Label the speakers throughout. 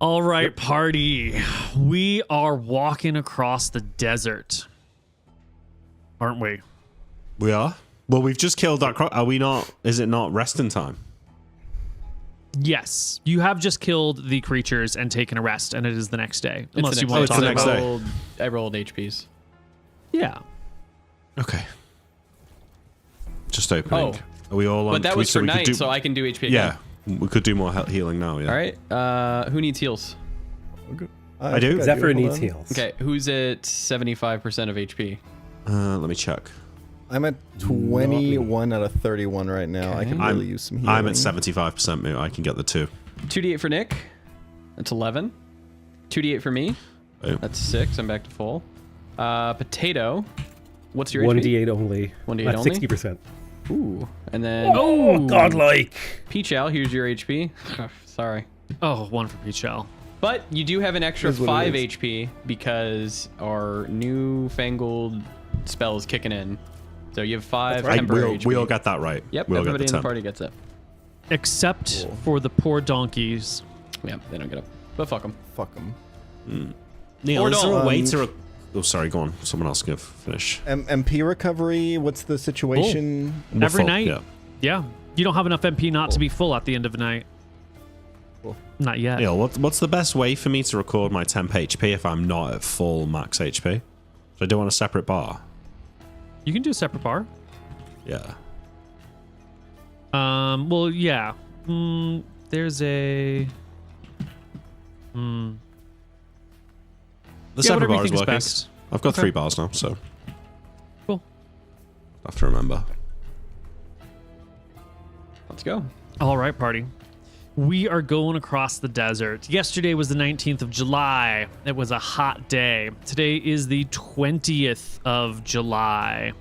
Speaker 1: All right, party. We are walking across the desert, aren't we?
Speaker 2: We are? Well, we've just killed that croc. Are we not? Is it not resting time?
Speaker 1: Yes. You have just killed the creatures and taken a rest, and it is the next day. Unless you want to
Speaker 2: it's
Speaker 1: talk
Speaker 2: the next
Speaker 1: about...
Speaker 2: day.
Speaker 3: I rolled HPs.
Speaker 1: Yeah.
Speaker 2: Okay. Just opening.
Speaker 3: Oh.
Speaker 2: Are we all on?
Speaker 3: But that was for night,
Speaker 2: do,
Speaker 3: so I can do HP again.
Speaker 2: Yeah. We could do more healing now, yeah.
Speaker 3: All right. Who needs heals?
Speaker 2: I do.
Speaker 4: Zephyr needs heals.
Speaker 3: Okay, who's at 75% of HP?
Speaker 2: Let me check.
Speaker 5: I'm at 21 out of 31 right now.
Speaker 3: Okay.
Speaker 5: I can really use some healing.
Speaker 2: I'm at 75%, mate. I can get the 2.
Speaker 3: 2d8 for Nick. That's 11. 2d8 for me.
Speaker 2: Oh.
Speaker 3: That's 6. I'm back to full. Potato. What's your
Speaker 4: 1d8
Speaker 3: HP?
Speaker 4: only.
Speaker 3: 1d8
Speaker 4: That's
Speaker 3: only?
Speaker 4: 60%.
Speaker 3: Ooh. And then
Speaker 4: Oh, godlike.
Speaker 3: Peach Owl, here's your HP. Sorry.
Speaker 1: Oh, 1 for Peach Shell.
Speaker 3: But you do have an extra
Speaker 5: Is what
Speaker 3: 5
Speaker 5: it is.
Speaker 3: HP because our newfangled spell is kicking in. So you have 5 temporary HP.
Speaker 2: We all got that right.
Speaker 3: Yep,
Speaker 2: we'll
Speaker 3: everybody
Speaker 2: get
Speaker 3: in the
Speaker 2: the
Speaker 3: party gets it.
Speaker 1: Except for the poor donkeys.
Speaker 3: Yeah, they don't get it. But fuck them.
Speaker 5: Fuck them.
Speaker 2: Neil,
Speaker 3: Or
Speaker 2: is there a
Speaker 5: don't.
Speaker 2: way to... Oh, sorry, go on. Someone else can finish.
Speaker 5: MP recovery, what's the situation?
Speaker 2: We're
Speaker 1: Every
Speaker 2: full,
Speaker 1: night?
Speaker 2: Yeah.
Speaker 1: Yeah. You don't have enough MP not to be full at the end of the night.
Speaker 5: Cool.
Speaker 1: Not yet.
Speaker 2: Neil, what's the best way for me to record my temp HP if I'm not at full max HP? So I do want a separate bar.
Speaker 1: You can do a separate bar.
Speaker 2: Yeah.
Speaker 1: Well, yeah. There's a...
Speaker 2: The
Speaker 1: Yeah,
Speaker 2: separate
Speaker 1: whatever you
Speaker 2: bar is
Speaker 1: think is
Speaker 2: working.
Speaker 1: best.
Speaker 2: I've got
Speaker 1: Okay.
Speaker 2: 3 bars now, so
Speaker 1: Cool.
Speaker 2: I have to remember.
Speaker 3: Let's go.
Speaker 1: All right, party. We are going across the desert. Yesterday was the 19th of July. It was a hot day. Today is the 20th of July.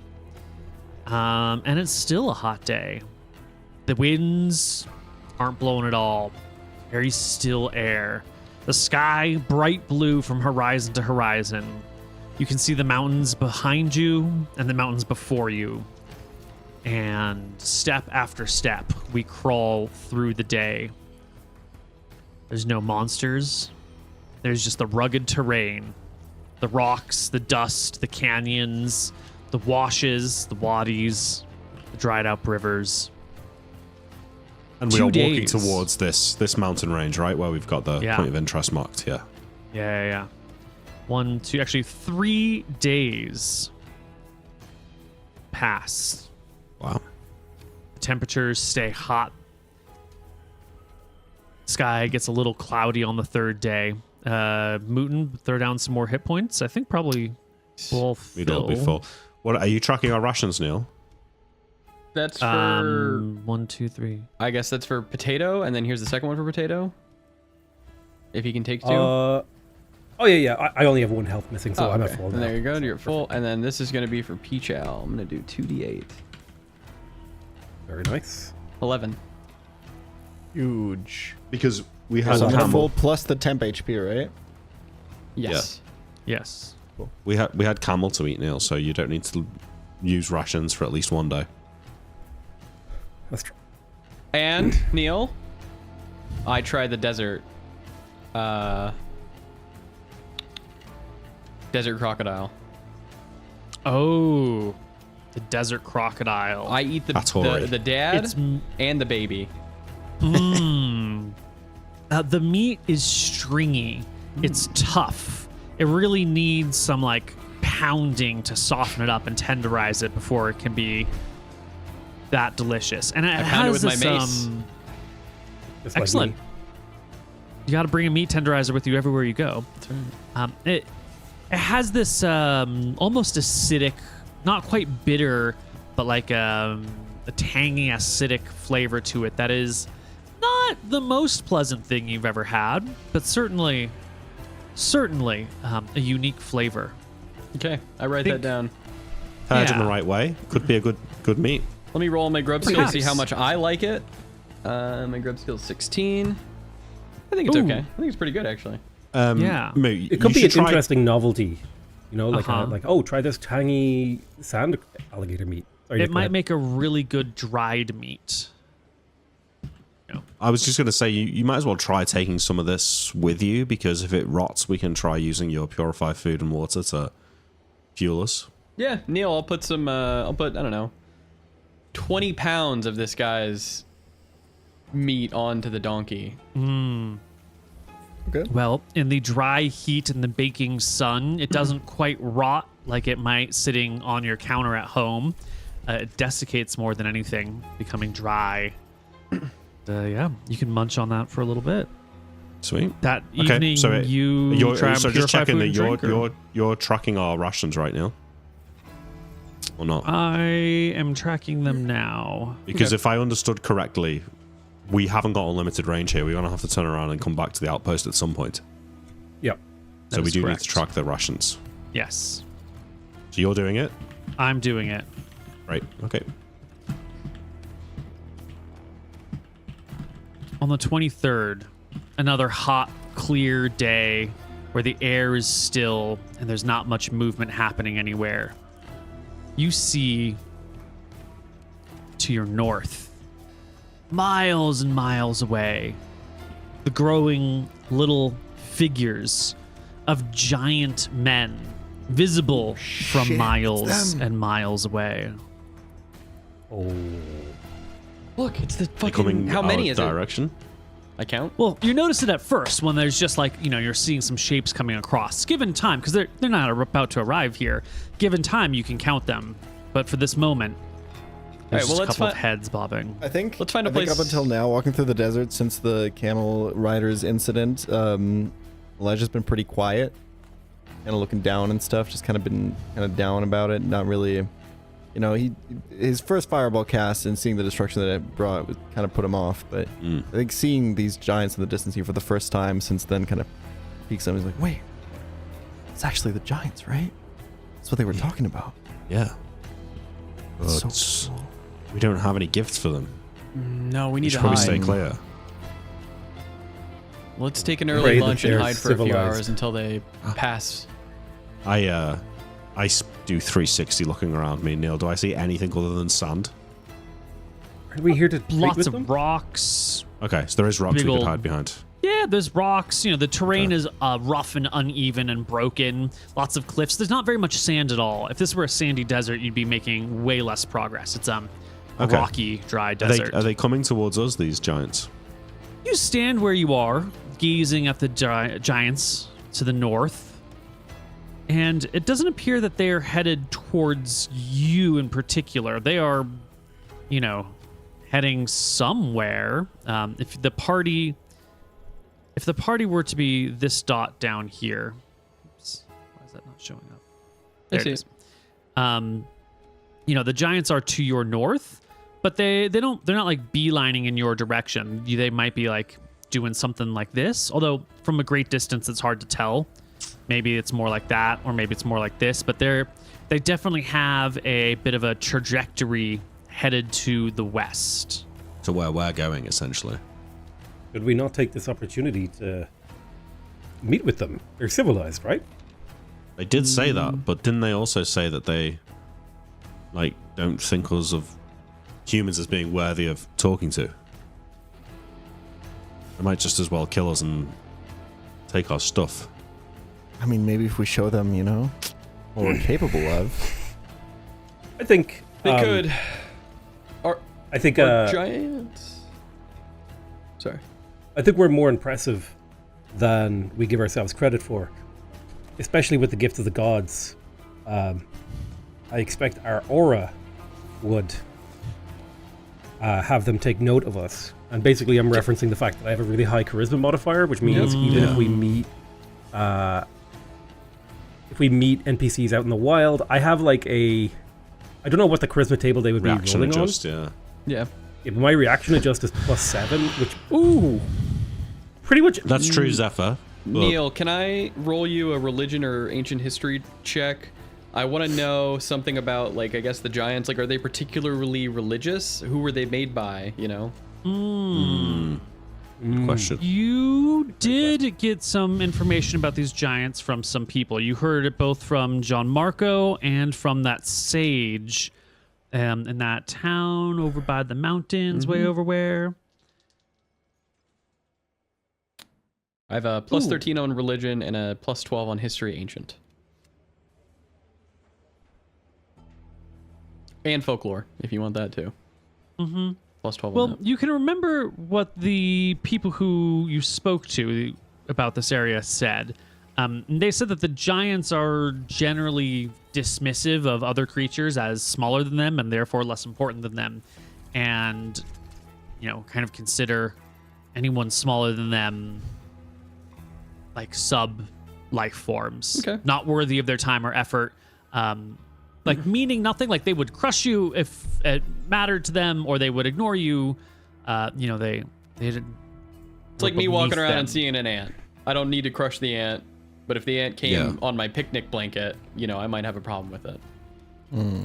Speaker 1: And it's still a hot day. The winds aren't blowing at all. Very still air. The sky bright blue from horizon to horizon. You can see the mountains behind you and the mountains before you. And step after step, we crawl through the day. There's no monsters. There's just the rugged terrain. The rocks, the dust, the canyons, the washes, the wadis, the dried up rivers.
Speaker 2: And we
Speaker 1: 2
Speaker 2: are walking
Speaker 1: days.
Speaker 2: towards this mountain range, right? Where we've got the
Speaker 1: Yeah.
Speaker 2: point of interest marked, yeah.
Speaker 1: Yeah. 1, 2, actually 3 days pass.
Speaker 2: Wow.
Speaker 1: Temperatures stay hot. Sky gets a little cloudy on the 3rd day. Mooton, throw down some more hit points. I think probably we'll
Speaker 2: We'd all be full. What are you tracking our rations, Neil?
Speaker 3: That's for...
Speaker 1: 1, 2, 3.
Speaker 3: I guess that's for Potato, and then here's the second one for Potato. If he can take 2.
Speaker 4: Oh, yeah. I only have 1 health missing, so I'm at
Speaker 3: okay.
Speaker 4: full
Speaker 3: And
Speaker 4: now.
Speaker 3: there you go, you're at full. And then this is going to be for Peach Owl. I'm going to do 2d8.
Speaker 4: Very nice.
Speaker 3: 11.
Speaker 5: Huge.
Speaker 2: Because we had
Speaker 5: So I'm at
Speaker 2: camel.
Speaker 5: full plus the temp HP, right?
Speaker 3: Yes.
Speaker 1: Yes.
Speaker 2: We had camel to eat, Neil, so you don't need to use rations for at least 1 day.
Speaker 4: That's true.
Speaker 3: And, Neil, I tried the desert. Desert crocodile.
Speaker 1: Oh, the desert crocodile.
Speaker 3: I eat
Speaker 2: That's horrid.
Speaker 3: the dad
Speaker 1: It's
Speaker 3: and the baby.
Speaker 1: the meat is stringy. It's tough. It really needs some like pounding to soften it up and tenderize it before it can be that delicious. And it
Speaker 3: I pound it
Speaker 1: has
Speaker 3: with my
Speaker 1: this
Speaker 3: mace.
Speaker 4: Just like
Speaker 1: excellent.
Speaker 4: me.
Speaker 1: You got to bring a meat tenderizer with you everywhere you go. It has this almost acidic, not quite bitter, but like a tangy acidic flavor to it that is not the most pleasant thing you've ever had, but certainly a unique flavor.
Speaker 3: Okay, I write
Speaker 1: Think-
Speaker 3: that down.
Speaker 2: Paired in
Speaker 1: Yeah.
Speaker 2: the right way, could be a good meat.
Speaker 3: Let me roll my grub skill to
Speaker 1: Perhaps.
Speaker 3: see how much I like it. My grub skill is 16. I think it's
Speaker 1: Ooh.
Speaker 3: okay. I think it's pretty good, actually.
Speaker 1: Yeah.
Speaker 2: Moot,
Speaker 4: It could
Speaker 2: you
Speaker 4: be
Speaker 2: should
Speaker 4: an
Speaker 2: try-
Speaker 4: interesting novelty. You know, like,
Speaker 1: Uh-huh.
Speaker 4: oh, try this tangy sand alligator meat. Sorry,
Speaker 1: It
Speaker 4: Nick, go
Speaker 1: might
Speaker 4: ahead.
Speaker 1: make a really good dried meat.
Speaker 2: I was just going to say, you might as well try taking some of this with you, because if it rots, we can try using your purified food and water to fuel us.
Speaker 3: Yeah, Neil, I'll put some, I don't know, 20 pounds of this guy's meat onto the donkey.
Speaker 5: Okay.
Speaker 1: Well, in the dry heat and the baking sun, it doesn't quite rot like it might sitting on your counter at home. It desiccates more than anything, becoming dry. Yeah, you can munch on that for a little bit.
Speaker 2: Sweet.
Speaker 1: That
Speaker 2: Okay,
Speaker 1: evening,
Speaker 2: so
Speaker 1: you try and
Speaker 2: so just
Speaker 1: purify
Speaker 2: checking
Speaker 1: food
Speaker 2: that
Speaker 1: and drink, or-
Speaker 2: you're tracking our rations right now, or not?
Speaker 1: I am tracking them now.
Speaker 2: Because if I understood correctly, we haven't got unlimited range here. We're gonna have to turn around and come back to the outpost at some point.
Speaker 4: Yep.
Speaker 2: So
Speaker 1: That
Speaker 2: we
Speaker 1: is
Speaker 2: do
Speaker 1: correct.
Speaker 2: need to track the rations.
Speaker 1: Yes,
Speaker 2: So you're doing it,
Speaker 1: I'm doing it.
Speaker 2: right? Okay.
Speaker 1: On the 23rd, another hot, clear day where the air is still and there's not much movement happening anywhere. You see to your north, miles and miles away, the growing little figures of giant men visible from
Speaker 5: shit,
Speaker 1: miles
Speaker 5: it's them.
Speaker 1: and miles away.
Speaker 4: Oh.
Speaker 3: Look, it's the
Speaker 2: They're
Speaker 3: fucking,
Speaker 2: coming
Speaker 3: how many
Speaker 2: our
Speaker 3: is it?
Speaker 2: direction.
Speaker 3: I count?
Speaker 1: Well, you notice it at first when there's just like, you're seeing some shapes coming across. Given time, because they're not about to arrive here. Given time, you can count them. But for this moment, there's
Speaker 3: well,
Speaker 1: just a
Speaker 3: let's
Speaker 1: couple of
Speaker 3: fi-
Speaker 1: heads bobbing.
Speaker 5: I think.
Speaker 3: Let's find a
Speaker 5: I think
Speaker 3: place-
Speaker 5: up until now, walking through the desert since the camel riders incident, Elijah's been pretty quiet, kind of looking down and stuff. Just kind of been kind of down about it. Not really, his first fireball cast and seeing the destruction that it brought kind of put him off. But I think seeing these giants in the distance here for the first time since then kind of piques him. He's like, wait, it's actually the giants, right? That's what they were talking about.
Speaker 2: Yeah.
Speaker 5: That's
Speaker 2: But
Speaker 5: so cool.
Speaker 2: we don't have any gifts for them.
Speaker 3: No, we
Speaker 2: We
Speaker 3: need
Speaker 2: should
Speaker 3: to
Speaker 2: probably
Speaker 3: hide.
Speaker 2: stay clear.
Speaker 3: Let's take an
Speaker 4: Pray
Speaker 3: early
Speaker 4: that
Speaker 3: lunch and
Speaker 4: they're
Speaker 3: hide for a few
Speaker 4: civilized.
Speaker 3: hours until they pass.
Speaker 2: I do 360 looking around me. Neil, do I see anything other than sand?
Speaker 4: Are we here to fight
Speaker 1: Lots
Speaker 4: with
Speaker 1: of
Speaker 4: them?
Speaker 1: rocks.
Speaker 2: Okay, so there is rocks
Speaker 1: Big
Speaker 2: we could
Speaker 1: old-
Speaker 2: hide behind.
Speaker 1: Yeah, there's rocks. The terrain is rough and uneven and broken. Lots of cliffs. There's not very much sand at all. If this were a sandy desert, you'd be making way less progress. It's a
Speaker 2: Okay.
Speaker 1: rocky, dry
Speaker 2: Are
Speaker 1: desert.
Speaker 2: they coming towards us, these giants?
Speaker 1: You stand where you are, gazing at the giants to the north, and it doesn't appear that they are headed towards you in particular. They are, heading somewhere. If the party were to be this dot down here, oops, why is that not showing up?
Speaker 3: I
Speaker 1: There
Speaker 3: see
Speaker 1: it is. The giants are to your north, but they're not like beelining in your direction. They might be like doing something like this, although from a great distance it's hard to tell. Maybe it's more like that, or maybe it's more like this, but they definitely have a bit of a trajectory headed to the west.
Speaker 2: To where we're going, essentially.
Speaker 4: Could we not take this opportunity to meet with them? They're civilized, right?
Speaker 2: They did say that, but didn't they also say that they, don't think us of humans as being worthy of talking to? They might just as well kill us and take our stuff.
Speaker 5: I mean, maybe if we show them, what we're capable of.
Speaker 4: I think
Speaker 3: They could.
Speaker 4: I think
Speaker 3: Giants. Sorry.
Speaker 4: I think we're more impressive than we give ourselves credit for, especially with the gift of the gods. I expect our aura would have them take note of us. And basically, I'm referencing the fact that I have a really high charisma modifier, which means even if we meet NPCs out in the wild, I have I don't know what the charisma table they would
Speaker 2: Reaction
Speaker 4: be rolling
Speaker 2: adjust, yeah.
Speaker 3: Yeah.
Speaker 4: on. Yeah, but my reaction adjust is +7, which pretty much
Speaker 2: That's true, Zephyr. but-
Speaker 3: Neil, can I roll you a religion or ancient history check? I want to know something about, I guess the giants. Are they particularly religious? Who were they made by,
Speaker 2: Question.
Speaker 1: You did get some information about these giants from some people. You heard it both from John Marco and from that sage in that town over by the mountains, way over where.
Speaker 3: I have a plus
Speaker 4: Ooh.
Speaker 3: 13 on religion and a plus 12 on history ancient. And folklore, if you want that too.
Speaker 1: Mm-hmm.
Speaker 3: Plus 12 on
Speaker 1: Well,
Speaker 3: that.
Speaker 1: you can remember what the people who you spoke to about this area said. They said that the giants are generally dismissive of other creatures as smaller than them and therefore less important than them. And, kind of consider anyone smaller than them like sub-life forms.
Speaker 3: Okay.
Speaker 1: Not worthy of their time or effort. Meaning nothing, like they would crush you if it mattered to them, or they would ignore you. They
Speaker 3: It's like me walking around and seeing an ant. I don't need to crush the ant, but if the ant came on my picnic blanket, I might have a problem with it.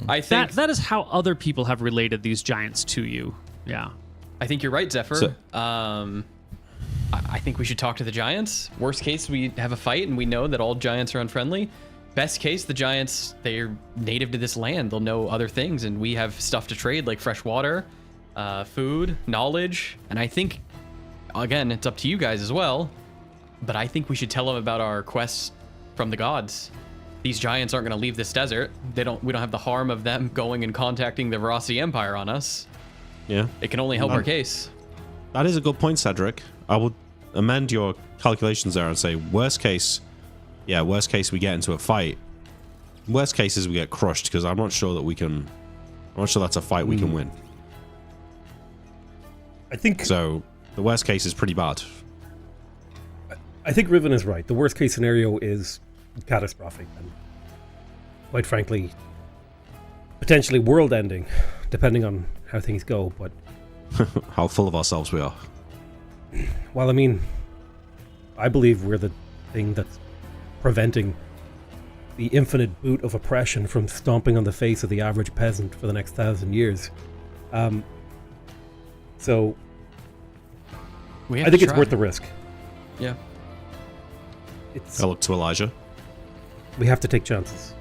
Speaker 3: I think
Speaker 1: that is how other people have related these giants to you. Yeah.
Speaker 3: I think you're right, Zephyr.
Speaker 2: So-
Speaker 3: I think we should talk to the giants. Worst case, we have a fight and we know that all giants are unfriendly. Best case, the giants, they're native to this land. They'll know other things, and we have stuff to trade like fresh water, food, knowledge. And I think, again, it's up to you guys as well, but I think we should tell them about our quests from the gods. These giants aren't going to leave this desert. We don't have the harm of them going and contacting the Verasi Empire on us.
Speaker 2: Yeah.
Speaker 3: It can only help our case.
Speaker 2: That is a good point, Cedric. I would amend your calculations there and say worst case we get into a fight. Worst case is we get crushed, because I'm not sure that's a fight we can win.
Speaker 4: I think
Speaker 2: So the worst case is pretty bad.
Speaker 4: I think Riven is right. The worst case scenario is catastrophic and, quite frankly, potentially world-ending, depending on how things go. But
Speaker 2: How full of ourselves we are.
Speaker 4: well, I believe we're the thing that's preventing the infinite boot of oppression from stomping on the face of the average peasant for the next 1,000 years. So
Speaker 3: We have
Speaker 4: I think
Speaker 3: to
Speaker 4: it's
Speaker 3: try.
Speaker 4: worth the risk.
Speaker 3: Yeah.
Speaker 2: I look to Elijah.
Speaker 4: We have to take chances.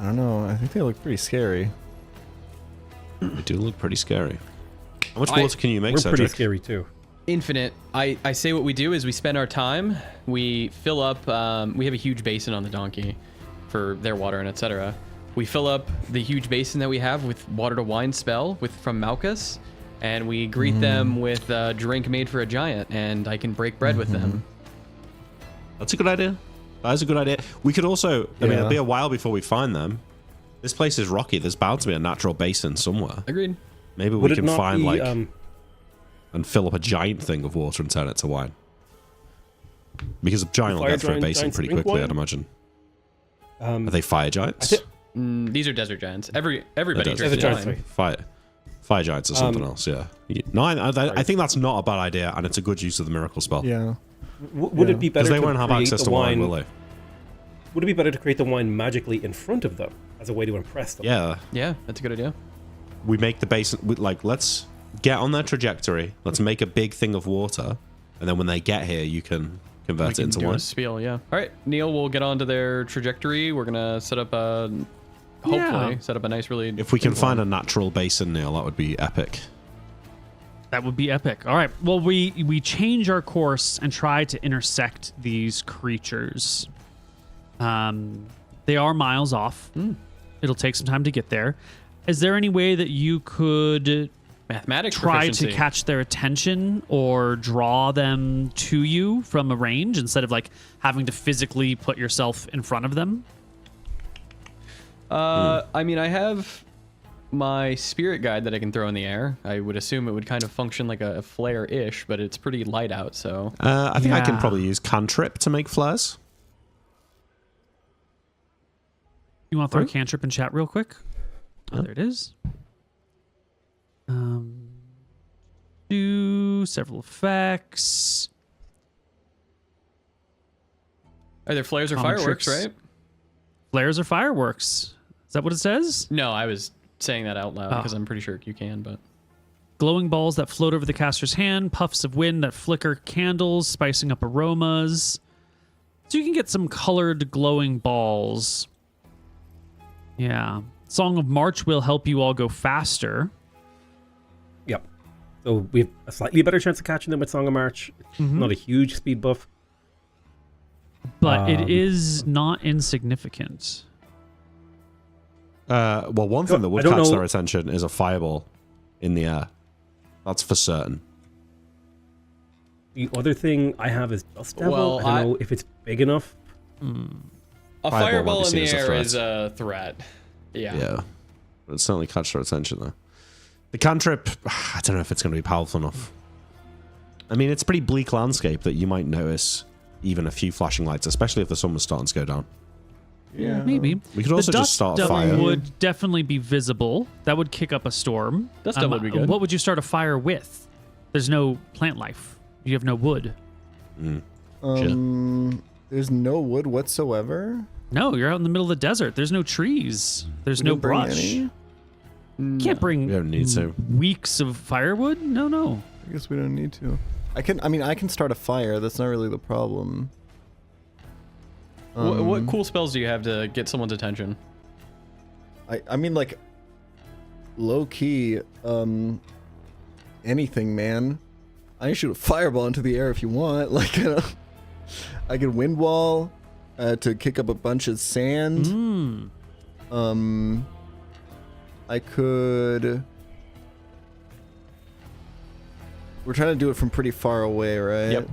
Speaker 5: I don't know. I think they look pretty scary.
Speaker 2: They do look pretty scary. How much
Speaker 3: I-
Speaker 2: water can you make,
Speaker 4: We're
Speaker 2: Cedric?
Speaker 4: pretty scary too.
Speaker 3: Infinite. I say what we do is we spend our time, we fill up, we have a huge basin on the donkey for their water and etc. We fill up the huge basin that we have with water to wine spell from Malchus, and we greet them with a drink made for a giant, and I can break bread with them.
Speaker 2: That's a good idea. That is a good idea. We could also, I mean,
Speaker 5: Yeah.
Speaker 2: it'll be a while before we find them. This place is rocky. There's bound to be a natural basin somewhere.
Speaker 3: Agreed.
Speaker 2: Maybe
Speaker 4: Would
Speaker 2: we
Speaker 4: it
Speaker 2: can
Speaker 4: not
Speaker 2: find
Speaker 4: be,
Speaker 2: and fill up a giant thing of water and turn it to wine. Because a giant will
Speaker 4: Fire
Speaker 2: get through a basin
Speaker 4: giants
Speaker 2: pretty
Speaker 4: drink
Speaker 2: quickly,
Speaker 4: wine?
Speaker 2: I'd imagine. Are they fire giants?
Speaker 3: These are desert giants. Everybody
Speaker 2: Desert
Speaker 3: drinks
Speaker 4: giants,
Speaker 3: wine.
Speaker 4: sorry.
Speaker 2: Fire giants or something else, yeah. No, I think that's not a bad idea, and it's a good use of the miracle spell.
Speaker 5: Yeah.
Speaker 4: Would it be better
Speaker 2: Because they
Speaker 4: to
Speaker 2: won't have
Speaker 4: create
Speaker 2: access
Speaker 4: the
Speaker 2: to wine, will they?
Speaker 4: Would it be better to create the wine magically in front of them as a way to impress them?
Speaker 2: Yeah.
Speaker 3: Yeah, that's a good idea.
Speaker 2: We make the basin, let's get on their trajectory. Let's make a big thing of water, and then when they get here, you can convert it
Speaker 3: We can
Speaker 2: into
Speaker 3: do
Speaker 2: wine.
Speaker 3: a spiel, yeah. All right, Neil, we'll get onto their trajectory. We're gonna set up set up a nice, really.
Speaker 2: If we can
Speaker 3: big
Speaker 2: find a
Speaker 3: one.
Speaker 2: natural basin, Neil, that would be epic.
Speaker 1: That would be epic. All right. Well, we change our course and try to intersect these creatures. They are miles off. It'll take some time to get there. Is there any way that you could
Speaker 3: mathematics
Speaker 1: try
Speaker 3: proficiency.
Speaker 1: to catch their attention or draw them to you from a range instead of like having to physically put yourself in front of them?
Speaker 3: I mean, I have my spirit guide that I can throw in the air. I would assume it would kind of function like a flare-ish, but it's pretty light out, so.
Speaker 2: I think I can
Speaker 1: Yeah.
Speaker 2: probably use cantrip to make flares.
Speaker 1: You want to throw a cantrip in chat real quick? Oh, there it is. Do several effects.
Speaker 3: Are there flares or
Speaker 1: Common
Speaker 3: fireworks,
Speaker 1: tricks.
Speaker 3: right?
Speaker 1: Flares or fireworks? Is that what it says?
Speaker 3: No, I was saying that out loud
Speaker 1: Oh.
Speaker 3: because I'm pretty sure you can, but.
Speaker 1: Glowing balls that float over the caster's hand, puffs of wind that flicker candles, spicing up aromas. So you can get some colored glowing balls. Yeah. Song of March will help you all go faster.
Speaker 4: Yep. So we have a slightly better chance of catching them with Song of March. It's not a huge speed buff.
Speaker 1: But it is not insignificant.
Speaker 2: Well, one thing that would
Speaker 4: I don't
Speaker 2: catch
Speaker 4: know-
Speaker 2: their attention is a fireball in the air. That's for certain.
Speaker 4: The other thing I have is Dust Devil.
Speaker 3: Well,
Speaker 4: I don't know if it's big enough.
Speaker 3: A
Speaker 2: Fireball
Speaker 3: fireball
Speaker 2: won't
Speaker 3: in
Speaker 2: be
Speaker 3: the
Speaker 2: seen as a
Speaker 3: air
Speaker 2: threat.
Speaker 3: is a threat. Yeah.
Speaker 2: Yeah. But it certainly catch their attention, though. The cantrip, I don't know if it's going to be powerful enough. I mean, it's a pretty bleak landscape that you might notice even a few flashing lights, especially if the sun was starting to go down.
Speaker 5: Yeah.
Speaker 1: Maybe.
Speaker 2: We could also
Speaker 1: the
Speaker 2: just
Speaker 1: dust
Speaker 2: start a
Speaker 1: devil
Speaker 2: fire.
Speaker 1: would definitely be visible. That would kick up a storm.
Speaker 3: Dust devil would be good.
Speaker 1: What would you start a fire with? There's no plant life. You have no wood.
Speaker 5: There's no wood whatsoever.
Speaker 1: No, you're out in the middle of the desert. There's no trees. There's no
Speaker 5: didn't bring
Speaker 1: brush.
Speaker 5: any?
Speaker 1: Can't bring
Speaker 2: We don't need to.
Speaker 1: weeks of firewood. No.
Speaker 5: I guess we don't need to. I can start a fire. That's not really the problem.
Speaker 3: What cool spells do you have to get someone's attention?
Speaker 5: I mean, like, low key, anything, man. I can shoot a fireball into the air if you want. Like, I can wind wall to kick up a bunch of sand. I could. We're trying to do it from pretty far away, right?
Speaker 3: Yep.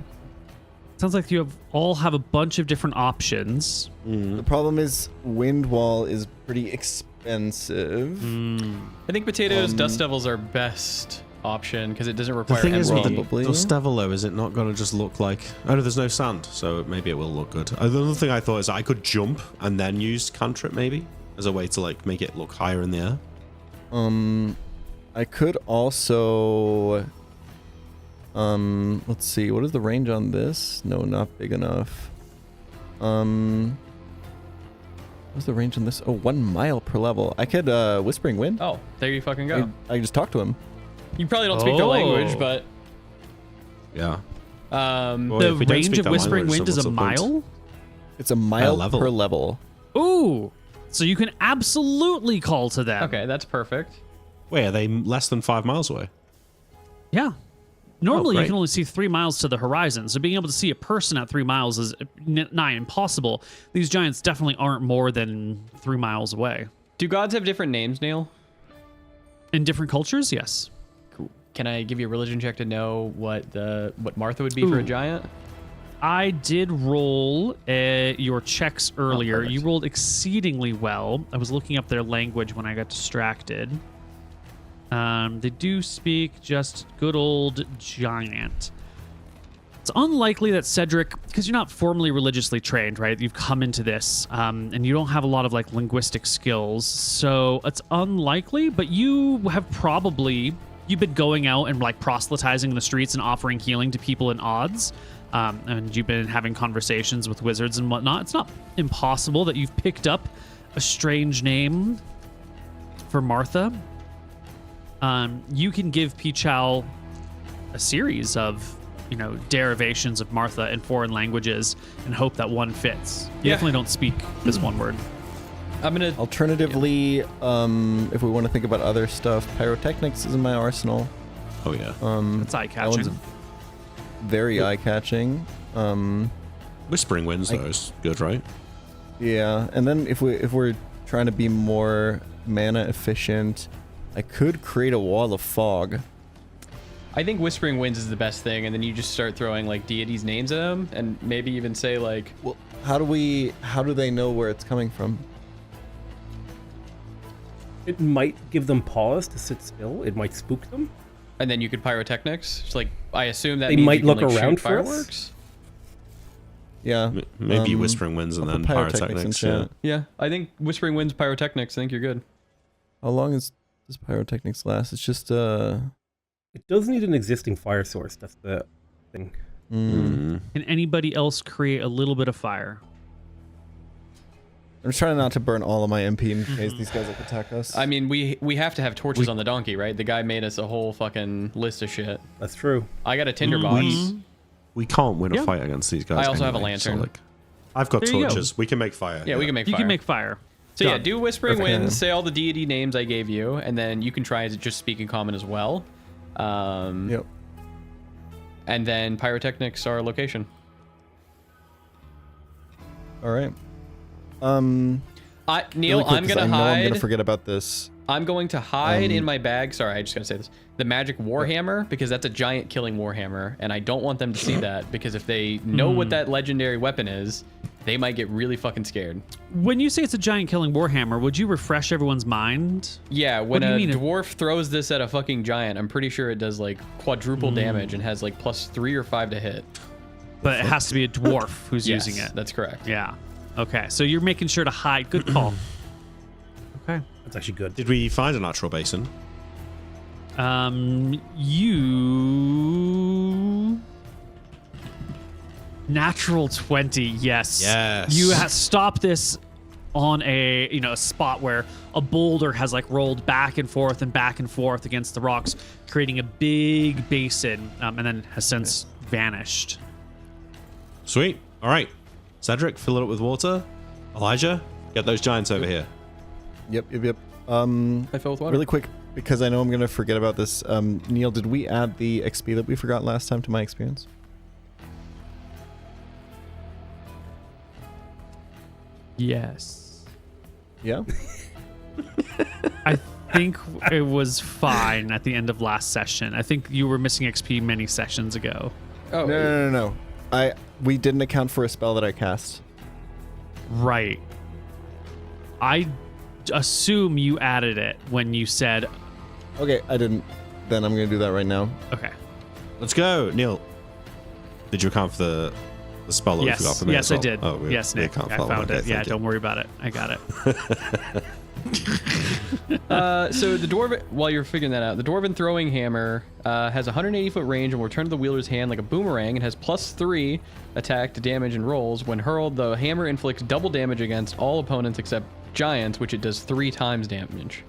Speaker 1: Sounds like you all have a bunch of different options.
Speaker 5: The problem is wind wall is pretty expensive.
Speaker 3: I think potatoes, dust devils are best option because it doesn't
Speaker 2: The
Speaker 3: require
Speaker 2: thing is with
Speaker 3: empty.
Speaker 5: Probably.
Speaker 2: the Dust Devil, though, is it not going to just look like... Oh, no, there's no sand, so maybe it will look good. The other thing I thought is I could jump and then use cantrip, maybe, as a way to, like, make it look higher in the air.
Speaker 5: I could also let's see, what is the range on this? No, not big enough. What's the range on this? Oh, 1 mile per level. I could Whispering Wind.
Speaker 3: Oh, there you fucking go.
Speaker 5: I can just talk to him.
Speaker 3: You probably don't speak the language, but
Speaker 2: Yeah.
Speaker 3: um,
Speaker 2: Well,
Speaker 1: The
Speaker 2: if we don't
Speaker 1: range
Speaker 2: speak
Speaker 1: of
Speaker 2: that
Speaker 1: Whispering
Speaker 2: language,
Speaker 1: Wind
Speaker 2: then
Speaker 1: is a
Speaker 2: what's the point?
Speaker 1: mile?
Speaker 5: It's a mile
Speaker 2: level.
Speaker 5: per level.
Speaker 1: Ooh. So you can absolutely call to them.
Speaker 3: okay, that's perfect.
Speaker 2: Wait, are they less than 5 miles away?
Speaker 1: Yeah. Normally, you
Speaker 2: great.
Speaker 1: can only see 3 miles to the horizon, so being able to see a person at 3 miles is nigh impossible. These giants definitely aren't more than 3 miles away.
Speaker 3: Do gods have different names, Neil?
Speaker 1: In different cultures, yes.
Speaker 3: Cool. Can I give you a religion check to know what Martha would be for a
Speaker 1: Ooh.
Speaker 3: giant?
Speaker 1: I did roll your checks earlier.
Speaker 3: perfect.
Speaker 1: You rolled exceedingly well. I was looking up their language when I got distracted. They do speak just good old giant. It's unlikely that Cedric, because you're not formally religiously trained, right? You've come into this, and you don't have a lot of like linguistic skills, so it's unlikely. But you have probably you've been going out and like proselytizing in the streets and offering healing to people in odds, and you've been having conversations with wizards and whatnot. It's not impossible that you've picked up a strange name for Martha. You can give Pichal a series of, derivations of Martha in foreign languages and hope that one fits. You
Speaker 3: Yeah.
Speaker 1: definitely don't speak this one word.
Speaker 3: I'm gonna.
Speaker 5: Alternatively, if we want to think about other stuff, pyrotechnics is in my arsenal.
Speaker 2: Oh, yeah.
Speaker 1: It's
Speaker 5: That one's
Speaker 1: eye-catching.
Speaker 5: very eye-catching.
Speaker 2: Whispering Winds, though, is good, right?
Speaker 5: Yeah, and then if we're trying to be more mana efficient, I could create a wall of fog.
Speaker 3: I think Whispering Winds is the best thing, and then you just start throwing like deities' names at them, and maybe even say like,
Speaker 5: Well, how do they know where it's coming from?
Speaker 4: It might give them pause to sit still. It might spook them.
Speaker 3: and then you could pyrotechnics. Just like I assume that
Speaker 4: They
Speaker 3: means
Speaker 4: might
Speaker 3: you can,
Speaker 4: look
Speaker 3: like,
Speaker 4: around
Speaker 3: shoot
Speaker 4: for us.
Speaker 3: fireworks.
Speaker 5: Yeah,
Speaker 2: Maybe Whispering Winds and
Speaker 5: I'll
Speaker 2: then
Speaker 5: put pyrotechnics in
Speaker 2: pyrotechnics. Yeah.
Speaker 5: chat.
Speaker 3: Yeah, I think Whispering Winds, pyrotechnics. I think you're good.
Speaker 5: How long does pyrotechnics last? It's just
Speaker 4: It does need an existing fire source. That's the thing.
Speaker 2: Mm.
Speaker 1: Can anybody else create a little bit of fire?
Speaker 5: I'm trying not to burn all of my MP in case these guys like attack us.
Speaker 3: I mean, we have to have torches on the donkey, right? The guy made us a whole fucking list of shit.
Speaker 4: That's true.
Speaker 3: I got a tinderbox.
Speaker 2: We can't win
Speaker 1: Yeah.
Speaker 2: a fight against these guys.
Speaker 3: I also have a
Speaker 2: anyway,
Speaker 3: lantern.
Speaker 2: So, like, I've got
Speaker 1: There you go.
Speaker 2: torches. We can make fire.
Speaker 3: Yeah, we can make
Speaker 1: You
Speaker 3: fire.
Speaker 1: can make fire.
Speaker 3: So yeah,
Speaker 1: Done.
Speaker 3: do Whispering
Speaker 5: Perfect.
Speaker 3: Winds, say all the deity names I gave you, and then you can try to just speak in common as well.
Speaker 5: Yep.
Speaker 3: And then pyrotechnics our location.
Speaker 5: All right.
Speaker 3: Neil,
Speaker 5: really quick,
Speaker 3: I'm
Speaker 5: 'cause
Speaker 3: gonna
Speaker 5: I know
Speaker 3: hide.
Speaker 5: I'm gonna forget about this.
Speaker 3: I'm going to hide in my bag. Sorry, I just gotta say this. The magic warhammer, because that's a giant killing warhammer, and I don't want them to see that, because if they know what that legendary weapon is, they might get really fucking scared.
Speaker 1: When you say it's a giant killing warhammer, would you refresh everyone's mind?
Speaker 3: Yeah, when
Speaker 1: do you
Speaker 3: a
Speaker 1: mean?
Speaker 3: dwarf throws this at a fucking giant, I'm pretty sure it does like quadruple damage and has like +3 or 5 to hit.
Speaker 1: But it has to be a dwarf who's
Speaker 3: Yes,
Speaker 1: using it.
Speaker 3: That's correct.
Speaker 1: Yeah. Okay. So you're making sure to hide. Good call. Okay.
Speaker 4: That's actually good.
Speaker 2: Did we find a natural basin?
Speaker 1: You natural 20. Yes.
Speaker 2: Yes.
Speaker 1: You stop this on a spot where a boulder has like rolled back and forth against the rocks, creating a big basin, and then has since vanished.
Speaker 2: Sweet. All right. Cedric, fill it up with water. Elijah, get those giants over here.
Speaker 5: Yep.
Speaker 3: I fill with water.
Speaker 5: Really quick, because I know I'm gonna forget about this. Neil, did we add the XP that we forgot last time to my experience?
Speaker 1: Yes.
Speaker 5: Yeah.
Speaker 1: I think it was fine at the end of last session. I think you were missing XP many sessions ago.
Speaker 3: Oh,
Speaker 5: No. We didn't account for a spell that I cast.
Speaker 1: Right. I assume you added it when you said,
Speaker 5: Okay, I didn't. Then I'm gonna do that right now.
Speaker 1: okay.
Speaker 2: Let's go. Neil, did you account for the spell that we forgot
Speaker 1: Yes,
Speaker 2: for me?
Speaker 1: yes,
Speaker 2: as
Speaker 1: I
Speaker 2: well?
Speaker 1: did.
Speaker 2: Oh, we
Speaker 1: Yes, Nick,
Speaker 2: account for
Speaker 1: I
Speaker 2: that one.
Speaker 1: found
Speaker 2: Okay,
Speaker 1: it. Yeah,
Speaker 2: thank you.
Speaker 1: don't worry about it. I got it.
Speaker 3: So the dwarven, while you're figuring that out, the dwarven throwing hammer has 180-foot range and will return to the wielder's hand like a boomerang. It has +3 attack to damage and rolls. When hurled, the hammer inflicts double damage against all opponents except giants, which it does 3 times damage.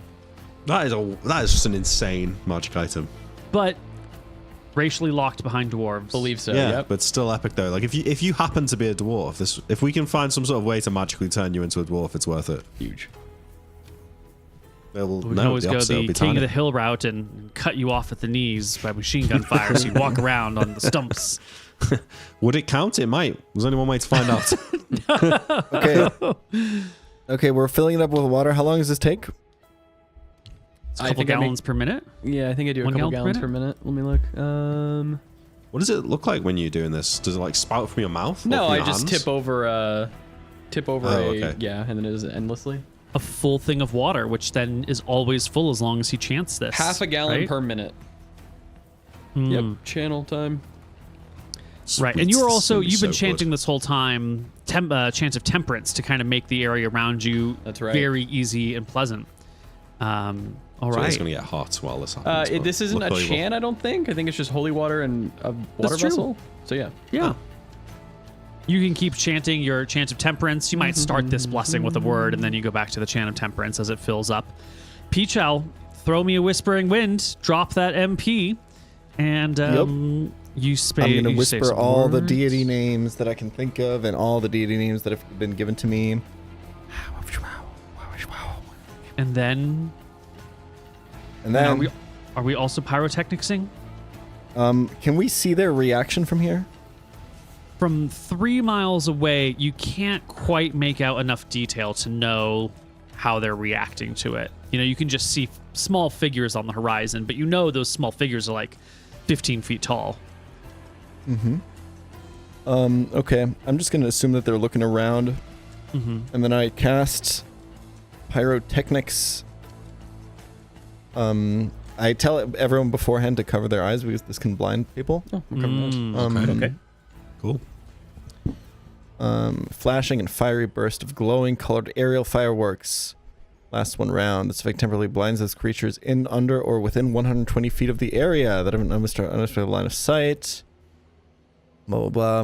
Speaker 2: That is just an insane magic item.
Speaker 1: But racially locked behind dwarves.
Speaker 3: Believe so.
Speaker 2: Yeah,
Speaker 3: Yep.
Speaker 2: but still epic though. Like if you happen to be a dwarf, if we can find some sort of way to magically turn you into a dwarf, it's worth it.
Speaker 3: Huge.
Speaker 1: We can always go the King of the Hill route and cut you off at the knees by machine gun fire, so you walk around on the stumps.
Speaker 2: Would it count? It might. There's only one way to find out.
Speaker 5: Okay. Okay, we're filling it up with water. How long does this take?
Speaker 1: It's a couple gallons per minute.
Speaker 3: Yeah, I think I do a
Speaker 1: 1
Speaker 3: couple
Speaker 1: gallon
Speaker 3: gallons per minute. Let me look.
Speaker 2: What does it look like when you're doing this? Does it like spout from your mouth? or
Speaker 3: No,
Speaker 2: from
Speaker 3: I
Speaker 2: your
Speaker 3: just
Speaker 2: hands?
Speaker 3: tip over
Speaker 2: Oh, okay.
Speaker 3: yeah, and then it is endlessly.
Speaker 1: A full thing of water, which then is always full as long as he chants this.
Speaker 3: Half a gallon
Speaker 1: right?
Speaker 3: per minute.
Speaker 1: Hmm.
Speaker 3: Yep, channel time.
Speaker 1: Right, and
Speaker 2: Sweet.
Speaker 1: you were
Speaker 2: This is
Speaker 1: also
Speaker 2: gonna be
Speaker 1: you've been
Speaker 2: so
Speaker 1: chanting
Speaker 2: good.
Speaker 1: this whole time chant of temperance to kind of make the area around you
Speaker 3: That's right.
Speaker 1: very easy and pleasant. All
Speaker 2: So
Speaker 1: right,
Speaker 2: it's gonna get hot while this happens. but
Speaker 3: This isn't a
Speaker 2: luckily we'll-
Speaker 3: chant, I don't think. I think it's just holy water and a water
Speaker 1: That's true.
Speaker 3: vessel. So yeah.
Speaker 1: yeah. You can keep chanting your chant of temperance. You might start this blessing with a word, and then you go back to the chant of temperance as it fills up. Peachel, throw me a whispering wind. Drop that MP, and you
Speaker 5: I'm
Speaker 1: you
Speaker 5: gonna
Speaker 1: say
Speaker 5: whisper
Speaker 1: some
Speaker 5: all the
Speaker 1: words.
Speaker 5: deity names that I can think of, and all the deity names that have been given to me.
Speaker 1: and then
Speaker 5: And then,
Speaker 1: are we also pyrotechnicsing?
Speaker 5: can we see their reaction from here?
Speaker 1: From 3 miles away, you can't quite make out enough detail to know how they're reacting to it. You can just see small figures on the horizon, but those small figures are like 15 feet tall.
Speaker 5: Okay. I'm just gonna assume that they're looking around, and then I cast pyrotechnics. I tell everyone beforehand to cover their eyes because this can blind people.
Speaker 3: Oh, we're covering those.
Speaker 4: Okay.
Speaker 2: Cool.
Speaker 5: Flashing and fiery burst of glowing colored aerial fireworks. Last one round. This effect temporarily blinds those creatures in, under, or within 120 feet of the area that have an unobstructed line of sight. Blah, blah,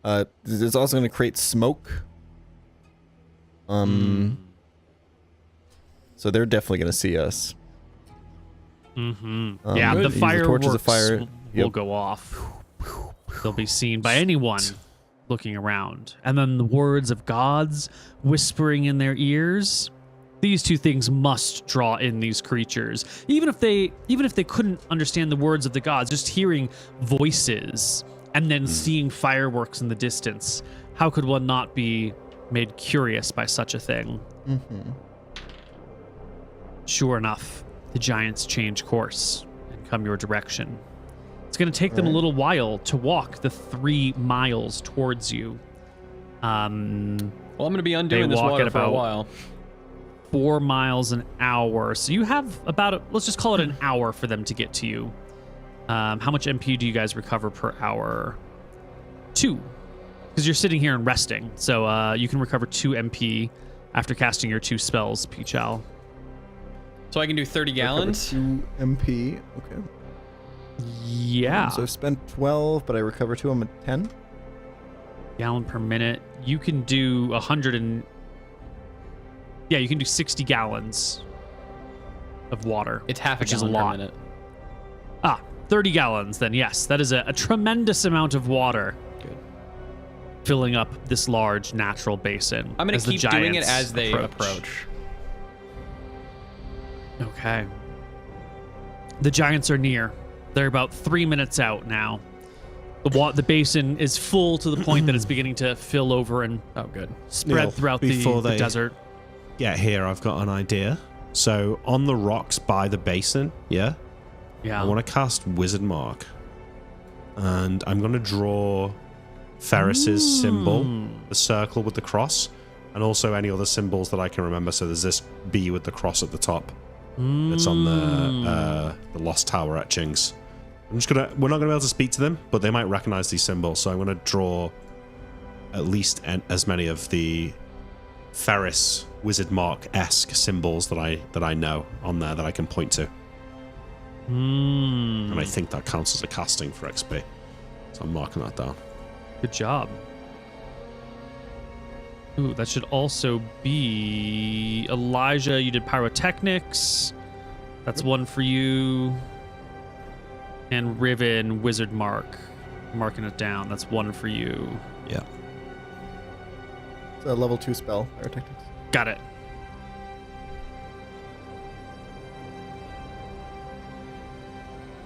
Speaker 5: blah. It's also going to create smoke. So they're definitely going to see us.
Speaker 1: Yeah, the
Speaker 5: use the
Speaker 1: fireworks
Speaker 5: torches of fire.
Speaker 1: will
Speaker 5: Yep.
Speaker 1: go off. They'll be seen by anyone looking around. And then the words of gods whispering in their ears. These two things must draw in these creatures. Even if they couldn't understand the words of the gods, just hearing voices and then seeing fireworks in the distance, how could one not be made curious by such a thing?
Speaker 5: Mm-hmm.
Speaker 1: Sure enough, the giants change course and come your direction. It's going to take them a little while to walk the 3 miles towards you.
Speaker 3: Well, I'm going to be undoing this
Speaker 1: walk
Speaker 3: water
Speaker 1: at
Speaker 3: for a
Speaker 1: about
Speaker 3: while.
Speaker 1: 4 miles an hour. So you have about, let's just call it an hour for them to get to you. How much MP do you guys recover per hour? 2. Because you're sitting here and resting. So you can recover 2 MP after casting your 2 spells, Peachal.
Speaker 3: So I can do 30 gallons?
Speaker 5: 2 MP. Okay.
Speaker 1: Yeah.
Speaker 5: So I've spent 12, but I recover 2. I'm at 10.
Speaker 1: Gallon per minute. You can do 100 and... Yeah, you can do 60 gallons of water.
Speaker 3: It's half a
Speaker 1: which is a
Speaker 3: gallon per
Speaker 1: lot.
Speaker 3: minute.
Speaker 1: 30 gallons then. Yes, that is a tremendous amount of water.
Speaker 3: Good.
Speaker 1: Filling up this large natural basin.
Speaker 3: I'm going
Speaker 1: as
Speaker 3: to
Speaker 1: the
Speaker 3: keep doing it
Speaker 1: giants
Speaker 3: as they approach.
Speaker 1: Okay. The giants are near. They're about 3 minutes out now. The basin is full to the point that it's beginning to fill over and
Speaker 3: Oh, good.
Speaker 1: spread
Speaker 2: Neil,
Speaker 1: throughout
Speaker 2: before
Speaker 1: the
Speaker 2: they-
Speaker 1: desert.
Speaker 2: Get here, I've got an idea. So on the rocks by the basin, yeah,
Speaker 1: Yeah.
Speaker 2: I want to cast Wizard Mark, and I'm going to draw Ferris's symbol, the circle with the cross, and also any other symbols that I can remember. So there's this B with the cross at the top. It's on the Lost Tower etchings. We're not gonna be able to speak to them, but they might recognize these symbols. So I'm gonna draw at least as many of the Ferris Wizard Mark-esque symbols that I know on there that I can point to. And I think that counts as a casting for XP. So I'm marking that down.
Speaker 1: Good job. Ooh, that should also be Elijah. You did pyrotechnics. That's 1 for you. And Riven, Wizard Mark. Marking it down. That's 1 for you.
Speaker 2: Yeah.
Speaker 5: It's a level 2 spell, Pyrotechnics.
Speaker 1: Got it.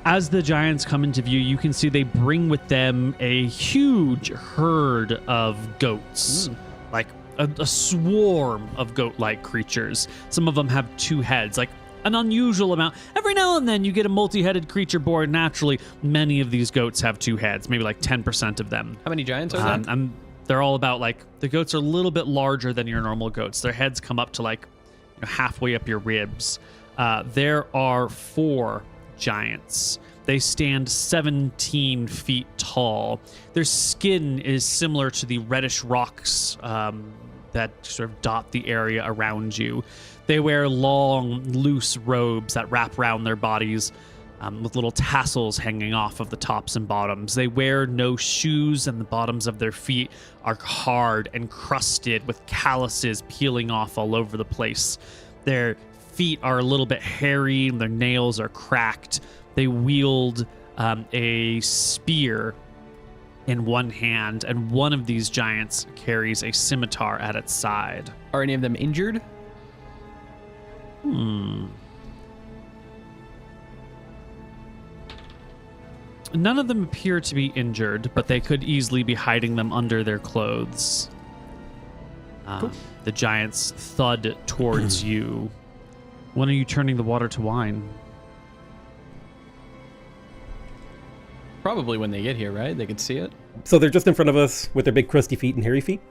Speaker 1: As the giants come into view, you can see they bring with them a huge herd of goats. Like a swarm of goat-like creatures. Some of them have 2 heads, like an unusual amount. Every now and then you get a multi-headed creature born naturally. Many of these goats have 2 heads, maybe like 10% of them.
Speaker 3: How many giants are there?
Speaker 1: They're all about like, the goats are a little bit larger than your normal goats. Their heads come up to like halfway up your ribs. There are 4 giants. They stand 17 feet tall. Their skin is similar to the reddish rocks that sort of dot the area around you. They wear long, loose robes that wrap around their bodies with little tassels hanging off of the tops and bottoms. They wear no shoes, and the bottoms of their feet are hard and crusted with calluses peeling off all over the place. Their feet are a little bit hairy, and their nails are cracked. They wield a spear in one hand, and one of these giants carries a scimitar at its side.
Speaker 3: Are any of them injured?
Speaker 1: None of them appear to be injured, but they could easily be hiding them under their clothes. The giants thud towards you. When are you turning the water to wine?
Speaker 3: Probably when they get here, right? They can see it.
Speaker 4: So they're just in front of us with their big crusty feet and hairy feet?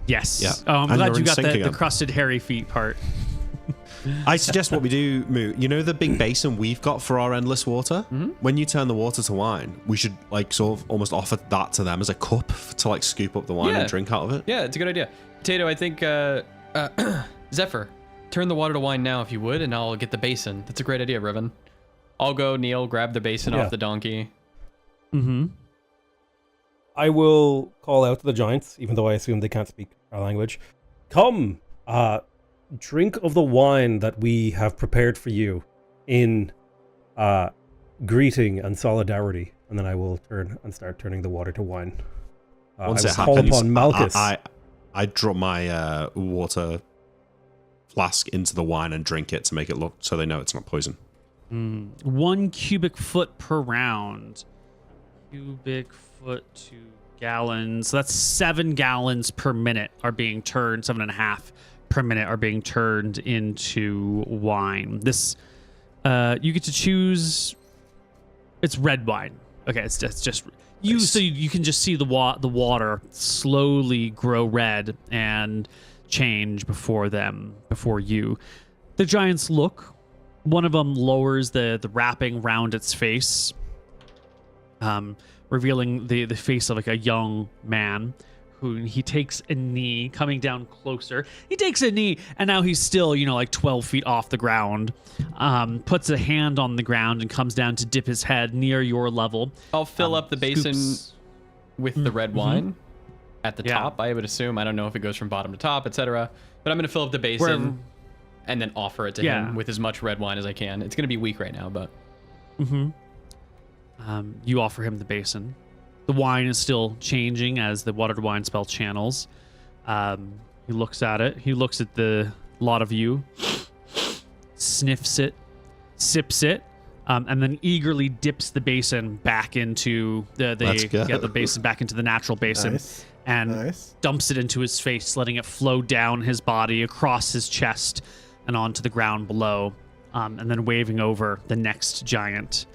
Speaker 1: Yes.
Speaker 2: Yeah.
Speaker 1: Oh, I'm
Speaker 2: And
Speaker 1: glad
Speaker 2: you're
Speaker 1: you
Speaker 2: in
Speaker 1: got
Speaker 2: sync
Speaker 1: the
Speaker 2: again.
Speaker 1: crusted hairy feet part.
Speaker 2: I suggest what we do, Moo. You know the big basin we've got for our endless water? When you turn the water to wine, we should like sort of almost offer that to them as a cup to like scoop up the wine and drink out of it.
Speaker 3: Yeah, it's a good idea. Potato, I think, Zephyr, turn the water to wine now if you would, and I'll get the basin. That's a great idea, Riven. I'll go, Neil, grab the basin off the donkey.
Speaker 1: Mm-hmm.
Speaker 4: I will call out to the giants, even though I assume they can't speak our language. Come, drink of the wine that we have prepared for you in greeting and solidarity. And then I will turn and start turning the water to wine.
Speaker 2: Once
Speaker 4: I
Speaker 2: it
Speaker 4: will call
Speaker 2: happens,
Speaker 4: upon Malchus.
Speaker 2: I drop my water flask into the wine and drink it to make it look so they know it's not poison.
Speaker 1: 1 cubic foot per round. Cubic foot to gallons. So that's 7 gallons per minute are being turned, 7.5 per minute are being turned into wine. This, you get to choose. It's red wine. Okay, it's just you.
Speaker 2: Nice.
Speaker 1: So you can just see the water slowly grow red and change before you. The giants look. One of them lowers the wrapping round its face, revealing the face of like a young man. Who he takes a knee, coming down closer. He takes a knee, and now he's still, like 12 feet off the ground. Puts a hand on the ground and comes down to dip his head near your level.
Speaker 3: I'll fill up the basin
Speaker 1: scoops.
Speaker 3: with the red wine at the top, I would assume. I don't know if it goes from bottom to top, etc. But I'm going to fill up the basin and then offer it to him with as much red wine as I can. It's going to be weak right now, but...
Speaker 1: You offer him the basin. The wine is still changing as the water to wine spell channels. He looks at it. He looks at the lot of you, sniffs it, sips it, and then eagerly dips the basin back into the basin back into the natural basin, and dumps it into his face, letting it flow down his body, across his chest, and onto the ground below, and then waving over the next giant.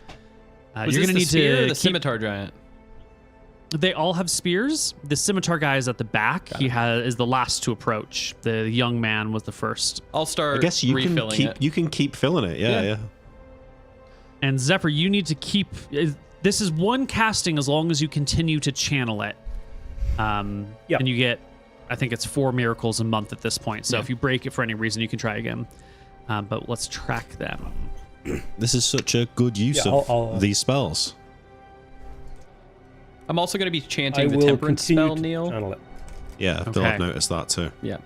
Speaker 3: Was
Speaker 1: you're
Speaker 3: this
Speaker 1: gonna
Speaker 3: the
Speaker 1: need
Speaker 3: spear or
Speaker 1: to
Speaker 3: the scimitar giant?
Speaker 1: They all have spears. The scimitar guy is at the back. He is the last to approach. The young man was the first.
Speaker 3: I'll start.
Speaker 2: I guess you
Speaker 3: refilling
Speaker 2: can keep
Speaker 3: it.
Speaker 2: you can keep filling it. Yeah.
Speaker 1: And Zephyr, you need to keep. This is one casting as long as you continue to channel it. And you get, I think it's 4 miracles a month at this point. So if you break it for any reason, you can try again. But let's track them.
Speaker 2: This is such a good use of these spells.
Speaker 3: I'm also going to be chanting the temperance spell, Neil.
Speaker 2: Yeah, they'll have noticed that too.
Speaker 3: Yeah.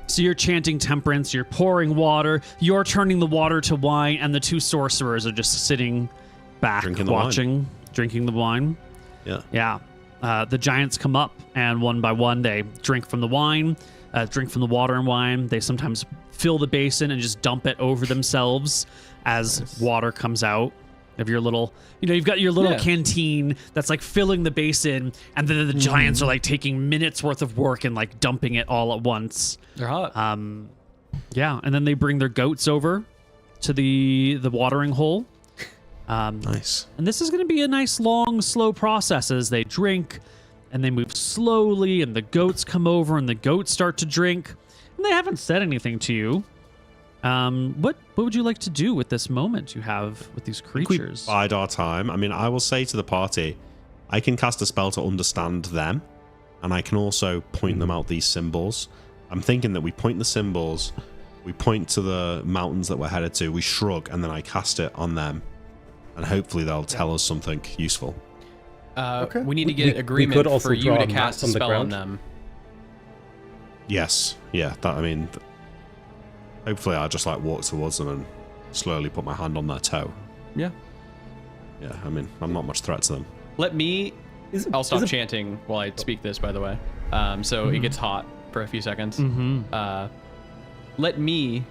Speaker 1: So you're chanting temperance, you're pouring water, you're turning the water to wine, and the 2 sorcerers are just sitting back, drinking the wine.
Speaker 2: Yeah.
Speaker 1: Yeah. The giants come up, and one by one, they drink from the wine, drink from the water and wine. They sometimes fill the basin and just dump it over themselves as water comes out of your little, you've got your little canteen that's like filling the basin, and then the giants are like taking minutes worth of work and like dumping it all at once.
Speaker 3: They're hot.
Speaker 1: Yeah, and then they bring their goats over to the watering hole.
Speaker 2: Nice.
Speaker 1: And this is going to be a nice, long, slow process as they drink, and they move slowly, and the goats come over, and the goats start to drink, and they haven't said anything to you. What would you like to do with this moment you have with these creatures?
Speaker 2: We bide our time. I mean, I will say to the party, I can cast a spell to understand them, and I can also point them out these symbols. I'm thinking that we point the symbols, we point to the mountains that we're headed to, we shrug, and then I cast it on them, and hopefully they'll tell us something useful.
Speaker 3: We need to get agreement for you to cast a spell on them.
Speaker 2: Yes. Yeah. Hopefully I'll just like walk towards them and slowly put my hand on their toe.
Speaker 3: Yeah.
Speaker 2: Yeah, I mean, I'm not much threat to them.
Speaker 3: I'll stop chanting while I speak this, by the way. So it gets hot for a few seconds. Let me,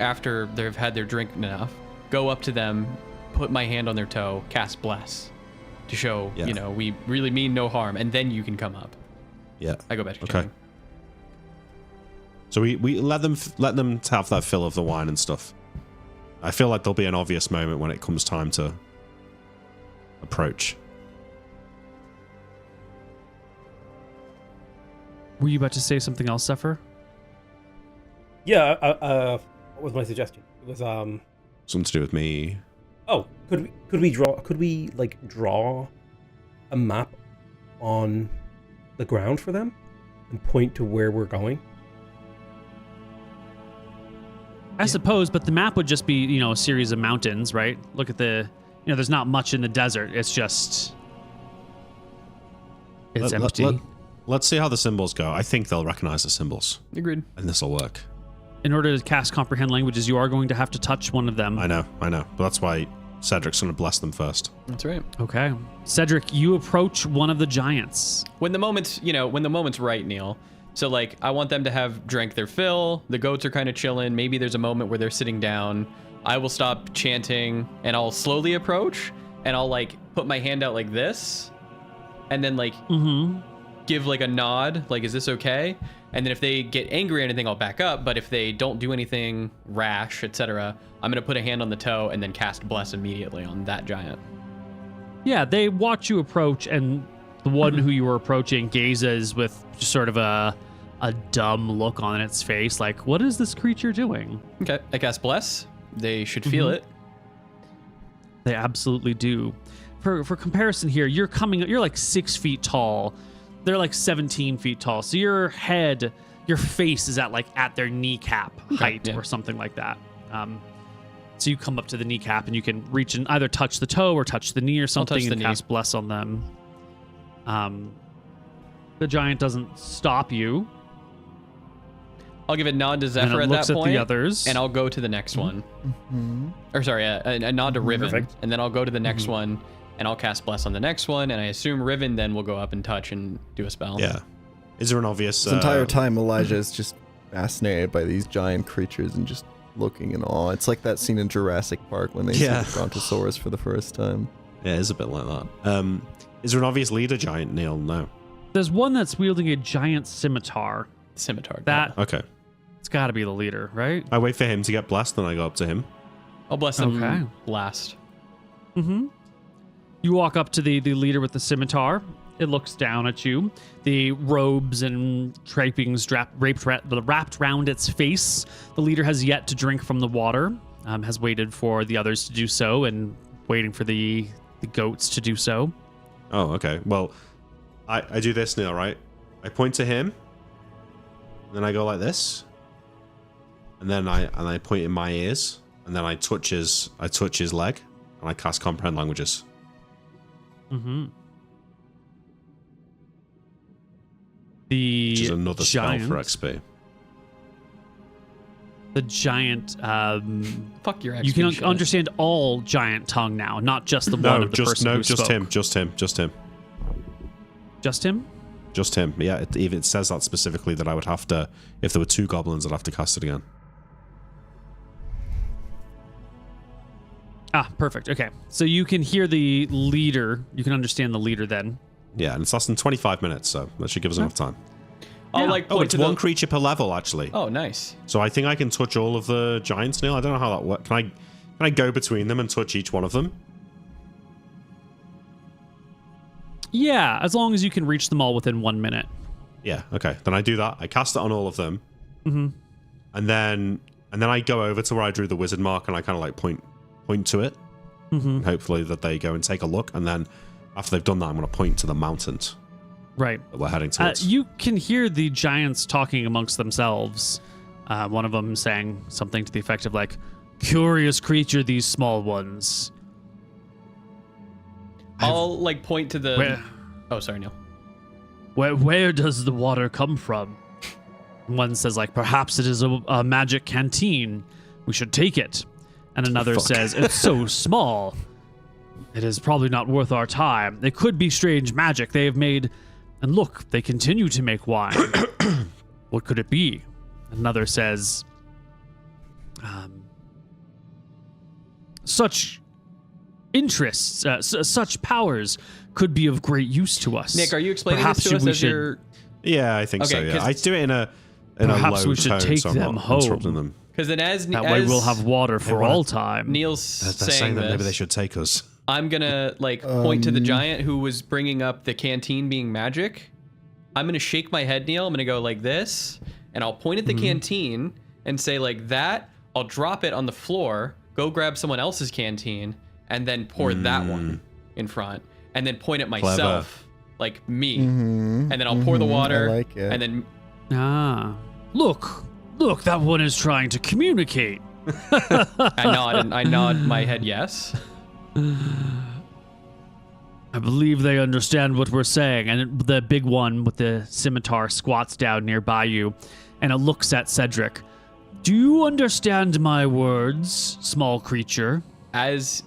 Speaker 3: after they've had their drink enough, go up to them, put my hand on their toe, cast Bless to show, we really mean no harm, and then you can come up.
Speaker 2: Yeah.
Speaker 3: I go back to chanting.
Speaker 2: So we let them have that fill of the wine and stuff. I feel like there'll be an obvious moment when it comes time to approach.
Speaker 1: Were you about to say something else, Zephyr?
Speaker 4: Yeah. What was my suggestion? It was
Speaker 2: Something to do with me.
Speaker 4: Oh, could we draw a map on the ground for them and point to where we're going?
Speaker 1: I suppose, but the map would just be, a series of mountains, right? Look at there's not much in the desert. It's just, it's empty.
Speaker 2: Let's see how the symbols go. I think they'll recognize the symbols.
Speaker 3: Agreed.
Speaker 2: And this will work.
Speaker 1: In order to cast Comprehend Languages, you are going to have to touch one of them.
Speaker 2: I know. But that's why Cedric's going to bless them first.
Speaker 3: That's right.
Speaker 1: Okay. Cedric, you approach one of the giants.
Speaker 3: When the moment's right, Neil, So like I want them to have drank their fill. The goats are kind of chilling. Maybe there's a moment where they're sitting down. I will stop chanting and I'll slowly approach and I'll like put my hand out like this and then like give like a nod, like, is this okay? And then if they get angry or anything, I'll back up. But if they don't do anything rash, etc., I'm going to put a hand on the toe and then cast Bless immediately on that giant.
Speaker 1: Yeah, they watch you approach, and the one who you were approaching gazes with just sort of a dumb look on its face, like, what is this creature doing?
Speaker 3: Okay, I cast Bless. They should feel it.
Speaker 1: They absolutely do. For comparison here, you're like 6 feet tall. They're like 17 feet tall. So your face is at their kneecap height or something like that. So you come up to the kneecap and you can reach and either touch the toe or touch the knee or something and cast Bless on them. The giant doesn't stop you.
Speaker 3: I'll give a nod to Zephyr at that
Speaker 1: looks at
Speaker 3: point,
Speaker 1: the others.
Speaker 3: and I'll go to the next one. Or sorry, a nod to Riven,
Speaker 4: Perfect.
Speaker 3: and then I'll go to the next one, and I'll cast Bless on the next one, and I assume Riven then will go up and touch and do a spell.
Speaker 2: Yeah. Is there an obvious...
Speaker 5: This entire time, Elijah is just fascinated by these giant creatures and just looking in awe. It's like that scene in Jurassic Park when they see the Brontosaurus for the first time.
Speaker 2: Yeah, it is a bit like that. Is there an obvious leader giant, Neil? No.
Speaker 1: There's one that's wielding a giant scimitar.
Speaker 3: Scimitar.
Speaker 1: That
Speaker 2: Okay.
Speaker 1: it's got to be the leader, right?
Speaker 2: I wait for him to get blessed, then I go up to him.
Speaker 3: I'll bless him
Speaker 1: Okay.
Speaker 3: last.
Speaker 1: You walk up to the leader with the scimitar. It looks down at you. The robes and trappings wrapped around its face. The leader has yet to drink from the water, has waited for the others to do so, and waiting for the goats to do so.
Speaker 2: Oh, okay. Well, I do this, Neil, right? I point to him, then I go like this, and then I point in my ears, and then I touch his leg, and I cast Comprehend Languages.
Speaker 1: The
Speaker 2: Which is another
Speaker 1: giant,
Speaker 2: spell for XP.
Speaker 1: The giant.
Speaker 3: Fuck your XP.
Speaker 1: You can
Speaker 3: shit.
Speaker 1: understand all giant tongue now, not just the one
Speaker 2: No,
Speaker 1: of the person who
Speaker 2: just
Speaker 1: spoke.
Speaker 2: him. Just him.
Speaker 1: Just him.
Speaker 2: Just him. Yeah, it says that specifically that I would have to, if there were 2 goblins, I'd have to cast it again.
Speaker 1: Ah, perfect. Okay, so you can hear the leader. You can understand the leader then.
Speaker 2: Yeah, and it's less than 25 minutes, so that should give us enough time.
Speaker 3: I'll like
Speaker 2: Oh,
Speaker 3: point
Speaker 2: it's
Speaker 3: to the...
Speaker 2: one creature per level, actually.
Speaker 3: Oh, nice.
Speaker 2: So I think I can touch all of the giants, Neil. I don't know how that works. Can I go between them and touch each one of them?
Speaker 1: Yeah, as long as you can reach them all within 1 minute.
Speaker 2: Yeah, okay. Then I do that. I cast it on all of them. And then I go over to where I drew the wizard mark and I kind of like point to it. And hopefully that they go and take a look. And then after they've done that, I'm going to point to the mountains
Speaker 1: Right.
Speaker 2: that we're heading towards.
Speaker 1: You can hear the giants talking amongst themselves. One of them saying something to the effect of like, "Curious creature, these small ones."
Speaker 3: I'll like point to the...
Speaker 1: Where-
Speaker 3: Oh, sorry, Neil.
Speaker 1: Where does the water come from? One says like, "Perhaps it is a magic canteen. We should take it." And another
Speaker 2: Fuck.
Speaker 1: says, "It's so small. It is probably not worth our time. It could be strange magic they have made. And look, they continue to make wine. What could it be?" Another says, "Such interests, such powers could be of great use to us."
Speaker 3: Nick, are you explaining
Speaker 1: Perhaps
Speaker 3: this to us
Speaker 1: we
Speaker 3: as
Speaker 1: should-
Speaker 3: your...
Speaker 2: Yeah, I think so,
Speaker 3: Okay,
Speaker 2: yeah.
Speaker 3: 'cause-
Speaker 2: I do it in a
Speaker 1: Perhaps
Speaker 2: low
Speaker 1: we should
Speaker 2: tone,
Speaker 1: take
Speaker 2: so I'm
Speaker 1: them
Speaker 2: not
Speaker 1: home.
Speaker 2: interrupting them.
Speaker 3: Because then as
Speaker 1: That way we'll have water for
Speaker 2: wanna-
Speaker 1: all time.
Speaker 3: Neil's
Speaker 2: They're
Speaker 3: saying
Speaker 2: saying that
Speaker 3: this,
Speaker 2: maybe they should take us.
Speaker 3: I'm gonna like point to the giant who was bringing up the canteen being magic. I'm gonna shake my head, Neil. I'm gonna go like this, and I'll point at the canteen and say like that. I'll drop it on the floor, go grab someone else's canteen, and then pour that one in front, and then point at myself, like me, and then I'll pour the water,
Speaker 5: I like it.
Speaker 3: and then
Speaker 1: Look, that one is trying to communicate.
Speaker 3: I nod my head yes.
Speaker 1: I believe they understand what we're saying. And the big one with the scimitar squats down nearby you, and it looks at Cedric. "Do you understand my words, small creature?"
Speaker 3: As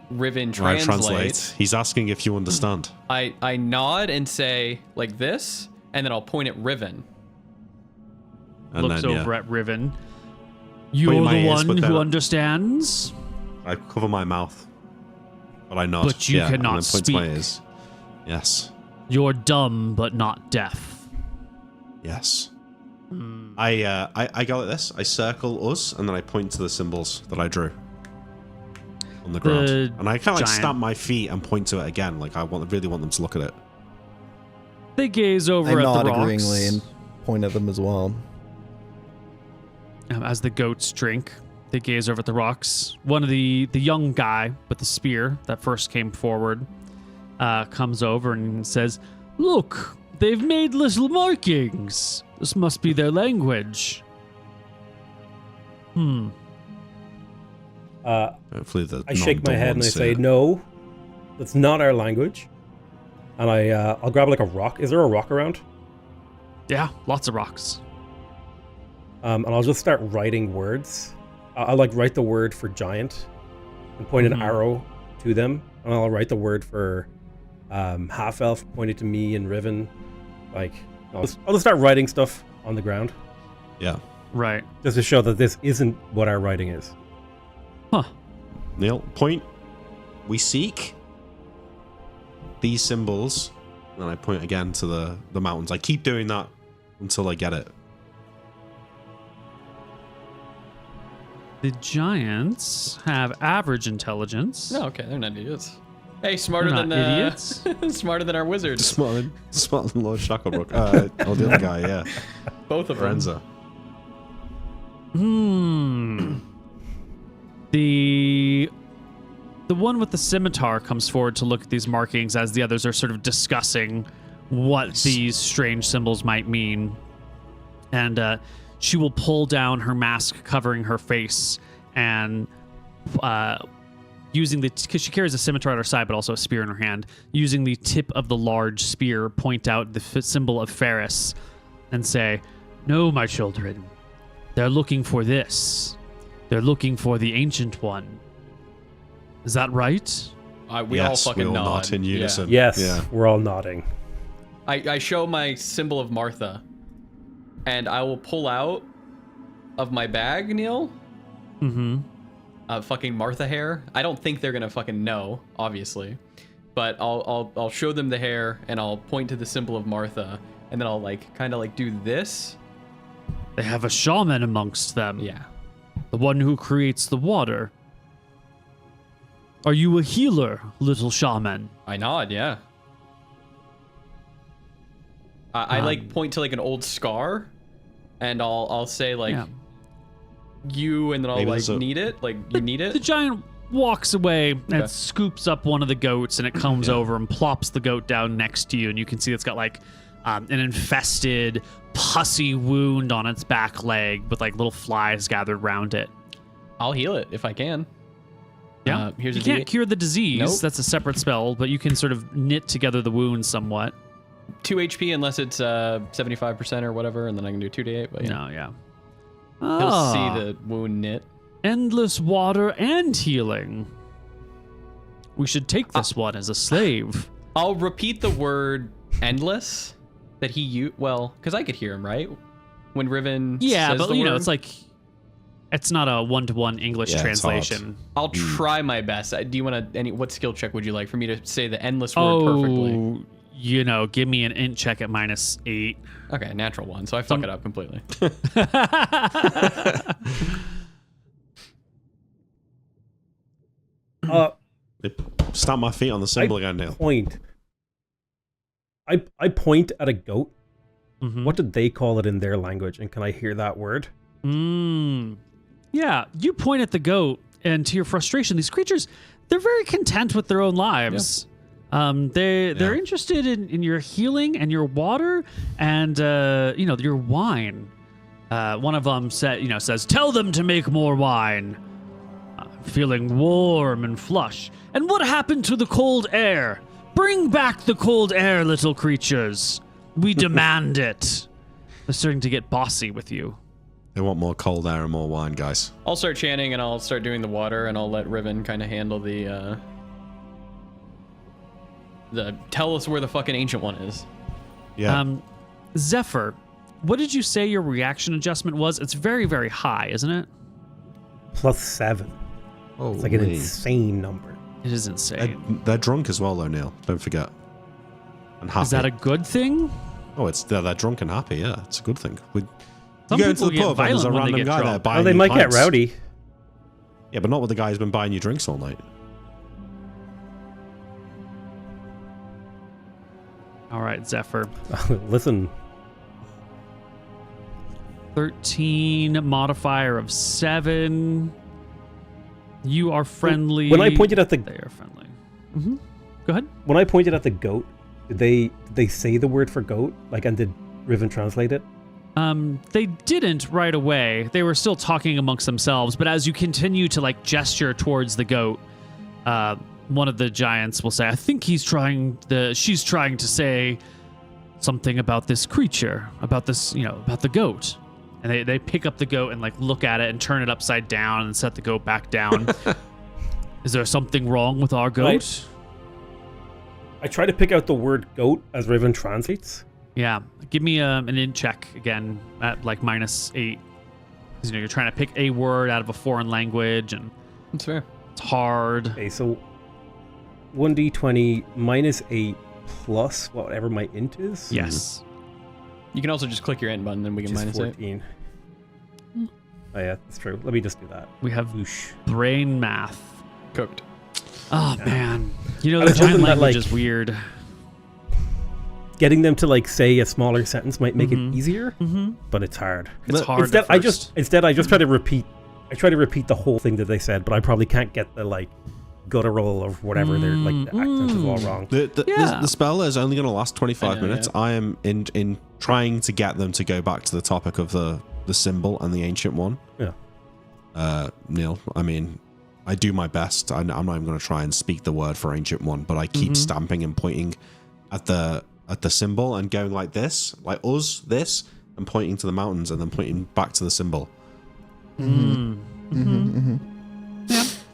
Speaker 3: Riven
Speaker 2: Right,
Speaker 3: translates,
Speaker 2: He's asking if you understand.
Speaker 3: I nod and say like this, and then I'll point at Riven.
Speaker 2: And
Speaker 1: looks
Speaker 2: then,
Speaker 1: over
Speaker 2: yeah.
Speaker 1: at Riven.
Speaker 2: Point
Speaker 1: You're
Speaker 2: in my
Speaker 1: the
Speaker 2: ears,
Speaker 1: one
Speaker 2: but then
Speaker 1: who
Speaker 2: I-
Speaker 1: understands?
Speaker 2: I cover my mouth, but I nod.
Speaker 1: But you
Speaker 2: yeah,
Speaker 1: cannot
Speaker 2: and then point to my
Speaker 1: speak.
Speaker 2: ears. Yes.
Speaker 1: You're dumb but not deaf.
Speaker 2: Yes. I go like this. I circle us, and then I point to the symbols that I drew on the ground. And I kind of like
Speaker 1: giant-
Speaker 2: stamp my feet and point to it again. Like I really want them to look at it.
Speaker 1: They gaze over
Speaker 5: I
Speaker 1: at
Speaker 5: nod
Speaker 1: the rocks
Speaker 5: agreeingly and point at them as well.
Speaker 1: as the goats drink. They gaze over at the rocks. One of the young guy with the spear that first came forward comes over and says, "Look, they've made little markings. This must be their language."
Speaker 2: Hopefully the
Speaker 4: I shake my
Speaker 2: non-dumb
Speaker 4: head and I
Speaker 2: ones see
Speaker 4: say,
Speaker 2: it.
Speaker 4: "No, that's not our language." And I'll grab like a rock. Is there a rock around?
Speaker 1: Yeah, lots of rocks.
Speaker 4: And I'll just start writing words. I'll like write the word for giant and point an arrow to them, and I'll write the word for half elf pointed to me and Riven. Like I'll just start writing stuff on the ground
Speaker 2: Yeah.
Speaker 1: Right.
Speaker 4: just to show that this isn't what our writing is.
Speaker 1: Huh.
Speaker 2: Neil, point. We seek these symbols. And then I point again to the mountains. I keep doing that until I get it.
Speaker 1: The giants have average intelligence.
Speaker 3: No, okay, they're not idiots. Hey, smarter
Speaker 1: They're
Speaker 3: than
Speaker 1: not idiots.
Speaker 3: smarter than our wizards.
Speaker 2: Smarter than Lord Shacklebrook. Or the other guy, yeah.
Speaker 3: Both of them.
Speaker 2: Lorenzo.
Speaker 1: The one with the scimitar comes forward to look at these markings as the others are sort of discussing what these strange symbols might mean. And she will pull down her mask covering her face and using because she carries a scimitar at her side but also a spear in her hand, using the tip of the large spear, point out the symbol of Ferris and say, "No, my children, they're looking for this. They're looking for the Ancient One. Is that right?"
Speaker 3: We all
Speaker 2: Yes,
Speaker 3: fucking
Speaker 2: we all
Speaker 3: nod.
Speaker 2: nod in unison.
Speaker 4: Yes,
Speaker 2: Yeah.
Speaker 4: we're all nodding.
Speaker 3: I show my symbol of Martha, and I will pull out of my bag, Neil. Fucking Martha hair. I don't think they're gonna fucking know, obviously, but I'll show them the hair and I'll point to the symbol of Martha, and then I'll like kind of like do this.
Speaker 1: They have a shaman amongst them.
Speaker 3: Yeah.
Speaker 1: The one who creates the water. Are you a healer, little shaman?
Speaker 3: I nod. Yeah. I like point to like an old scar, and I'll say like
Speaker 1: Yeah.
Speaker 3: you, and then I'll
Speaker 2: Maybe
Speaker 3: like
Speaker 2: there's a-
Speaker 3: need it. Like you need
Speaker 1: The
Speaker 3: it.
Speaker 1: giant walks away
Speaker 3: Okay.
Speaker 1: and scoops up one of the goats, and it comes over and plops the goat down next to you, and you can see it's got like an infested, pussy wound on its back leg with like little flies gathered around it.
Speaker 3: I'll heal it if I can.
Speaker 1: Yeah,
Speaker 3: Here's
Speaker 1: you
Speaker 3: a
Speaker 1: can't
Speaker 3: D8.
Speaker 1: cure the disease.
Speaker 3: Nope.
Speaker 1: That's a separate spell, but you can sort of knit together the wound somewhat.
Speaker 3: 2 HP unless it's 75% or whatever, and then I can do 2d8. But yeah.
Speaker 1: No, yeah.
Speaker 3: He'll
Speaker 1: Ah,
Speaker 3: see the wound knit.
Speaker 1: endless water and healing. We should take this one as a slave.
Speaker 3: I'll repeat the word endless that he used. Well, because I could hear him, right? When Riven
Speaker 1: Yeah,
Speaker 3: says
Speaker 1: but
Speaker 3: the
Speaker 1: you know,
Speaker 3: word.
Speaker 1: it's like it's not a one-to-one English
Speaker 2: Yeah, it's hard.
Speaker 1: translation.
Speaker 3: I'll try my best. Do you want to? What skill check would you like for me to say the endless word perfectly?
Speaker 1: Oh, you know, give me an int check at -8.
Speaker 3: Okay, natural one. So I fuck it up completely.
Speaker 2: Stamp my feet on the symbol again, Neil.
Speaker 4: Point. I point at a goat.
Speaker 1: Mhm.
Speaker 4: What did they call it in their language? And can I hear that word?
Speaker 1: Yeah, you point at the goat, and to your frustration, these creatures, they're very content with their own lives. They're interested in your healing and your water and your wine. One of them says, "Tell them to make more wine." Feeling warm and flush. And what happened to the cold air? Bring back the cold air, little creatures. We demand it. They're starting to get bossy with you.
Speaker 2: They want more cold air and more wine, guys.
Speaker 3: I'll start chanting and I'll start doing the water, and I'll let Riven kind of handle the tell us where the fucking ancient one is.
Speaker 2: Yeah.
Speaker 1: Zephyr, what did you say your reaction adjustment was? It's very, very high, isn't it?
Speaker 4: +7.
Speaker 2: Oh,
Speaker 4: It's like an insane number.
Speaker 1: It is insane.
Speaker 2: They're drunk as well, though, Neil. Don't forget. And happy.
Speaker 1: Is that a good thing?
Speaker 2: Oh, they're drunk and happy. Yeah, it's a good thing. You
Speaker 1: Some
Speaker 2: go into
Speaker 1: people
Speaker 2: the
Speaker 1: get
Speaker 2: pub and there's a
Speaker 1: violent when they
Speaker 2: random
Speaker 1: get
Speaker 2: guy there
Speaker 1: drunk.
Speaker 2: buying
Speaker 4: Oh, they
Speaker 2: you
Speaker 4: might get
Speaker 2: pints.
Speaker 4: rowdy.
Speaker 2: Yeah, but not with the guy who's been buying you drinks all night.
Speaker 1: All right, Zephyr.
Speaker 4: Listen,
Speaker 1: 13, modifier of 7. You are friendly.
Speaker 4: when I pointed at the
Speaker 1: They are friendly. Mm-hmm. Go ahead.
Speaker 4: when I pointed at the goat, did they say the word for goat? Like, and did Riven translate it?
Speaker 1: They didn't right away. They were still talking amongst themselves, but as you continue to like gesture towards the goat, one of the giants will say, I think she's trying to say something about this creature, about this, about the goat. And they pick up the goat and like look at it and turn it upside down and set the goat back down. Is there something wrong with our goat?
Speaker 4: I try to pick out the word goat as Riven translates.
Speaker 1: Yeah. Give me an int check again at like -8. Because you're trying to pick a word out of a foreign language and
Speaker 3: That's fair.
Speaker 1: it's hard.
Speaker 4: Okay, so 1d20 -8 plus whatever my int is.
Speaker 1: Yes.
Speaker 3: You can also just click your int button, then we
Speaker 4: Which
Speaker 3: can
Speaker 4: is
Speaker 3: minus it.
Speaker 4: 14. Oh yeah, that's true. Let me just do that.
Speaker 1: We have
Speaker 4: Whoosh.
Speaker 1: brain math.
Speaker 3: Cooked.
Speaker 1: Oh, man.
Speaker 4: I
Speaker 1: The
Speaker 4: was
Speaker 1: giant
Speaker 4: hoping that,
Speaker 1: language
Speaker 4: like,
Speaker 1: is weird.
Speaker 4: Getting them to like say a smaller sentence might make
Speaker 1: Mhm.
Speaker 4: it easier,
Speaker 1: Mm-hmm.
Speaker 4: but it's hard.
Speaker 1: It's hard
Speaker 4: Instead,
Speaker 1: at
Speaker 4: I
Speaker 1: first.
Speaker 4: just try to repeat. I try to repeat the whole thing that they said, but I probably can't get the like guttural or whatever. They're like the accent is all wrong.
Speaker 1: Yeah.
Speaker 2: The spell is only going to last 25
Speaker 3: I know,
Speaker 2: minutes.
Speaker 3: yeah.
Speaker 2: I am in trying to get them to go back to the topic of the symbol and the ancient one.
Speaker 4: Yeah.
Speaker 2: Neil, I mean, I do my best. I'm not even going to try and speak the word for ancient one, but I keep stamping and pointing at the symbol and going like this, like us, this, and pointing to the mountains and then pointing back to the symbol.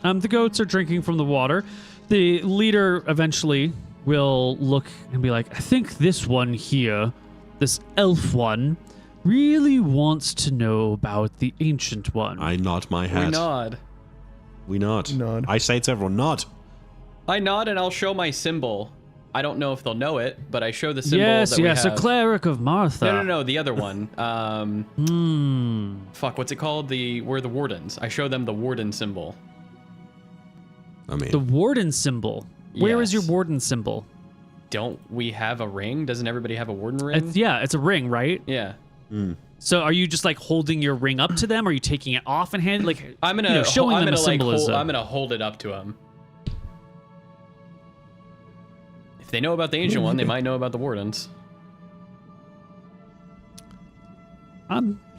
Speaker 1: The goats are drinking from the water. The leader eventually will look and be like, I think this one here, this elf one, really wants to know about the ancient one.
Speaker 2: I nod my
Speaker 3: We
Speaker 2: head.
Speaker 3: nod.
Speaker 2: We nod.
Speaker 5: Nod.
Speaker 2: I say to everyone, nod.
Speaker 3: I nod and I'll show my symbol. I don't know if they'll know it, but I show the symbol
Speaker 1: yes,
Speaker 3: that we
Speaker 1: yes,
Speaker 3: have.
Speaker 1: a cleric of Martha.
Speaker 3: No, the other one. Fuck, what's it called? We're the wardens. I show them the warden symbol.
Speaker 2: I mean,
Speaker 1: The warden symbol. Where is your
Speaker 3: Yes.
Speaker 1: warden symbol?
Speaker 3: Don't we have a ring? Doesn't everybody have a warden ring?
Speaker 1: It's a ring, right?
Speaker 3: Yeah.
Speaker 1: So are you just like holding your ring up to them? Or are you taking it off and hand like
Speaker 3: I'm gonna
Speaker 1: showing
Speaker 3: I'm
Speaker 1: them
Speaker 3: gonna
Speaker 1: a symbol is
Speaker 3: I'm gonna hold it up to them. If they know about the ancient one, they might know about the wardens.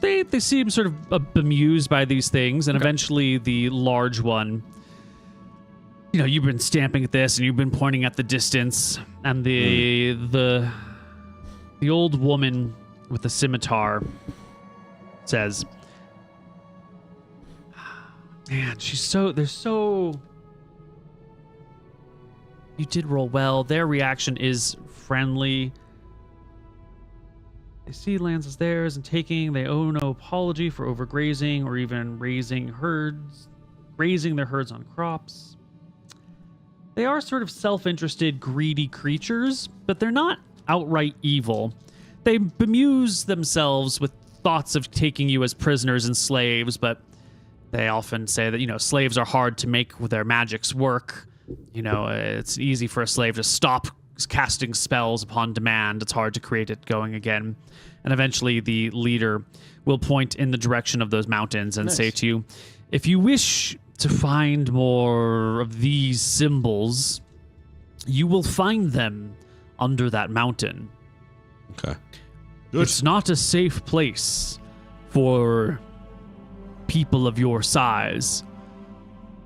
Speaker 1: They seem sort of bemused by these things, and eventually the large one, you've been stamping at this and you've been pointing at the distance, and the old woman with the scimitar says, man, you did roll well. Their reaction is friendly. They see lands as theirs and taking. They owe no apology for overgrazing or even grazing their herds on crops. They are sort of self-interested, greedy creatures, but they're not outright evil. They bemuse themselves with thoughts of taking you as prisoners and slaves, but they often say that, slaves are hard to make with their magics work. It's easy for a slave to stop casting spells upon demand. It's hard to create it going again. And eventually the leader will point in the direction of those mountains and say to you, if you wish to find more of these symbols, you will find them under that mountain.
Speaker 2: okay. Good.
Speaker 1: It's not a safe place for people of your size,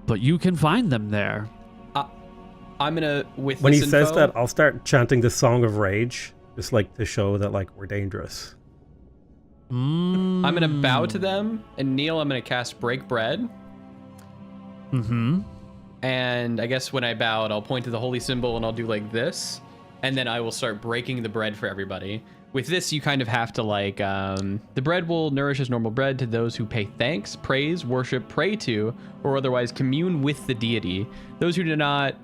Speaker 1: but you can find them there.
Speaker 3: I'm gonna with
Speaker 4: When he
Speaker 3: this
Speaker 4: says
Speaker 3: info,
Speaker 4: that, I'll start chanting the Song of Rage, just like to show that like we're dangerous.
Speaker 3: I'm gonna bow to them, and Neil, I'm gonna cast Break Bread.
Speaker 1: Mm-hmm.
Speaker 3: And I guess when I bow, I'll point to the holy symbol and I'll do like this. and then I will start breaking the bread for everybody. With this, you kind of have to like, the bread will nourish as normal bread to those who pay thanks, praise, worship, pray to, or otherwise commune with the deity. Those who do not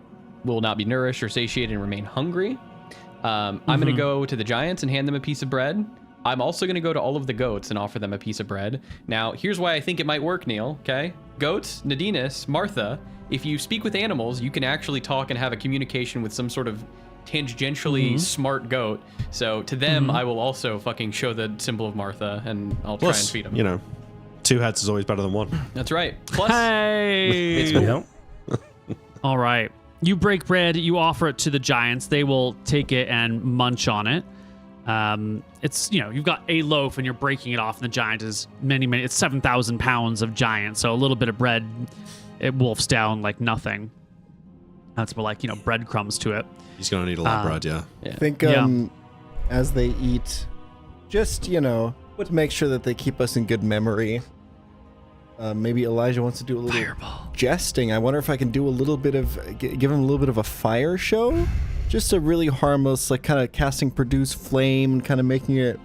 Speaker 3: will not be nourished or satiated and remain hungry. I'm going to go to the giants and hand them a piece of bread. I'm also going to go to all of the goats and offer them a piece of bread. Now, here's why I think it might work, Neil, okay? Goats, Nadinus, Martha, if you speak with animals, you can actually talk and have a communication with some sort of tangentially smart goat. So to them, I will also fucking show the symbol of Martha, and I'll try and feed them.
Speaker 2: You know, 2 heads is always better than 1.
Speaker 3: That's right. Plus,
Speaker 1: Hey!
Speaker 3: it's cool.
Speaker 4: Yeah.
Speaker 1: All right. You break bread, you offer it to the giants. They will take it and munch on it. It's, you know, you've got a loaf and you're breaking it off, and the giant is it's 7,000 pounds of giant. So a little bit of bread, it wolfs down like nothing. That's more like, you know, breadcrumbs to it.
Speaker 2: He's going to need a lot of bread, yeah.
Speaker 5: I think
Speaker 1: Yeah.
Speaker 5: as they eat, just, you know, to make sure that they keep us in good memory. Maybe Elijah wants to do a little jesting. I wonder if I can do a little bit of, give him a little bit of a fire show. Just a really harmless, like kind of casting produce flame and kind of making it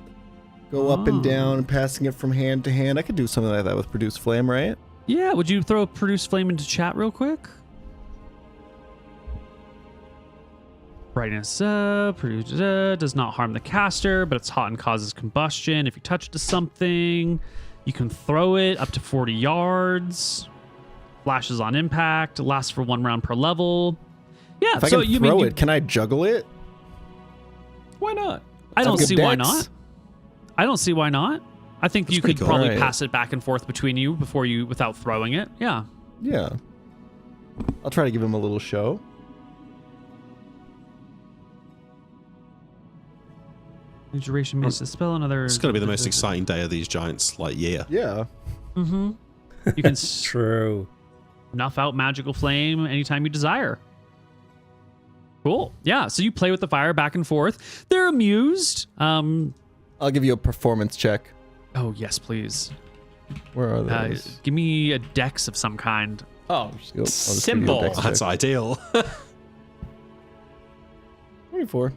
Speaker 5: go up and down and passing it from hand to hand. I could do something like that with produce flame, right?
Speaker 1: Yeah, would you throw produce flame into chat real quick? Brightness produce does not harm the caster, but it's hot and causes combustion. If you touch to something, you can throw it up to 40 yards. Flashes on impact. Lasts for 1 round per level. Yeah,
Speaker 5: If I
Speaker 1: so
Speaker 5: can
Speaker 1: you
Speaker 5: throw
Speaker 1: mean
Speaker 5: it, can I juggle it?
Speaker 3: Why not?
Speaker 1: I don't
Speaker 5: Good
Speaker 1: see why
Speaker 5: dex.
Speaker 1: not. I don't see why not. I think you
Speaker 2: pretty
Speaker 1: could
Speaker 2: cool.
Speaker 1: probably
Speaker 5: Alright.
Speaker 1: pass it back and forth between you without throwing it. Yeah.
Speaker 5: Yeah. I'll try to give him a little show.
Speaker 1: Duration makes the spell another.
Speaker 2: It's going to be the most exciting day of these giants, like, year.
Speaker 5: Yeah.
Speaker 1: Mm-hmm. You can
Speaker 4: True.
Speaker 1: snuff out magical flame anytime you desire. Cool. Yeah. So you play with the fire back and forth. They're amused.
Speaker 5: I'll give you a performance check.
Speaker 1: Oh yes, please.
Speaker 5: Where are those?
Speaker 1: Give me a dex of some kind.
Speaker 3: Oh,
Speaker 5: Yep, I'll just give you a
Speaker 3: simple.
Speaker 5: dex check.
Speaker 2: That's ideal.
Speaker 5: 24.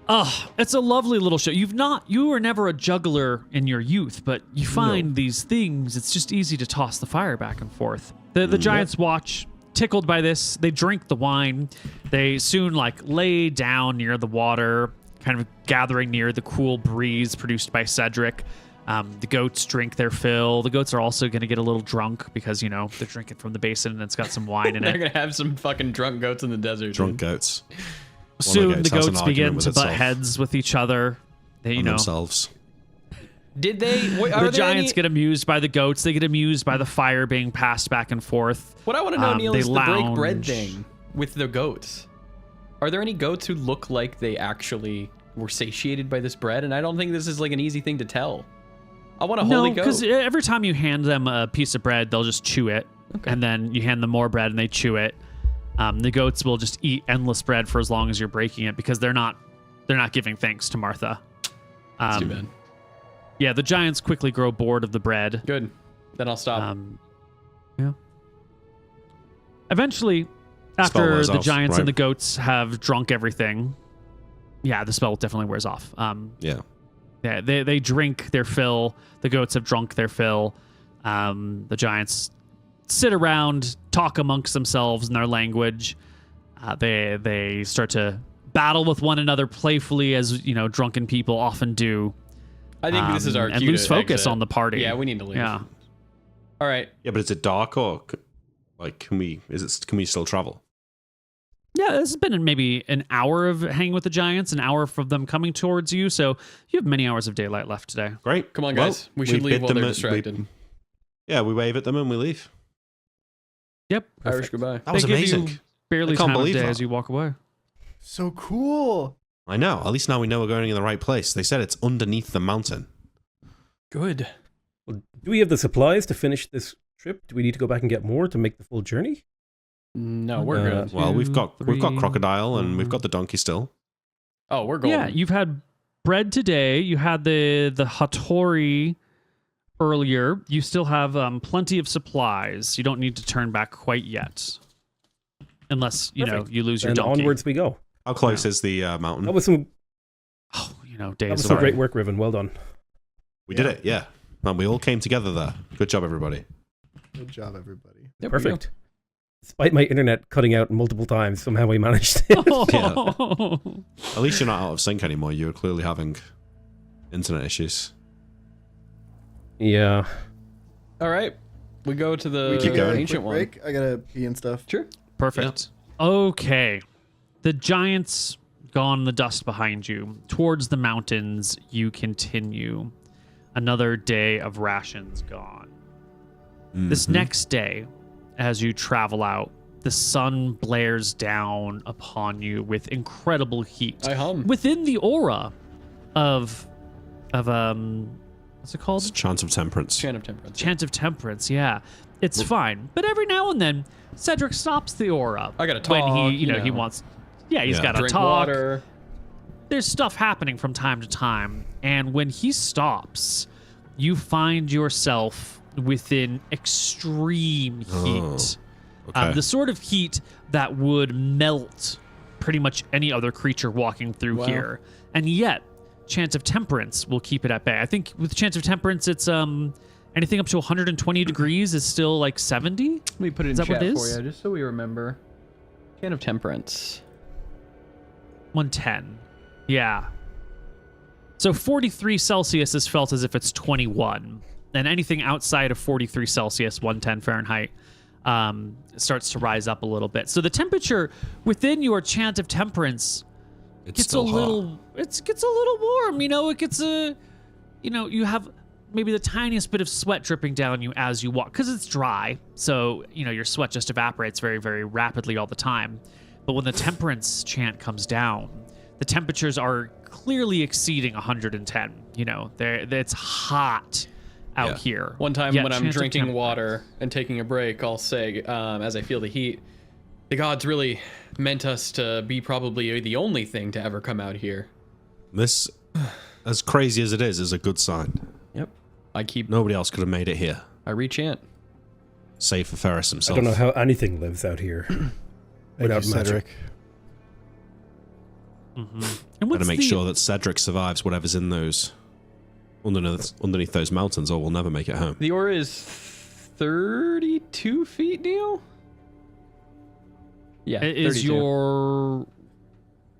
Speaker 1: Oh, it's a lovely little show. You were never a juggler in your youth, but you find these things. It's just easy to toss the fire back and forth. The giants watch, tickled by this. They drink the wine. They soon lay down near the water, kind of gathering near the cool breeze produced by Cedric. The goats drink their fill. The goats are also going to get a little drunk because, you know, they're drinking from the basin and it's got some wine in
Speaker 3: They're
Speaker 1: it.
Speaker 3: gonna have some fucking drunk goats in the desert.
Speaker 2: Drunk
Speaker 3: dude.
Speaker 2: goats.
Speaker 1: Soon the
Speaker 2: goats has an
Speaker 1: goats
Speaker 2: argument
Speaker 1: begin
Speaker 2: with
Speaker 1: to butt
Speaker 2: itself
Speaker 1: heads with each other. They, you
Speaker 2: and
Speaker 1: know,
Speaker 2: themselves.
Speaker 3: Did they? Are
Speaker 1: the
Speaker 3: there
Speaker 1: giants
Speaker 3: any,
Speaker 1: get amused by the goats. They get amused by the fire being passed back and forth.
Speaker 3: What I want to know, Neil,
Speaker 1: they
Speaker 3: is the break bread
Speaker 1: lounge.
Speaker 3: thing with the goats. Are there any goats who look like they actually were satiated by this bread? And I don't think this is like an easy thing to tell. I want a holy
Speaker 1: No,
Speaker 3: goat.
Speaker 1: because every time you hand them a piece of bread, they'll just chew it, and then you hand them more bread and they chew it. The goats will just eat endless bread for as long as you're breaking it because they're not giving thanks to Martha.
Speaker 3: That's too bad.
Speaker 1: Yeah, the giants quickly grow bored of the bread.
Speaker 3: Good. Then I'll stop.
Speaker 1: Yeah. Eventually,
Speaker 2: Spell
Speaker 1: after
Speaker 2: wears
Speaker 1: the
Speaker 2: off,
Speaker 1: giants
Speaker 2: right?
Speaker 1: and the goats have drunk everything, yeah, the spell definitely wears off.
Speaker 2: Yeah.
Speaker 1: Yeah, they drink their fill. The goats have drunk their fill. The giants sit around, talk amongst themselves in their language. They start to battle with one another playfully, as you know, drunken people often do.
Speaker 3: I think this is our
Speaker 1: and
Speaker 3: cue
Speaker 1: lose
Speaker 3: to
Speaker 1: focus
Speaker 3: exit.
Speaker 1: on the party.
Speaker 3: Yeah, we need to leave.
Speaker 1: Yeah.
Speaker 3: All right.
Speaker 2: Yeah, but is it dark or can we still travel?
Speaker 1: Yeah, this has been maybe an hour of hanging with the giants, an hour of them coming towards you. So you have many hours of daylight left today.
Speaker 2: Great.
Speaker 3: Come on,
Speaker 2: Well,
Speaker 3: guys. We should leave
Speaker 2: bid
Speaker 3: while
Speaker 2: them
Speaker 3: they're
Speaker 2: at-
Speaker 3: distracted.
Speaker 2: we wave at them and we leave.
Speaker 1: Yep.
Speaker 3: Irish goodbye.
Speaker 2: That was
Speaker 1: They give
Speaker 2: amazing.
Speaker 1: you barely
Speaker 2: I can't
Speaker 1: time of
Speaker 2: believe
Speaker 1: day
Speaker 2: that.
Speaker 1: as you walk away.
Speaker 5: So cool.
Speaker 2: I know. At least now we know we're going in the right place. They said it's underneath the mountain.
Speaker 3: Good.
Speaker 4: Well, do we have the supplies to finish this trip? Do we need to go back and get more to make the full journey?
Speaker 3: No, we're
Speaker 4: Uh,
Speaker 3: good.
Speaker 2: Well, we've got
Speaker 1: three,
Speaker 2: crocodile and we've
Speaker 1: four.
Speaker 2: got the donkey still.
Speaker 3: Oh, we're golden.
Speaker 1: Yeah, you've had bread today. You had the Hattori earlier. You still have plenty of supplies. You don't need to turn back quite yet, unless you
Speaker 4: Perfect.
Speaker 1: you lose your
Speaker 4: And
Speaker 1: donkey.
Speaker 4: onwards we go.
Speaker 2: How close is the mountain?
Speaker 4: That was some
Speaker 1: Days
Speaker 4: some
Speaker 1: away.
Speaker 4: great work, Riven. Well done.
Speaker 2: We did it, yeah. Man, we all came together there. Good job, everybody.
Speaker 5: Good job, everybody.
Speaker 3: There we go.
Speaker 4: Perfect. Despite my internet cutting out multiple times, somehow we managed it.
Speaker 2: At least you're not out of sync anymore. You're clearly having internet issues.
Speaker 4: Yeah.
Speaker 3: All right. We go to the
Speaker 5: We keep going.
Speaker 3: ancient one.
Speaker 5: Break. I gotta pee and stuff.
Speaker 3: Sure.
Speaker 1: Perfect. Okay. The giants gone in the dust behind you. Towards the mountains, you continue. Another day of rations gone. This next day, as you travel out, the sun blares down upon you with incredible heat.
Speaker 3: I hum.
Speaker 1: Within the aura of what's it called?
Speaker 2: It's a chance of temperance.
Speaker 3: Chant of Temperance.
Speaker 1: Chant of Temperance, yeah. It's fine. But every now and then, Cedric stops the aura.
Speaker 3: I gotta
Speaker 1: When
Speaker 3: talk,
Speaker 1: he, he wants... Yeah, he's
Speaker 2: Yeah.
Speaker 1: got to
Speaker 3: Drink
Speaker 1: talk.
Speaker 3: water.
Speaker 1: There's stuff happening from time to time. And when he stops, you find yourself within extreme heat.
Speaker 2: Okay.
Speaker 1: The sort of heat that would melt pretty much any other creature walking through
Speaker 3: Wow.
Speaker 1: here. And yet, Chant of Temperance will keep it at bay. I think with Chant of Temperance, it's anything up to 120 degrees is still like 70.
Speaker 3: Let me put it in
Speaker 1: Is that what
Speaker 3: chat
Speaker 1: it
Speaker 3: for
Speaker 1: is?
Speaker 3: you, just so we remember. Chant of Temperance.
Speaker 1: 110. Yeah. So 43 Celsius is felt as if it's 21. And anything outside of 43 Celsius, 110 Fahrenheit, starts to rise up a little bit. So the temperature within your Chant of Temperance
Speaker 2: It's
Speaker 1: gets a
Speaker 2: still hot.
Speaker 1: little gets a little warm. It gets you have maybe the tiniest bit of sweat dripping down you as you walk because it's dry. So your sweat just evaporates very, very rapidly all the time. But when the temperance chant comes down, the temperatures are clearly exceeding 110. It's hot out
Speaker 2: Yeah.
Speaker 1: here.
Speaker 3: One time
Speaker 1: Yet
Speaker 3: when I'm
Speaker 1: Chant of
Speaker 3: drinking
Speaker 1: Temperance-
Speaker 3: water and taking a break, I'll say, as I feel the heat, the gods really meant us to be probably the only thing to ever come out here.
Speaker 2: This, as crazy as it is a good sign.
Speaker 3: Yep.
Speaker 2: Nobody else could have made it here,
Speaker 3: I rechant.
Speaker 2: save for Ferris
Speaker 4: I
Speaker 2: himself.
Speaker 4: don't know how anything lives out here without magic.
Speaker 1: And
Speaker 2: Gotta
Speaker 1: what's
Speaker 2: make
Speaker 1: the-
Speaker 2: sure that Cedric survives whatever's in those underneath those mountains, or we'll never make it home.
Speaker 3: The aura is 32 feet, Neil? Yeah,
Speaker 1: It is
Speaker 3: 32.
Speaker 1: your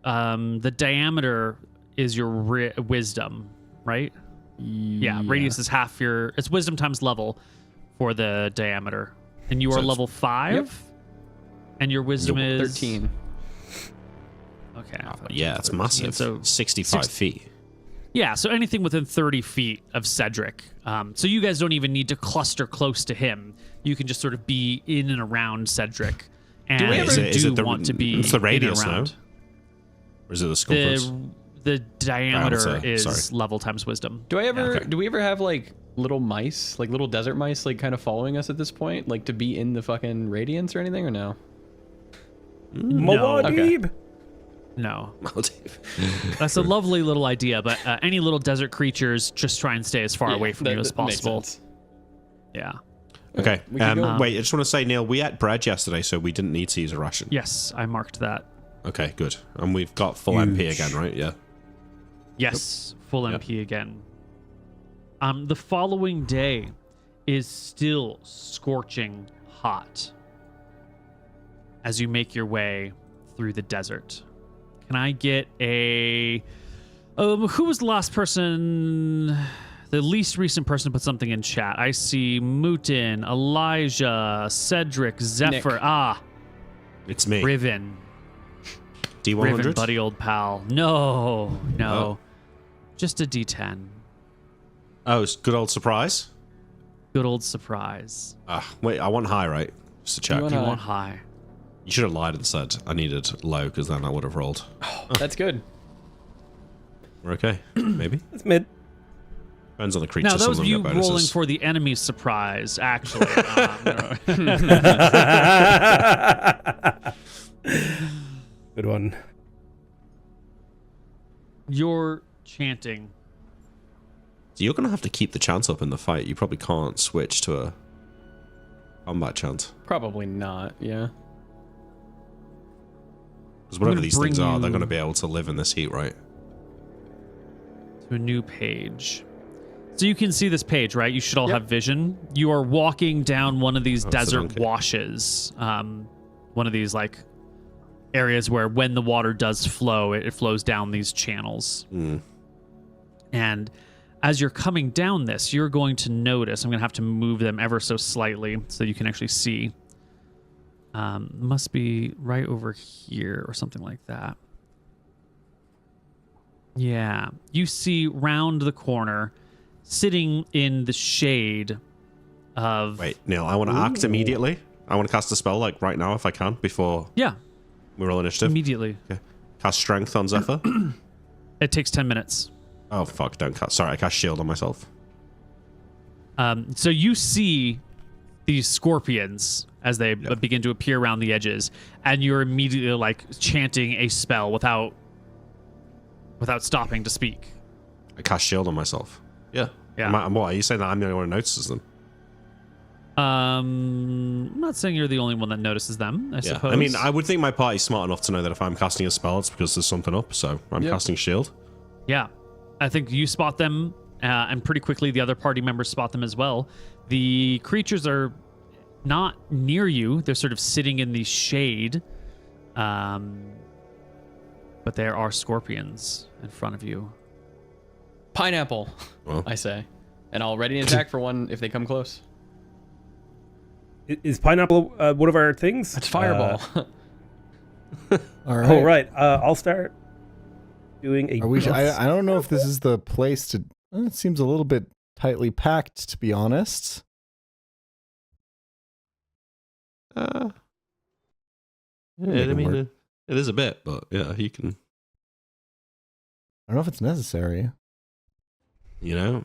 Speaker 1: the diameter is your wisdom, right? Yeah, radius is half your. It's wisdom times level for the diameter, and you
Speaker 2: So
Speaker 1: are
Speaker 2: it's-
Speaker 1: level 5,
Speaker 3: Yep.
Speaker 1: and your wisdom is
Speaker 3: 13.
Speaker 1: Okay, I thought
Speaker 2: Yeah,
Speaker 1: it was
Speaker 2: it's
Speaker 1: 13.
Speaker 2: massive.
Speaker 1: So
Speaker 2: 65 feet.
Speaker 1: yeah, so anything within 30 feet of Cedric. So you guys don't even need to cluster close to him. You can just sort of be in and around Cedric. And
Speaker 3: we
Speaker 1: you
Speaker 3: ever-
Speaker 2: is it the-
Speaker 1: want to be
Speaker 2: it's the
Speaker 1: in and
Speaker 2: radius, no?
Speaker 1: around.
Speaker 2: Or is it the circumference?
Speaker 1: The diameter
Speaker 2: Diameter,
Speaker 1: is
Speaker 2: sorry.
Speaker 1: level times wisdom.
Speaker 3: Do
Speaker 2: okay.
Speaker 3: we ever have like little mice, like little desert mice, like kind of following us at this point, like to be in the fucking radiance or anything, or no?
Speaker 4: Mawadib!
Speaker 1: No.
Speaker 2: Maldive.
Speaker 1: That's a lovely little idea, but any little desert creatures just try and stay as far
Speaker 3: Yeah,
Speaker 1: away from
Speaker 3: that-
Speaker 1: you as
Speaker 3: that makes
Speaker 1: possible.
Speaker 3: sense.
Speaker 1: Yeah.
Speaker 2: Okay.
Speaker 3: We can go.
Speaker 2: Wait, I just want to say, Neil, we ate bread yesterday, so we didn't need to use a ration.
Speaker 1: Yes, I marked that.
Speaker 2: Okay, good. And we've got full MP again, right? Yeah.
Speaker 1: Yes, full
Speaker 2: Yep.
Speaker 1: MP again. The following day is still scorching hot as you make your way through the desert. Can I get a... who was the last person... The least recent person to put something in chat? I see Mutin, Elijah, Cedric, Zephyr.
Speaker 3: Nick.
Speaker 2: It's me.
Speaker 1: Riven.
Speaker 2: D100?
Speaker 1: Riven, buddy old pal. No.
Speaker 2: Oh.
Speaker 1: Just a D10.
Speaker 2: Oh, it's good old surprise?
Speaker 1: Good old surprise.
Speaker 2: Wait, I want high, right? Just to check.
Speaker 3: want
Speaker 1: You
Speaker 3: high.
Speaker 1: want high.
Speaker 2: You should have lied and said I needed low, because then I would have rolled.
Speaker 3: That's good.
Speaker 2: We're okay. Maybe.
Speaker 4: It's mid.
Speaker 2: Depends on the creature.
Speaker 1: Now,
Speaker 2: Some
Speaker 1: those
Speaker 2: of
Speaker 1: of
Speaker 2: them
Speaker 1: you
Speaker 2: get
Speaker 1: rolling
Speaker 2: bonuses.
Speaker 1: for the enemy's surprise, actually.
Speaker 4: Good one.
Speaker 1: You're chanting.
Speaker 2: So you're going to have to keep the chant up in the fight. You probably can't switch to a combat chant.
Speaker 3: Probably not. Yeah.
Speaker 2: Because whatever
Speaker 1: gonna
Speaker 2: these things
Speaker 1: bring
Speaker 2: are, they're
Speaker 1: you-
Speaker 2: going to be able to live in this heat, right?
Speaker 1: To a new page. So you can see this page, right? You should all
Speaker 3: Yep.
Speaker 1: have vision. You are walking down one of these
Speaker 2: Oh, it's a
Speaker 1: desert
Speaker 2: donkey.
Speaker 1: washes. One of these like areas where when the water does flow, it flows down these channels.
Speaker 2: Hmm.
Speaker 1: And as you're coming down this, you're going to notice, I'm going to have to move them ever so slightly so you can actually see. Must be right over here or something like that. Yeah. You see round the corner, sitting in the shade of...
Speaker 2: Wait, Neil, I want to act immediately. I want to cast a spell, like, right now, if I can, before
Speaker 1: Yeah,
Speaker 2: we roll initiative.
Speaker 1: immediately.
Speaker 2: Okay. Cast Strength on Zephyr.
Speaker 1: It takes 10 minutes.
Speaker 2: Oh, fuck, don't cast. Sorry, I cast Shield on myself.
Speaker 1: So you see these scorpions as they begin to appear around the edges, and you're immediately like chanting a spell without stopping to speak.
Speaker 2: I cast Shield on myself. Yeah.
Speaker 1: Yeah.
Speaker 2: What, are you saying that I'm the only one who notices them?
Speaker 1: I'm not saying you're the only one that notices them, I
Speaker 2: Yeah.
Speaker 1: suppose.
Speaker 2: I mean, I would think my party's smart enough to know that if I'm casting a spell, it's because there's something up, so I'm
Speaker 3: Yep.
Speaker 2: casting Shield.
Speaker 1: Yeah. I think you spot them, and pretty quickly the other party members spot them as well. The creatures are not near you. They're sort of sitting in the shade. But there are scorpions in front of you.
Speaker 3: Pineapple,
Speaker 2: Well.
Speaker 3: I say. And I'll ready an attack for one if they come close.
Speaker 4: Is pineapple one of our things?
Speaker 3: That's fireball.
Speaker 5: All right.
Speaker 4: Oh, right. I'll start doing a...
Speaker 5: Are we? I don't know if this is the place to. It seems a little bit tightly packed, to be honest.
Speaker 2: Yeah,
Speaker 5: Make
Speaker 2: I
Speaker 5: it
Speaker 2: mean,
Speaker 5: work.
Speaker 2: it is a bit, but yeah, you can,
Speaker 5: I don't know if it's necessary.
Speaker 2: you know,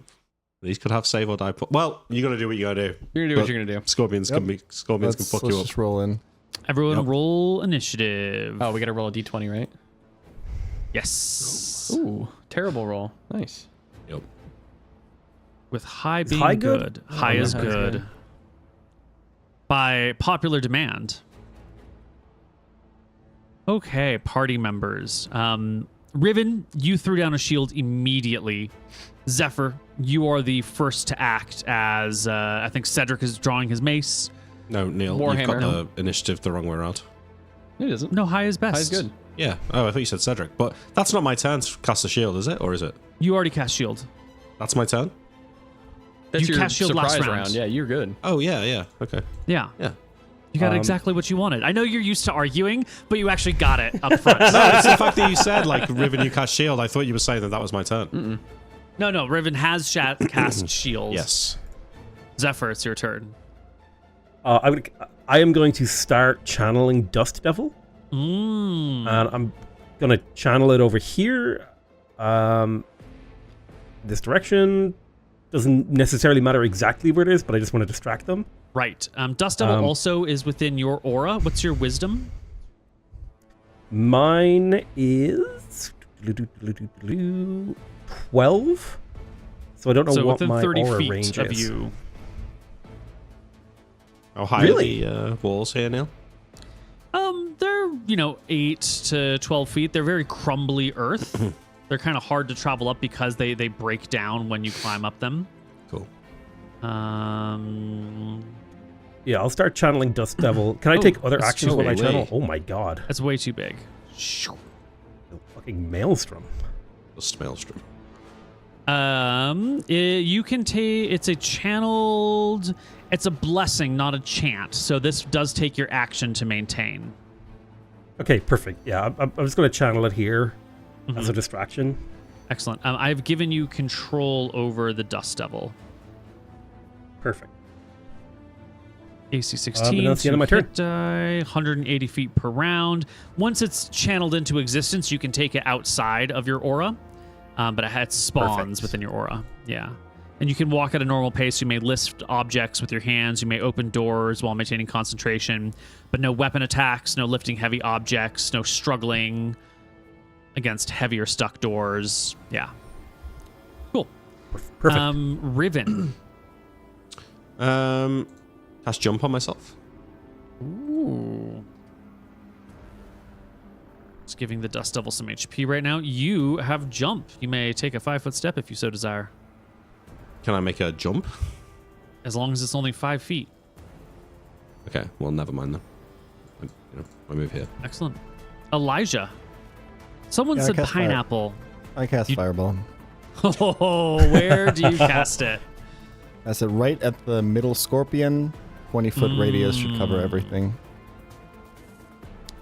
Speaker 2: these could have save or die. Well, you got to do what you got to do.
Speaker 3: You're gonna do what you're gonna do.
Speaker 2: Scorpions
Speaker 5: Yep.
Speaker 2: can
Speaker 5: Let's
Speaker 2: fuck you up.
Speaker 5: just roll in.
Speaker 1: Everyone
Speaker 2: Yep.
Speaker 1: roll initiative.
Speaker 3: Oh, we gotta roll a d20, right?
Speaker 1: Yes.
Speaker 3: Ooh, terrible roll. Nice.
Speaker 2: Yep.
Speaker 1: With high
Speaker 4: Is
Speaker 1: being
Speaker 4: high
Speaker 1: good.
Speaker 4: good?
Speaker 1: High
Speaker 3: yeah,
Speaker 1: is
Speaker 3: high's
Speaker 1: good.
Speaker 3: good.
Speaker 1: By popular demand. Okay, party members. Riven, you threw down a shield immediately. Zephyr, you are the first to act as I think Cedric is drawing his mace.
Speaker 2: No, Neil, you've got the initiative the wrong way around.
Speaker 3: It isn't.
Speaker 1: No, high is best.
Speaker 3: High's good.
Speaker 2: Yeah. Oh, I thought you said Cedric, but that's not my turn to cast the shield, is it? Or is it?
Speaker 1: You already cast shield.
Speaker 2: That's my turn?
Speaker 3: That's
Speaker 1: You
Speaker 3: your
Speaker 1: cast shield
Speaker 3: surprise
Speaker 1: last round.
Speaker 3: round. Yeah, you're good.
Speaker 2: Oh, yeah. Okay.
Speaker 1: Yeah.
Speaker 2: Yeah.
Speaker 1: You got exactly what you wanted. I know you're used to arguing, but you actually got it up front.
Speaker 2: No, it's the fact that you said, like, Riven, you cast shield. I thought you were saying that was my turn.
Speaker 1: No, Riven has cast shield.
Speaker 2: Yes.
Speaker 1: Zephyr, it's your turn.
Speaker 4: I am going to start channeling Dust Devil.
Speaker 1: Mm.
Speaker 4: And I'm going to channel it over here. This direction. Doesn't necessarily matter exactly where it is, but I just want to distract them.
Speaker 1: Right. Dust Devil also is within your aura. What's your wisdom?
Speaker 4: Mine is 12. So I don't know
Speaker 1: So
Speaker 4: what
Speaker 1: within
Speaker 4: my
Speaker 1: 30
Speaker 4: aura
Speaker 1: feet
Speaker 4: range
Speaker 1: of
Speaker 4: is.
Speaker 1: you.
Speaker 2: How high
Speaker 4: Really?
Speaker 2: are the walls here, Neil?
Speaker 1: They're, 8 to 12 feet. They're very crumbly earth. They're kind of hard to travel up because they break down when you climb up them.
Speaker 2: Cool.
Speaker 4: Yeah, I'll start channeling Dust Devil. Can I
Speaker 1: Oh,
Speaker 4: take other
Speaker 1: that's
Speaker 4: actions
Speaker 2: no
Speaker 4: while I
Speaker 2: way.
Speaker 4: channel? Oh my god.
Speaker 1: That's way too big.
Speaker 4: Fucking Maelstrom.
Speaker 2: Just Maelstrom.
Speaker 1: You can take. It's a channeled. It's a blessing, not a chant. So this does take your action to maintain.
Speaker 4: Okay, perfect. Yeah, I'm just going to channel it here as a distraction.
Speaker 1: Excellent. I've given you control over the Dust Devil.
Speaker 4: Perfect.
Speaker 1: AC
Speaker 4: and
Speaker 1: 16.
Speaker 4: that's the end of my turn.
Speaker 1: hit die, 180 feet per round. Once it's channeled into existence, you can take it outside of your aura, but it spawns
Speaker 4: Perfect.
Speaker 1: within your aura. Yeah. And you can walk at a normal pace. You may lift objects with your hands. You may open doors while maintaining concentration, but no weapon attacks, no lifting heavy objects, no struggling against heavy or stuck doors. Yeah. Cool.
Speaker 4: Perfect.
Speaker 1: Riven.
Speaker 2: Cast jump on myself.
Speaker 1: Ooh. It's giving the Dust Devil some HP right now. You have jump. You may take a 5-foot step if you so desire.
Speaker 2: Can I make a jump?
Speaker 1: As long as it's only 5 feet.
Speaker 2: Okay, well, never mind then. I move here.
Speaker 1: Excellent. Elijah. Someone
Speaker 5: Yeah, I
Speaker 1: said
Speaker 5: cast fire.
Speaker 1: pineapple.
Speaker 5: I cast Fireball.
Speaker 1: Oh, where do you cast it?
Speaker 5: I said right at the middle Scorpion. 20-foot radius should cover everything.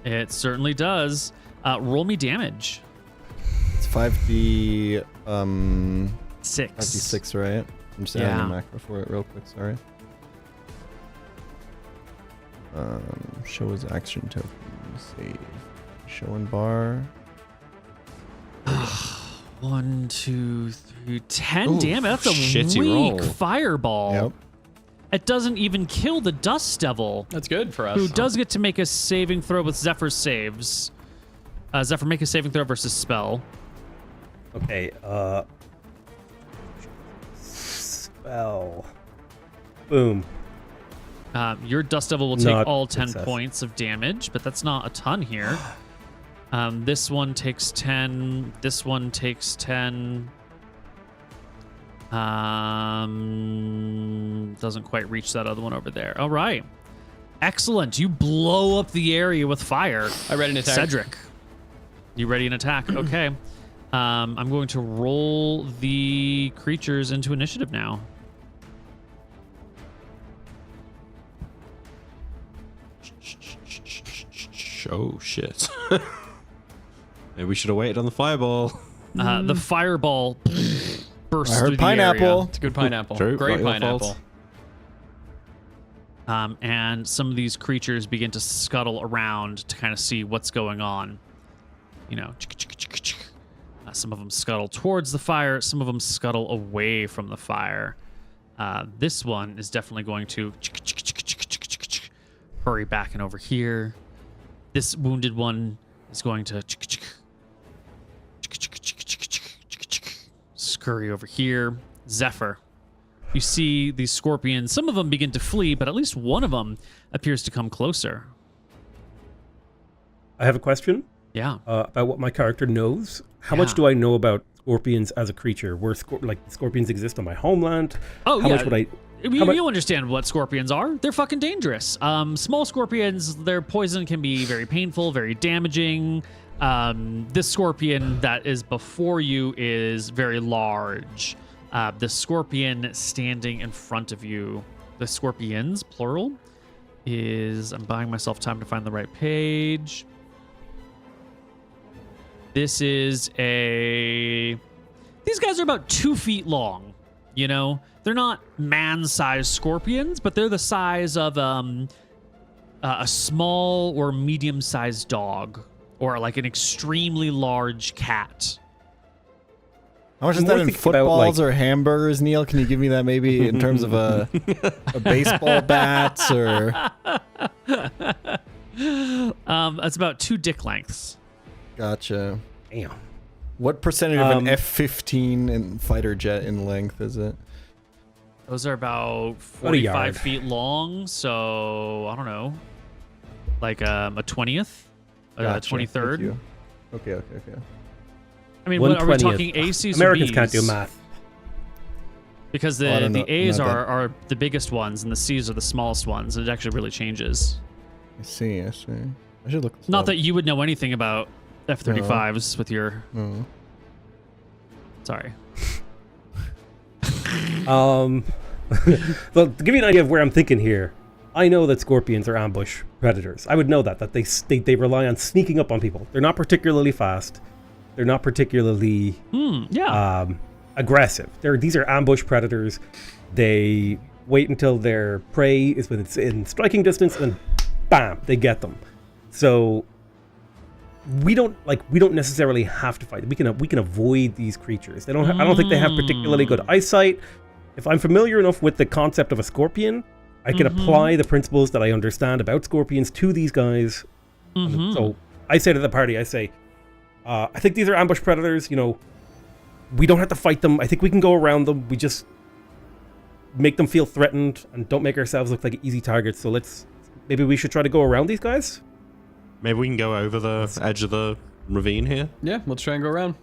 Speaker 1: It certainly does. Roll me damage.
Speaker 5: It's 5d
Speaker 1: 6.
Speaker 5: 5d6, right? I'm just adding a macro for it real quick, sorry. Show his action token. Save. Show and bar.
Speaker 1: 1, 2, 3, 10.
Speaker 2: Ooh,
Speaker 1: Damn it, that's a
Speaker 2: shitty
Speaker 1: weak
Speaker 2: roll.
Speaker 1: fireball.
Speaker 5: Yep.
Speaker 1: It doesn't even kill the Dust Devil,
Speaker 3: That's good for us.
Speaker 1: who does get to make a saving throw with Zephyr saves. Zephyr, make a saving throw versus spell.
Speaker 4: Okay, spell. Boom.
Speaker 1: Your Dust Devil will take
Speaker 4: Not
Speaker 1: all 10
Speaker 4: success.
Speaker 1: points of damage, but that's not a ton here. This one takes 10. This one takes 10. Doesn't quite reach that other one over there. All right. Excellent. You blow up the area with fire.
Speaker 3: I read an attack.
Speaker 1: Cedric, you ready an attack? Okay. I'm going to roll the creatures into initiative now.
Speaker 2: Oh, shit. Maybe we should have waited on the fireball.
Speaker 1: The fireball bursts
Speaker 5: I
Speaker 1: through
Speaker 5: heard
Speaker 1: the
Speaker 5: pineapple.
Speaker 1: area.
Speaker 3: It's a good pineapple.
Speaker 2: True,
Speaker 3: Great
Speaker 2: not your
Speaker 3: pineapple.
Speaker 2: fault.
Speaker 1: And some of these creatures begin to scuttle around to kind of see what's going on. You know, some of them scuttle towards the fire. Some of them scuttle away from the fire. This one is definitely going to hurry back and over here. This wounded one is going to scurry over here. Zephyr. You see these scorpions. Some of them begin to flee, but at least one of them appears to come closer.
Speaker 4: I have a question
Speaker 1: Yeah.
Speaker 4: about what my character knows. How
Speaker 1: Yeah.
Speaker 4: much do I know about scorpions as a creature? Where scorpions exist on my homeland?
Speaker 1: Oh,
Speaker 4: How
Speaker 1: yeah.
Speaker 4: much would I?
Speaker 1: You understand what scorpions are. They're fucking dangerous. Small scorpions, their poison can be very painful, very damaging. This scorpion that is before you is very large. The scorpion standing in front of you, the scorpions, plural, is... I'm buying myself time to find the right page. This is a... These guys are about 2 feet long, you know? They're not man-sized scorpions, but they're the size of a small or medium-sized dog, or like an extremely large cat.
Speaker 5: How much is
Speaker 4: I'm
Speaker 5: that
Speaker 4: more
Speaker 5: in
Speaker 4: thinking about,
Speaker 5: footballs or hamburgers, Neil? Can you give me that maybe in terms of a baseball bats or...
Speaker 1: That's about 2 dick lengths.
Speaker 5: Gotcha.
Speaker 4: Damn.
Speaker 5: What percentage of an F-15 and fighter jet in length is it?
Speaker 1: Those are about
Speaker 4: About a yard.
Speaker 1: 45 feet long, so I don't know, like a 20th, a
Speaker 5: Gotcha.
Speaker 1: 23rd.
Speaker 5: Thank you. Okay.
Speaker 1: I mean, what, are we
Speaker 4: 1/20th.
Speaker 1: talking A's
Speaker 4: Americans
Speaker 1: or B's?
Speaker 4: can't do math.
Speaker 1: Because
Speaker 5: Oh, I
Speaker 1: the
Speaker 5: don't know.
Speaker 1: A's
Speaker 5: No, that-
Speaker 1: are the biggest ones and the C's are the smallest ones. And it actually really changes.
Speaker 5: I see. I should look this
Speaker 1: Not
Speaker 5: up.
Speaker 1: that you would know anything about F-35s with your...
Speaker 5: No.
Speaker 1: Sorry.
Speaker 4: Well, to give you an idea of where I'm thinking here, I know that scorpions are ambush predators. I would know that they rely on sneaking up on people. They're not particularly fast. They're not particularly
Speaker 1: Yeah.
Speaker 4: aggressive. These are ambush predators. They wait until their prey is in striking distance, and bam, they get them. So we don't necessarily have to fight. We can avoid these creatures. I don't think they have particularly good eyesight. If I'm familiar enough with the concept of a scorpion, I can apply the principles that I understand about scorpions to these guys. So I say to the party, I say, I think these are ambush predators. You know, we don't have to fight them. I think we can go around them. We just make them feel threatened and don't make ourselves look like easy targets. So maybe we should try to go around these guys.
Speaker 2: Maybe we can go over the edge of the ravine here?
Speaker 3: Yeah, let's try and go around.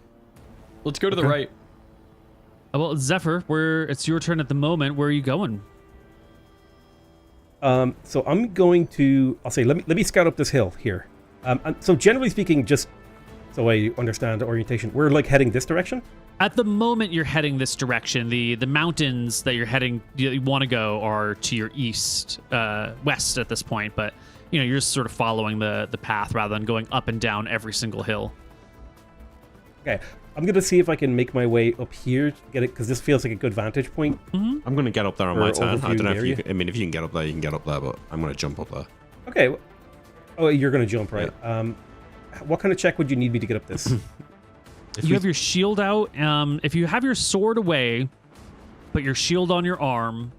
Speaker 3: Let's go to the
Speaker 4: Okay.
Speaker 3: right.
Speaker 1: Well, Zephyr, it's your turn at the moment. Where are you going?
Speaker 4: So I'm going to. I'll say let me scout up this hill here. And so generally speaking, just so I understand the orientation, we're like heading this direction.
Speaker 1: At the moment, you're heading this direction. The mountains that you want to go are to your east, west at this point. But you're just sort of following the path rather than going up and down every single hill.
Speaker 4: Okay, I'm gonna see if I can make my way up here to get it because this feels like a good vantage point.
Speaker 2: I'm going to get up there on
Speaker 4: Or
Speaker 2: my turn. I
Speaker 4: overview
Speaker 2: don't know if you
Speaker 4: area.
Speaker 2: can, I mean, if you can get up there, you can get up there, but I'm going to jump up there.
Speaker 4: Okay. Oh, you're gonna jump, right? What kind of check would you need me to get up this?
Speaker 1: You have your shield out. If you have your sword away, but your shield on your arm,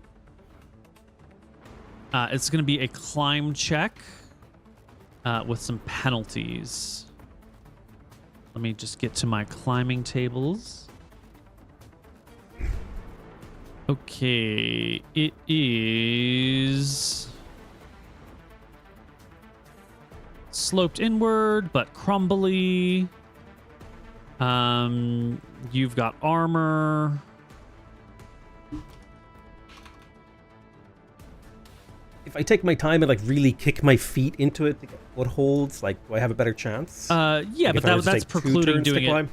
Speaker 1: it's going to be a climb check with some penalties. Let me just get to my climbing tables. Okay, it is sloped inward, but crumbly. You've got armor.
Speaker 4: If I take my time and like really kick my feet into it to get footholds, like do I have a better chance?
Speaker 1: Yeah,
Speaker 4: Like,
Speaker 1: but
Speaker 4: if I were to
Speaker 1: that's
Speaker 4: take 2
Speaker 1: precluding
Speaker 4: turns to
Speaker 1: doing it.
Speaker 4: climb?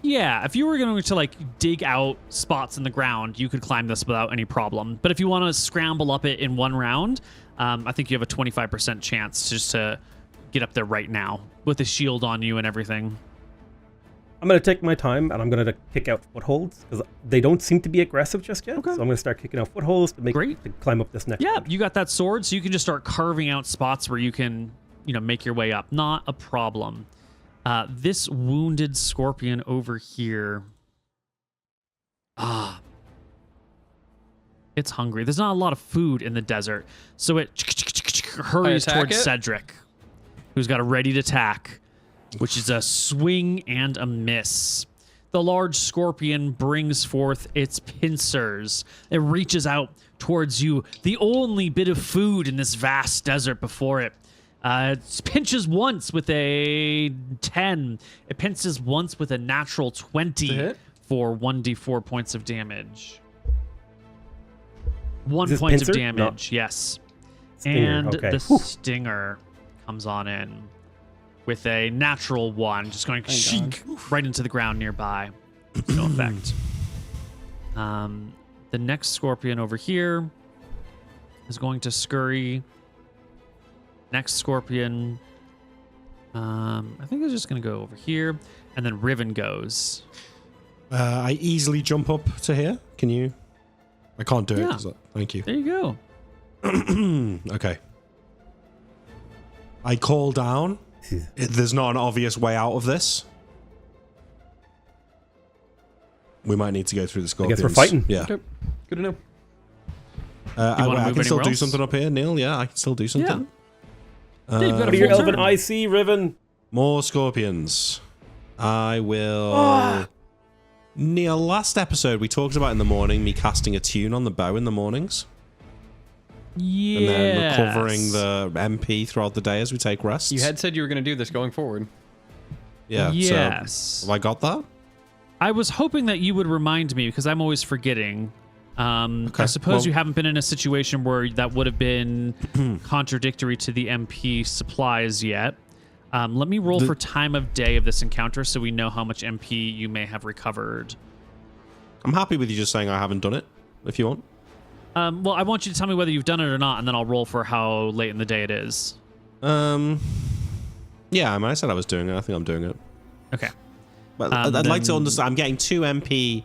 Speaker 1: Yeah, if you were going to like dig out spots in the ground, you could climb this without any problem. But if you want to scramble up it in one round, I think you have a 25% chance just to get up there right now with the shield on you and everything.
Speaker 4: I'm gonna take my time and I'm gonna kick out footholds because they don't seem to be aggressive just yet.
Speaker 1: Okay.
Speaker 4: So I'm gonna start kicking out footholds to
Speaker 1: Great.
Speaker 4: to climb up this next.
Speaker 1: Yeah,
Speaker 4: one.
Speaker 1: you got that sword, so you can just start carving out spots where you can, make your way up. Not a problem. This wounded scorpion over here. It's hungry. There's not a lot of food in the desert, so it hurries
Speaker 3: attack
Speaker 1: towards
Speaker 3: it?
Speaker 1: Cedric, who's got a ready to attack, which is a swing and a miss. The large scorpion brings forth its pincers. It reaches out towards you, the only bit of food in this vast desert before it. It pinches once with a 10. It pinches once with a natural 20
Speaker 3: hit?
Speaker 1: for 1d4 points of damage. 1
Speaker 4: this
Speaker 1: point of
Speaker 4: pincer?
Speaker 1: damage, yes.
Speaker 4: Stinger,
Speaker 1: And
Speaker 4: okay.
Speaker 1: the
Speaker 4: Whew.
Speaker 1: stinger comes on in with a natural 1, just going shink right into the ground nearby. No effect. The next scorpion over here is going to scurry. Next scorpion, I think it's just going to go over here, and then Riven goes.
Speaker 2: I easily jump up to here. Can you? I can't do it.
Speaker 1: Yeah.
Speaker 2: 'cause thank you.
Speaker 1: There you go.
Speaker 2: Okay. I call down. There's not an obvious way out of this. We might need to go through the
Speaker 4: I
Speaker 2: scorpions.
Speaker 4: guess we're fighting.
Speaker 2: Yeah.
Speaker 3: Okay, good to know.
Speaker 2: I
Speaker 1: wanna move
Speaker 2: can still
Speaker 1: anywhere
Speaker 2: do
Speaker 1: else?
Speaker 2: something up here, Neil. Yeah, I can still do something.
Speaker 1: Yeah, you've got a
Speaker 4: What are your
Speaker 1: full
Speaker 4: elven
Speaker 1: turn.
Speaker 4: IC, Riven?
Speaker 2: More scorpions. I will. Neil, last episode we talked about in the morning me casting a tune on the bow in the mornings.
Speaker 1: Yeah.
Speaker 2: And then recovering the MP throughout the day as we take rests.
Speaker 3: You had said you were going to do this going forward.
Speaker 2: Yeah.
Speaker 1: Yes.
Speaker 2: So, have I got that?
Speaker 1: I was hoping that you would remind me because I'm always forgetting. I
Speaker 2: Okay,
Speaker 1: suppose
Speaker 2: well-
Speaker 1: you haven't been in a situation where that would have been contradictory to the MP supplies yet. Let me roll for time of day of this encounter so we know how much MP you may have recovered.
Speaker 2: I'm happy with you just saying I haven't done it, if you want.
Speaker 1: Well, I want you to tell me whether you've done it or not, and then I'll roll for how late in the day it is.
Speaker 2: Yeah, I mean, I said I was doing it. I think I'm doing it.
Speaker 1: Okay.
Speaker 2: But I'd like to
Speaker 1: then-
Speaker 2: understand. I'm getting 2 MP.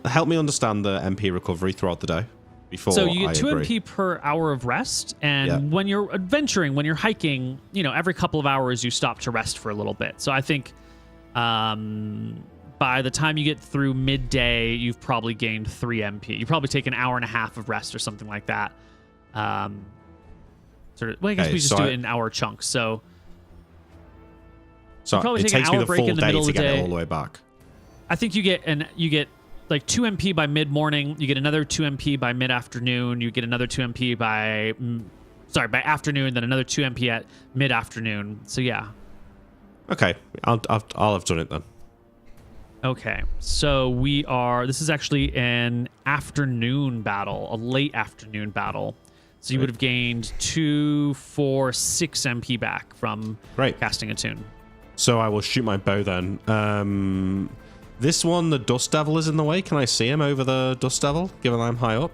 Speaker 2: Help me understand the MP recovery throughout the day. Before
Speaker 1: So you
Speaker 2: I
Speaker 1: get 2
Speaker 2: agree.
Speaker 1: MP per hour of rest, and
Speaker 2: Yeah.
Speaker 1: when you're adventuring, when you're hiking, every couple of hours you stop to rest for a little bit. So I think by the time you get through midday, you've probably gained 3 MP. You probably take an hour and a half of rest or something like that. Well, I guess
Speaker 2: Okay,
Speaker 1: we just
Speaker 2: so
Speaker 1: do
Speaker 2: I-
Speaker 1: it in hour chunks. So
Speaker 2: So
Speaker 1: probably
Speaker 2: it
Speaker 1: take an
Speaker 2: takes me
Speaker 1: hour
Speaker 2: the
Speaker 1: break
Speaker 2: full
Speaker 1: in the
Speaker 2: day
Speaker 1: middle
Speaker 2: to
Speaker 1: of the
Speaker 2: get it
Speaker 1: day.
Speaker 2: all the way back.
Speaker 1: I think you get like 2 MP by mid morning. You get another 2 MP by mid afternoon. You get another 2 MP by afternoon. Then another 2 MP at mid afternoon. So yeah.
Speaker 2: Okay, I'll have done it then.
Speaker 1: Okay, so this is actually an afternoon battle, a late afternoon battle. So you would have gained 2, 4, 6 MP back from
Speaker 2: Great.
Speaker 1: casting a tune.
Speaker 2: So I will shoot my bow then. This one, the Dust Devil is in the way. Can I see him over the Dust Devil, given I'm high up?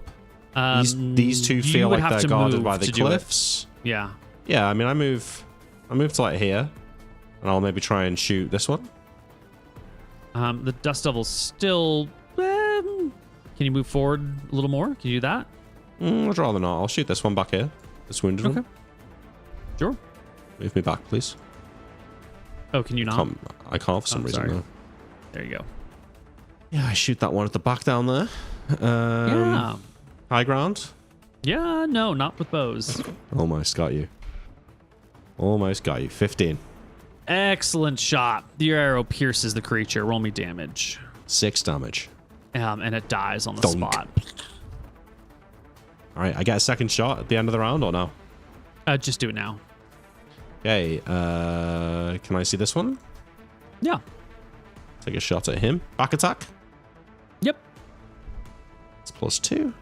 Speaker 2: These two
Speaker 1: you
Speaker 2: feel
Speaker 1: would
Speaker 2: like
Speaker 1: have
Speaker 2: they're
Speaker 1: to
Speaker 2: guarded
Speaker 1: move
Speaker 2: by the
Speaker 1: to do it.
Speaker 2: cliffs.
Speaker 1: Yeah.
Speaker 2: Yeah, I mean, I move to like here, and I'll maybe try and shoot this one.
Speaker 1: The Dust Devil's still... can you move forward a little more? Can you do that?
Speaker 2: I'd rather not. I'll shoot this one back here. This wounded one.
Speaker 1: Sure.
Speaker 2: Move me back, please.
Speaker 1: Oh, can you not?
Speaker 2: I can't for some reason.
Speaker 1: sorry.
Speaker 2: No.
Speaker 1: There you go.
Speaker 2: Yeah, I shoot that one at the back down there.
Speaker 1: Yeah.
Speaker 2: High ground.
Speaker 1: Yeah, no, not with bows.
Speaker 2: Almost got you. 15.
Speaker 1: Excellent shot. Your arrow pierces the creature. Roll me damage.
Speaker 2: 6 damage.
Speaker 1: And it dies on the
Speaker 2: Dunk.
Speaker 1: spot.
Speaker 2: All right, I get a second shot at the end of the round or no?
Speaker 1: Just do it now.
Speaker 2: Okay, can I see this one?
Speaker 1: Yeah.
Speaker 2: Take a shot at him. Back attack.
Speaker 1: Yep.
Speaker 2: It's +2.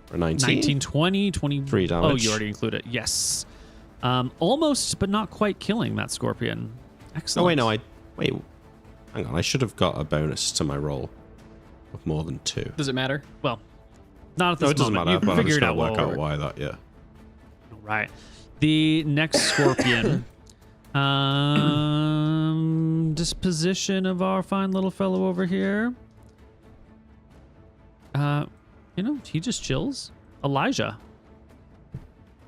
Speaker 2: For 19.
Speaker 1: 19, 20, 20.
Speaker 2: 3 damage.
Speaker 1: Oh, you already included it. Yes. Almost, but not quite killing that scorpion. Excellent.
Speaker 2: Oh, wait, wait. Hang on, I should have got a bonus to my roll of more than 2.
Speaker 3: Does it matter?
Speaker 1: Well, not at this
Speaker 2: No, it doesn't
Speaker 1: moment.
Speaker 2: matter,
Speaker 1: You
Speaker 2: but I'm
Speaker 1: figured
Speaker 2: just
Speaker 1: out
Speaker 2: going to work out
Speaker 1: what
Speaker 2: why that, yeah.
Speaker 1: All right. The next scorpion. Disposition of our fine little fellow over here. He just chills. Elijah.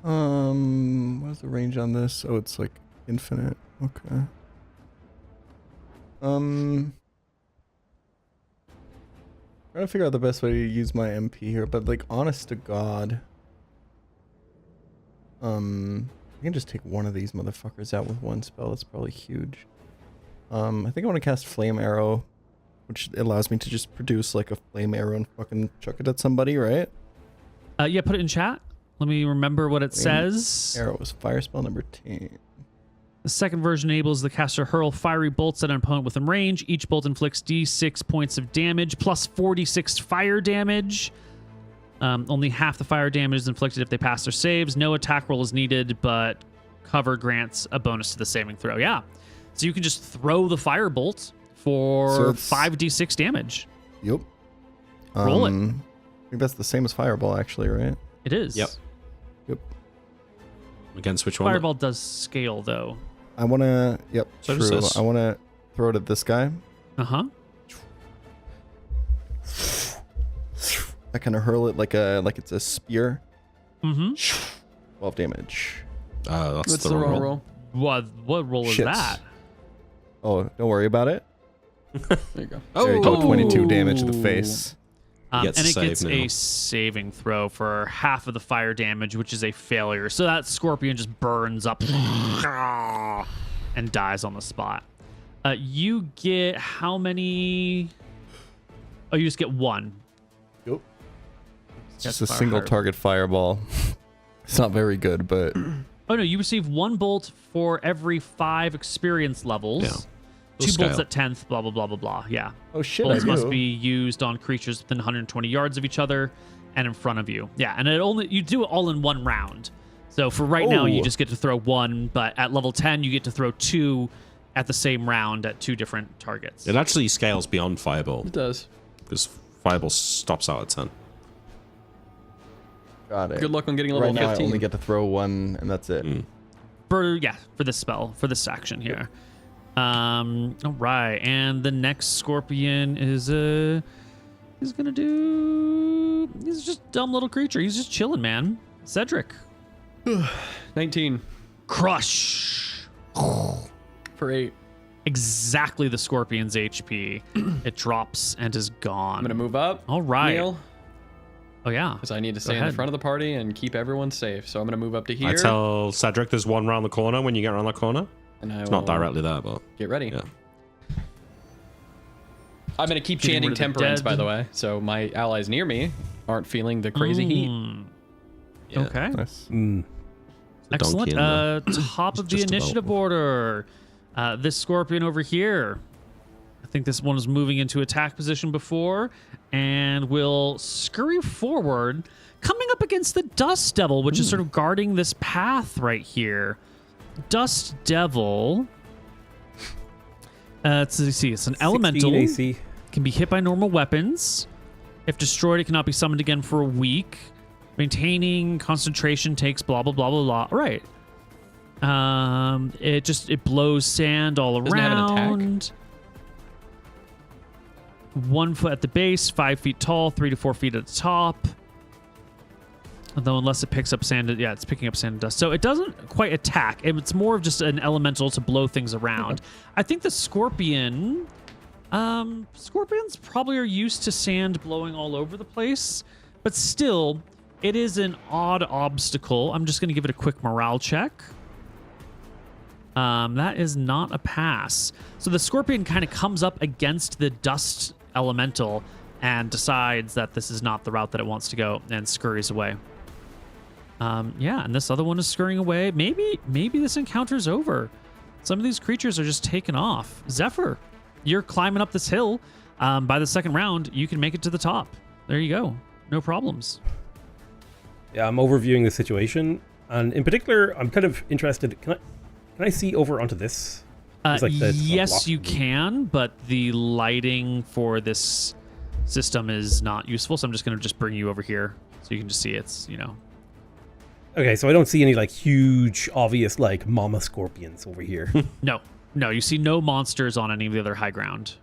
Speaker 5: What's the range on this? Oh, it's like infinite. Okay. Trying to figure out the best way to use my MP here, but like, honest to God, I can just take one of these motherfuckers out with one spell. That's probably huge. I think I want to cast Flame Arrow, which allows me to just produce like a flame arrow and fucking chuck it at somebody, right?
Speaker 1: Yeah, put it in chat. Let me remember what it
Speaker 5: Flame
Speaker 1: says.
Speaker 5: Arrow is fire spell number 10.
Speaker 1: The second version enables the caster hurl fiery bolts at an opponent within range. Each bolt inflicts d6 points of damage plus 46 fire damage. Only half the fire damage is inflicted if they pass their saves. No attack roll is needed, but cover grants a bonus to the saving throw. Yeah. So you can just throw the fire bolt for 5d6 damage.
Speaker 5: Yep.
Speaker 1: Roll it.
Speaker 5: I think that's the same as Fireball, actually, right?
Speaker 1: It is.
Speaker 2: Yep.
Speaker 5: Yep.
Speaker 2: Against which one?
Speaker 1: Fireball does scale, though.
Speaker 5: I want to... Yep,
Speaker 2: So does
Speaker 5: true.
Speaker 2: this.
Speaker 5: I want to throw it at this guy.
Speaker 1: Uh-huh.
Speaker 5: I kind of hurl it like it's a spear.
Speaker 1: Mm-hmm.
Speaker 5: 12 damage.
Speaker 2: That's
Speaker 3: What's
Speaker 2: the
Speaker 3: the
Speaker 2: wrong
Speaker 3: roll?
Speaker 2: roll.
Speaker 1: What roll is
Speaker 5: Shit.
Speaker 1: that?
Speaker 5: Oh, don't worry about it.
Speaker 3: There you go.
Speaker 5: There you go,
Speaker 1: Oh.
Speaker 5: 22 damage to the face.
Speaker 2: He gets
Speaker 1: And
Speaker 2: a
Speaker 1: it
Speaker 2: save
Speaker 1: gets
Speaker 2: now.
Speaker 1: a saving throw for half of the fire damage, which is a failure. So that scorpion just burns up and dies on the spot. You get how many? Oh, you just get one.
Speaker 5: Yep. It's
Speaker 1: That's
Speaker 5: just a
Speaker 1: fire
Speaker 5: single
Speaker 1: hard.
Speaker 5: target fireball. It's not very good, but...
Speaker 1: Oh no, you receive one bolt for every 5 experience levels.
Speaker 2: Yeah.
Speaker 1: 2 bolts
Speaker 2: Scale.
Speaker 1: at 10th, blah, blah, blah, blah, blah. Yeah.
Speaker 5: Oh shit,
Speaker 1: Bolts
Speaker 5: I
Speaker 1: must
Speaker 5: do.
Speaker 1: be used on creatures within 120 yards of each other and in front of you. Yeah, and you do it all in one round. So for right now, you
Speaker 5: Oh.
Speaker 1: just get to throw 1, but at level 10, you get to throw 2 at the same round at 2 different targets.
Speaker 2: It actually scales beyond Fireball,
Speaker 3: It does.
Speaker 2: because Fireball stops out at 10.
Speaker 5: Got it.
Speaker 3: Good luck on getting level
Speaker 5: Right now,
Speaker 3: 15.
Speaker 5: I only get to throw 1, and that's it.
Speaker 1: For this spell, for this action here. All right, and the next scorpion is he's just a dumb little creature. He's just chilling, man. Cedric.
Speaker 3: 19
Speaker 1: Crush.
Speaker 3: for 8.
Speaker 1: Exactly the scorpion's HP. It drops and is gone.
Speaker 3: I'm going to move up.
Speaker 1: All right.
Speaker 3: Neil,
Speaker 1: Oh yeah.
Speaker 3: because I need to stay in
Speaker 1: ahead.
Speaker 3: the front of the party and keep everyone safe. So I'm going to move up to here.
Speaker 2: I tell Cedric there's one round the corner when you get around the corner.
Speaker 3: and I
Speaker 2: It's not
Speaker 3: will
Speaker 2: directly there, but
Speaker 3: Get ready.
Speaker 2: yeah.
Speaker 3: I'm going to keep
Speaker 1: Getting
Speaker 3: chanting
Speaker 1: rid of the
Speaker 3: temperance,
Speaker 1: dead.
Speaker 3: by the way. So my allies near me aren't feeling the crazy heat.
Speaker 1: Mm.
Speaker 2: Yeah.
Speaker 1: Okay.
Speaker 5: Nice.
Speaker 2: So
Speaker 1: Excellent.
Speaker 2: donkey in the-
Speaker 1: Top of the
Speaker 2: just
Speaker 1: initiative
Speaker 2: about.
Speaker 1: order. This scorpion over here. I think this one was moving into attack position before and will scurry forward, coming up against the Dust Devil, which is sort of guarding this path right here. Dust Devil. Let's see. It's an
Speaker 4: 16
Speaker 1: elemental.
Speaker 4: AC.
Speaker 1: Can be hit by normal weapons. If destroyed, it cannot be summoned again for a week. Maintaining concentration takes blah blah blah blah blah. Right. It blows sand all
Speaker 3: Doesn't it have an attack?
Speaker 1: around. 1 foot at the base, 5 feet tall, 3 to 4 feet at the top. Although unless it picks up sand, yeah, it's picking up sand and dust. So it doesn't quite attack. It's more of just an elemental to blow things around. I think the scorpion. Scorpions probably are used to sand blowing all over the place, but still, it is an odd obstacle. I'm just going to give it a quick morale check. That is not a pass. So the scorpion kind of comes up against the dust elemental and decides that this is not the route that it wants to go and scurries away. Yeah, and this other one is scurrying away. Maybe this encounter's over. Some of these creatures are just taken off. Zephyr, you're climbing up this hill. By the second round, you can make it to the top. There you go. No problems.
Speaker 4: Yeah, I'm overviewing the situation, and in particular, I'm kind of interested. Can I see over onto this? It's like the
Speaker 1: Yes,
Speaker 4: block.
Speaker 1: you can, but the lighting for this system is not useful, so I'm just going to bring you over here so you can just see it's,
Speaker 4: Okay, so I don't see any like huge, obvious like mama scorpions over here.
Speaker 1: No, you see no monsters on any of the other high ground.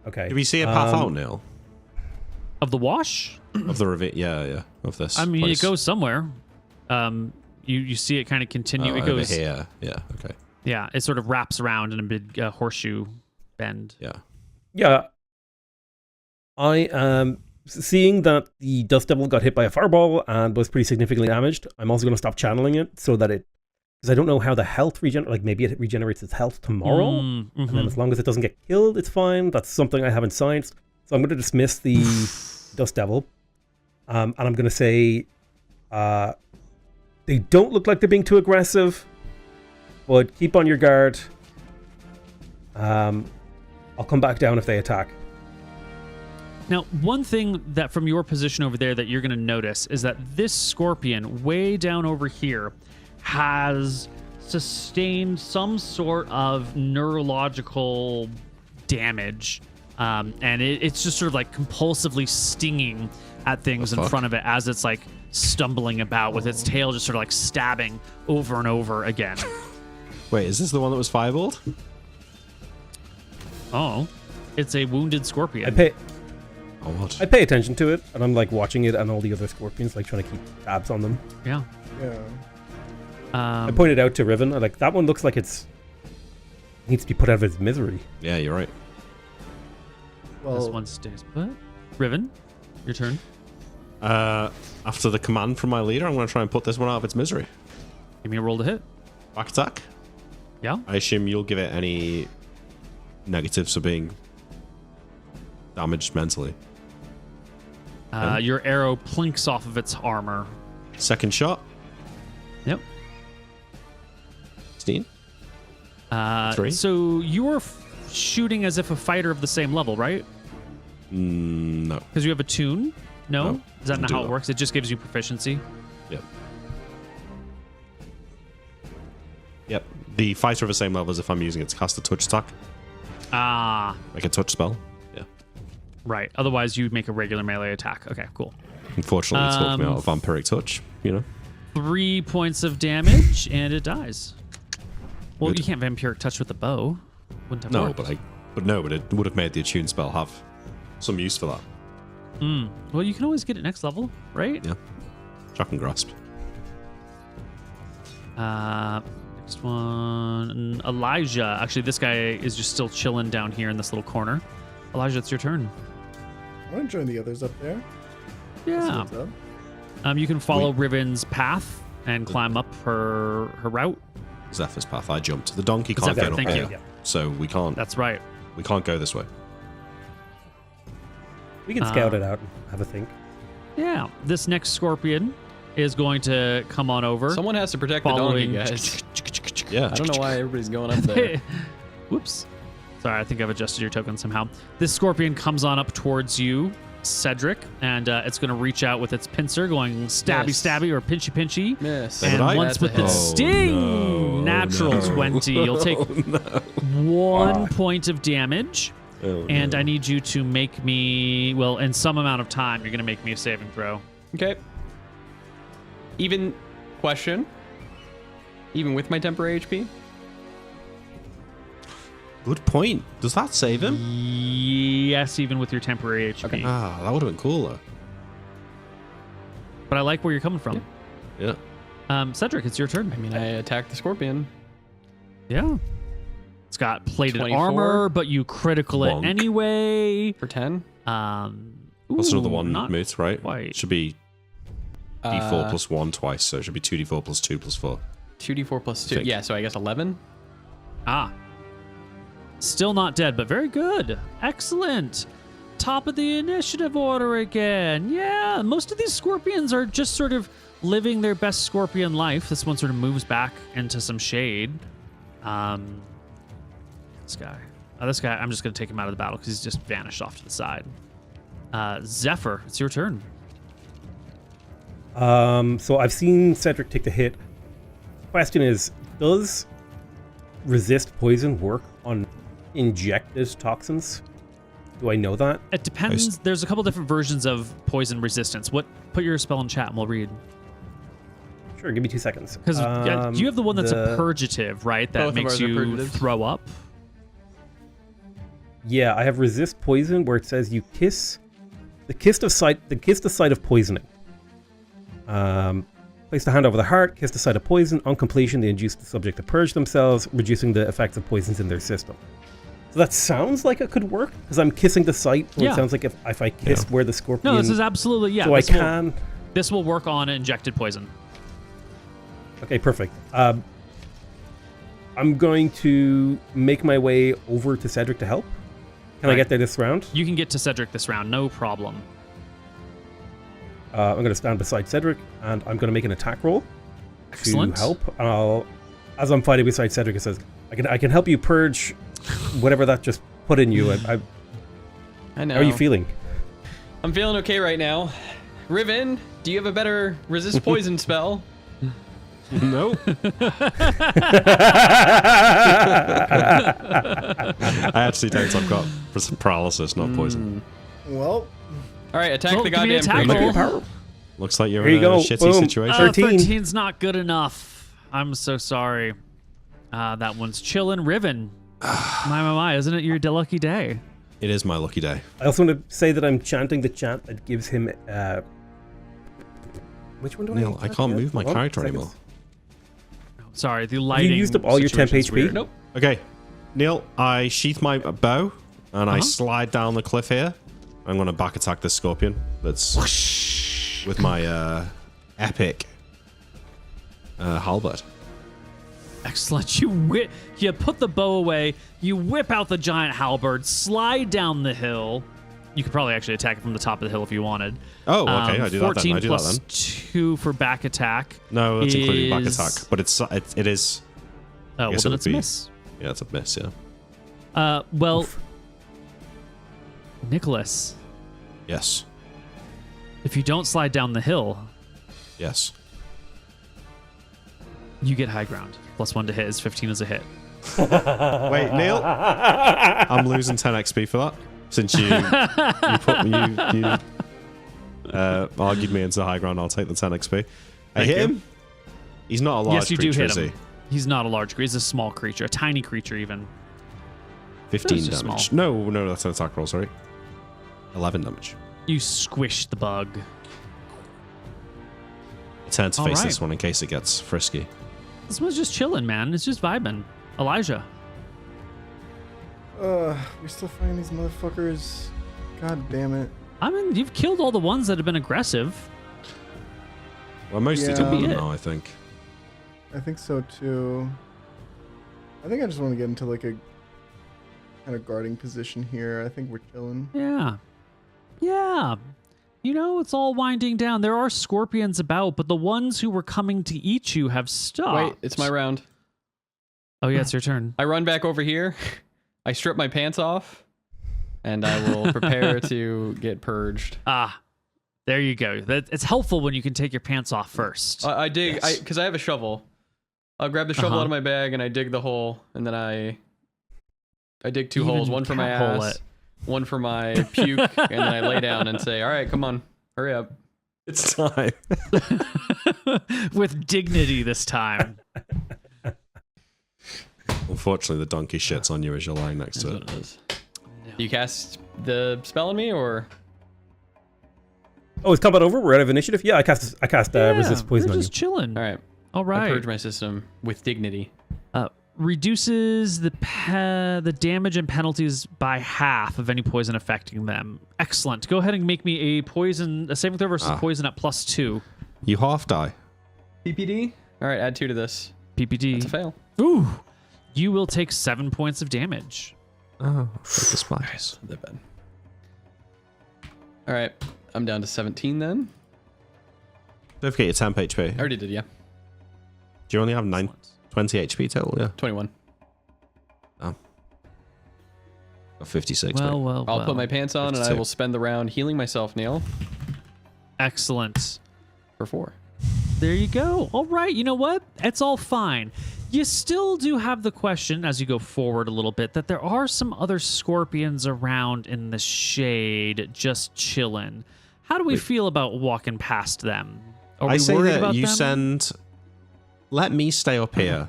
Speaker 4: Okay.
Speaker 2: Do we see a path out, Neil?
Speaker 1: Of the wash?
Speaker 2: Of the ravine? Yeah, of this.
Speaker 1: I mean,
Speaker 2: place.
Speaker 1: it goes somewhere. You see it kind of continue.
Speaker 2: Oh,
Speaker 1: It goes
Speaker 2: over here. Yeah. Okay.
Speaker 1: Yeah, it sort of wraps around in a big horseshoe bend.
Speaker 2: Yeah.
Speaker 4: Yeah. I am seeing that the Dust Devil got hit by a fireball and was pretty significantly damaged. I'm also going to stop channeling it so that because I don't know how the health regenerates. Like maybe it regenerates its health tomorrow, and then as long as it doesn't get killed, it's fine. That's something I haven't scienced. So I'm going to dismiss the Dust Devil, and I'm going to say they don't look like they're being too aggressive, but keep on your guard. I'll come back down if they attack.
Speaker 1: Now, one thing that from your position over there that you're going to notice is that this scorpion way down over here has sustained some sort of neurological damage. And it's just sort of like compulsively stinging at things in front of it as it's like stumbling about with its tail just sort of like stabbing over and over again.
Speaker 2: Wait, is this the one that was fireballed?
Speaker 1: Oh, it's a wounded scorpion.
Speaker 2: Oh, what?
Speaker 4: I pay attention to it, and I'm like watching it and all the other scorpions, like trying to keep tabs on them.
Speaker 1: Yeah.
Speaker 5: Yeah.
Speaker 4: I pointed out to Riven, like that one looks like it needs to be put out of its misery.
Speaker 2: Yeah, you're right.
Speaker 5: Well,
Speaker 1: This one stays put. Riven, your turn.
Speaker 2: After the command from my leader, I'm going to try and put this one out of its misery.
Speaker 1: Give me a roll to hit.
Speaker 2: Back attack.
Speaker 1: Yeah.
Speaker 2: I assume you'll give it any negatives for being damaged mentally.
Speaker 1: Your arrow plinks off of its armor.
Speaker 2: Second shot.
Speaker 1: Yep.
Speaker 2: 16. 3.
Speaker 1: So you were shooting as if a fighter of the same level, right?
Speaker 2: No.
Speaker 1: Because you have a tune? No?
Speaker 2: No,
Speaker 1: Is that
Speaker 2: I
Speaker 1: not
Speaker 2: do
Speaker 1: how it
Speaker 2: not.
Speaker 1: works? It just gives you proficiency?
Speaker 2: Yep. The fighter of the same level as if I'm using it to cast a touch attack,
Speaker 1: Ah,
Speaker 2: like a touch spell. Yeah.
Speaker 1: right. Otherwise, you make a regular melee attack. Okay, cool.
Speaker 2: Unfortunately, it took me out of vampiric touch.
Speaker 1: 3 points of damage, and it dies. Well,
Speaker 2: Good.
Speaker 1: you can't vampiric touch with the bow. Wouldn't have
Speaker 2: No,
Speaker 1: worked.
Speaker 2: but it would have made the attune spell have some use for that.
Speaker 1: Well, you can always get it next level, right?
Speaker 2: Yeah. Shock and grasp.
Speaker 1: Next one, Elijah. Actually, this guy is just still chilling down here in this little corner. Elijah, it's your turn.
Speaker 5: I want to join the others up there. See
Speaker 1: Yeah.
Speaker 5: what's up.
Speaker 1: You can follow Riven's path and climb up her route.
Speaker 2: Zephyr's path. I jumped. The donkey can't
Speaker 1: Zephyr,
Speaker 2: get up
Speaker 1: thank
Speaker 2: here,
Speaker 1: you.
Speaker 2: so we can't.
Speaker 1: That's right.
Speaker 2: We can't go this way.
Speaker 4: We can scout it out and have a think.
Speaker 1: Yeah. This next scorpion is going to come on over.
Speaker 3: Someone has to protect the donkey,
Speaker 1: following.
Speaker 3: guys.
Speaker 2: Yeah.
Speaker 3: I don't know why everybody's going up there.
Speaker 1: Whoops. Sorry, I think I've adjusted your token somehow. This scorpion comes on up towards you, Cedric, and it's going to reach out with its pincer, going stabby,
Speaker 3: Miss.
Speaker 1: stabby, or pinchy, pinchy.
Speaker 3: Miss.
Speaker 1: And
Speaker 2: I?
Speaker 1: once
Speaker 3: That's
Speaker 1: with
Speaker 3: a hit.
Speaker 1: its sting,
Speaker 2: no,
Speaker 1: natural
Speaker 2: no.
Speaker 1: 20. You'll take 1 point of damage.
Speaker 2: Oh,
Speaker 1: And
Speaker 2: no.
Speaker 1: I need you to make me, well, in some amount of time, you're going to make me a saving throw.
Speaker 3: Okay. Even question. Even with my temporary HP?
Speaker 2: Good point. Does that save him?
Speaker 1: Yes, even with your temporary HP.
Speaker 3: Okay.
Speaker 2: Ah, that would have been cooler.
Speaker 1: But I like where you're coming from.
Speaker 2: Yeah.
Speaker 1: Cedric, it's your turn.
Speaker 3: I mean, I attacked the scorpion.
Speaker 1: Yeah. It's got plated
Speaker 3: 24.
Speaker 1: armor, but you critical
Speaker 2: Bonk.
Speaker 1: it anyway.
Speaker 3: For 10?
Speaker 2: That's another
Speaker 1: Ooh,
Speaker 2: one,
Speaker 1: not
Speaker 2: Moot, right?
Speaker 1: quite.
Speaker 2: Should be d4 plus 1 twice, so it should be 2d4 plus 2 plus 4.
Speaker 3: 2d4 plus 2.
Speaker 2: Think.
Speaker 3: Yeah, so I guess 11.
Speaker 1: Ah. Still not dead, but very good. Excellent. Top of the initiative order again. Yeah, most of these scorpions are just sort of living their best scorpion life. This one sort of moves back into some shade. This guy. This guy, I'm just going to take him out of the battle because he's just vanished off to the side. Zephyr, it's your turn.
Speaker 4: So I've seen Cedric take the hit. Question is, does resist poison work on injected toxins? Do I know that?
Speaker 1: It depends. There's a couple different versions of poison resistance. Put your spell in chat and we'll read.
Speaker 4: Sure, give me 2 seconds.
Speaker 1: Because you have the one that's a purgative, right? That
Speaker 3: Both of
Speaker 1: makes
Speaker 3: ours are
Speaker 1: you
Speaker 3: purgatives.
Speaker 1: throw up.
Speaker 4: Yeah, I have resist poison where it says you kiss the site of poisoning. Place the hand over the heart, kiss the site of poison. On completion, they induce the subject to purge themselves, reducing the effects of poisons in their system. So that sounds like it could work because I'm kissing the site. So
Speaker 1: Yeah.
Speaker 4: It sounds like if I kiss where the scorpion.
Speaker 1: No, this is absolutely, yeah.
Speaker 4: So I
Speaker 1: this will-
Speaker 4: can.
Speaker 1: This will work on injected poison.
Speaker 4: Okay, perfect. I'm going to make my way over to Cedric to help. Can I
Speaker 1: Right.
Speaker 4: get there this round?
Speaker 1: You can get to Cedric this round, no problem.
Speaker 4: I'm going to stand beside Cedric, and I'm going to make an attack roll
Speaker 1: Excellent.
Speaker 4: to help. As I'm fighting beside Cedric, it says, I can help you purge whatever that just put in you.
Speaker 3: I know.
Speaker 4: How are you feeling?
Speaker 3: I'm feeling okay right now. Riven, do you have a better resist poison spell?
Speaker 2: No. I actually don't. I've got paralysis, not poison.
Speaker 5: Well,
Speaker 3: All right, attack
Speaker 1: Well,
Speaker 3: the
Speaker 1: give me an
Speaker 3: goddamn
Speaker 1: attack
Speaker 3: creature.
Speaker 1: roll.
Speaker 2: Looks like you're
Speaker 4: Here you
Speaker 2: in a
Speaker 4: go.
Speaker 2: shitty
Speaker 4: Boom.
Speaker 2: situation.
Speaker 4: 13.
Speaker 1: 13's not good enough. I'm so sorry. That one's chillin'. Riven. My, isn't it your lucky day?
Speaker 2: It is my lucky day.
Speaker 4: I also want to say that I'm chanting the chant that gives him... which one do
Speaker 2: Neil, I
Speaker 4: have?
Speaker 2: can't
Speaker 4: Yeah,
Speaker 2: move my
Speaker 4: hold on,
Speaker 2: character
Speaker 4: seconds.
Speaker 2: anymore.
Speaker 1: Sorry, the lighting.
Speaker 4: used up all your temp
Speaker 1: situation's
Speaker 4: HP?
Speaker 1: weird.
Speaker 3: Nope.
Speaker 2: Okay, Neil, I sheath my bow and I slide down the cliff here. I'm going to back attack this scorpion that's with my epic halberd.
Speaker 1: Excellent. You put the bow away. You whip out the giant halberd, slide down the hill. You could probably actually attack it from the top of the hill if you wanted.
Speaker 2: Oh, okay, I do that
Speaker 1: 14
Speaker 2: then. I do
Speaker 1: plus
Speaker 2: that then.
Speaker 1: 2 for back attack.
Speaker 2: No, that's including back
Speaker 1: is-
Speaker 2: attack, but it is.
Speaker 1: Oh, well,
Speaker 2: guess it
Speaker 1: then
Speaker 2: would
Speaker 1: it's a
Speaker 2: be-
Speaker 1: miss.
Speaker 2: Yeah, it's a miss. Yeah.
Speaker 1: Well, Nicholas,
Speaker 2: Yes.
Speaker 1: if you don't slide down the hill,
Speaker 2: Yes.
Speaker 1: you get high ground. +1 to hit is 15 as a hit.
Speaker 2: Wait, Neil. I'm losing 10 XP for that since you argued me into high ground. I'll take the 10 XP. I
Speaker 1: Thank
Speaker 2: hit
Speaker 1: you.
Speaker 2: him. He's not a large
Speaker 1: Yes, you do
Speaker 2: creature,
Speaker 1: hit
Speaker 2: is
Speaker 1: him.
Speaker 2: he?
Speaker 1: He's not a large creature. He's a small creature, a tiny creature even.
Speaker 2: 15
Speaker 1: It's just
Speaker 2: damage.
Speaker 1: small.
Speaker 2: No, that's an attack roll. Sorry. 11 damage.
Speaker 1: You squish the bug.
Speaker 2: I turn to
Speaker 1: All
Speaker 2: face
Speaker 1: right.
Speaker 2: this one in case it gets frisky.
Speaker 1: This one's just chilling, man. It's just vibing. Elijah.
Speaker 5: we're still fighting these motherfuckers. God damn it.
Speaker 1: I mean, you've killed all the ones that have been aggressive.
Speaker 2: Well, mostly
Speaker 5: Yeah.
Speaker 2: done
Speaker 1: Could be it.
Speaker 2: now, I think.
Speaker 5: I think so too. I think I just want to get into like a kind of guarding position here. I think we're chilling.
Speaker 1: Yeah. Yeah. it's all winding down. There are scorpions about, but the ones who were coming to eat you have stopped.
Speaker 3: Wait, it's my round.
Speaker 1: Oh, yeah, it's your turn.
Speaker 3: I run back over here. I strip my pants off, and I will prepare to get purged.
Speaker 1: Ah, there you go. It's helpful when you can take your pants off first.
Speaker 3: I dig, because I have a shovel. I'll grab the shovel out of my bag, and I dig the hole, and then I dig two holes, one for my ass, one for my puke, and then I lay down and say, all right, come on, hurry up.
Speaker 2: It's time.
Speaker 1: With dignity this time.
Speaker 2: Unfortunately, the donkey shits on you as you're lying next to
Speaker 3: That's
Speaker 2: it.
Speaker 3: what it is. Do you cast the spell on me, or?
Speaker 4: Oh, is combat over? We're out of initiative? Yeah, I cast resist poison
Speaker 1: we're
Speaker 4: on
Speaker 1: just
Speaker 4: you.
Speaker 1: chilling.
Speaker 3: All right.
Speaker 1: All right.
Speaker 3: I purge my system with dignity.
Speaker 1: Reduces the damage and penalties by half of any poison affecting them. Excellent. Go ahead and make me a saving throw versus poison at +2.
Speaker 2: You half die.
Speaker 3: PPD? All right, add 2 to this.
Speaker 1: PPD.
Speaker 3: That's a fail.
Speaker 1: Ooh. You will take 7 points of damage.
Speaker 2: Oh, despise.
Speaker 3: Not that bad. All right, I'm down to 17 then.
Speaker 2: Don't forget your temp HP.
Speaker 3: I already did, yeah.
Speaker 2: Do you only have 20 HP total? Yeah.
Speaker 3: 21.
Speaker 2: Got 56. mate.
Speaker 1: Well.
Speaker 3: I'll put my pants on and I
Speaker 2: 52.
Speaker 3: will spend the round healing myself, Neil,
Speaker 1: Excellent.
Speaker 3: for 4.
Speaker 1: There you go. All right. You know what? It's all fine. You still do have the question as you go forward a little bit that there are some other scorpions around in the shade just chilling. How do we feel about walking past them? Are we
Speaker 2: I say
Speaker 1: worried
Speaker 2: that
Speaker 1: about
Speaker 2: you
Speaker 1: them?
Speaker 2: let me stay up here.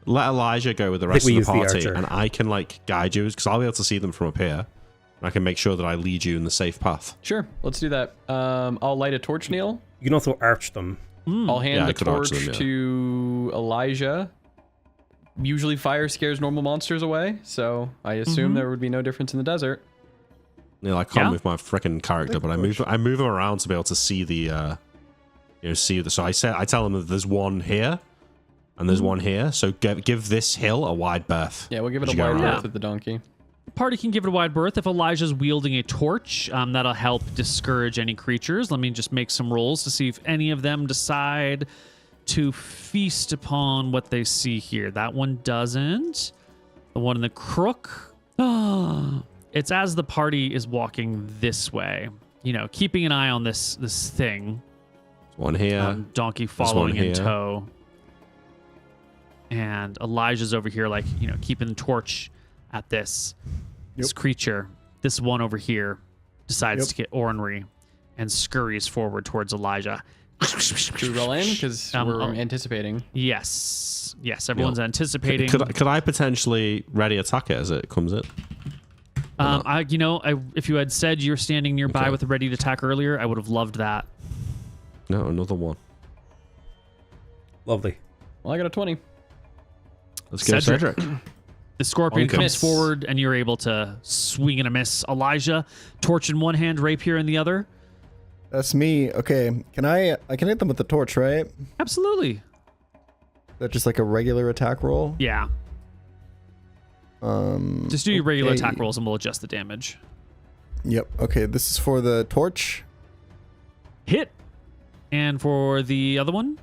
Speaker 2: Let Elijah go with the
Speaker 4: I
Speaker 2: rest
Speaker 4: think
Speaker 2: of the
Speaker 4: we use the
Speaker 2: party,
Speaker 4: archer.
Speaker 2: and I can guide you because I'll be able to see them from up here. And I can make sure that I lead you in the safe path.
Speaker 3: Sure, let's do that. I'll light a torch, Neil.
Speaker 4: You can also arch them.
Speaker 3: I'll hand
Speaker 2: Yeah, I
Speaker 3: the
Speaker 2: could arch
Speaker 3: torch
Speaker 2: them, yeah.
Speaker 3: to Elijah. Usually fire scares normal monsters away, so I assume there would be no difference in the desert.
Speaker 2: I can't
Speaker 1: Yeah.
Speaker 2: move my freaking character, but I move him around to be able to see the So I tell him that there's one here, and there's one here. So give this hill a wide berth.
Speaker 3: Yeah, we'll give it
Speaker 2: as
Speaker 3: a
Speaker 2: you go
Speaker 3: wide
Speaker 2: around.
Speaker 3: berth with the donkey.
Speaker 1: Party can give it a wide berth. If Elijah's wielding a torch, that'll help discourage any creatures. Let me just make some rolls to see if any of them decide to feast upon what they see here. That one doesn't. The one in the crook. It's as the party is walking this way. Keeping an eye on this thing.
Speaker 2: One here.
Speaker 1: Donkey
Speaker 2: one
Speaker 1: following in
Speaker 2: here.
Speaker 1: tow. And Elijah's over here, keeping the torch at this creature. This one over here decides to get ornery and scurries forward towards Elijah.
Speaker 3: Should we roll in? Because we're anticipating.
Speaker 1: Yes, everyone's anticipating.
Speaker 2: Could I potentially ready attack it as it comes in?
Speaker 1: If you had said you're standing nearby
Speaker 2: Okay.
Speaker 1: with a ready to attack earlier, I would have loved that.
Speaker 2: No, another one.
Speaker 4: Lovely.
Speaker 3: Well, I got a 20.
Speaker 2: Let's go,
Speaker 1: Cedric.
Speaker 2: Cedric.
Speaker 1: The scorpion comes
Speaker 3: Miss.
Speaker 1: forward, and you're able to swing and a miss. Elijah, torch in one hand, rapier in the other.
Speaker 5: That's me. Okay, I can hit them with the torch, right?
Speaker 1: Absolutely.
Speaker 5: That's just like a regular attack roll.
Speaker 1: Yeah. Just do your regular
Speaker 5: okay.
Speaker 1: attack rolls, and we'll adjust the damage.
Speaker 5: Yep. Okay, this is for the torch.
Speaker 1: Hit. And for the other one,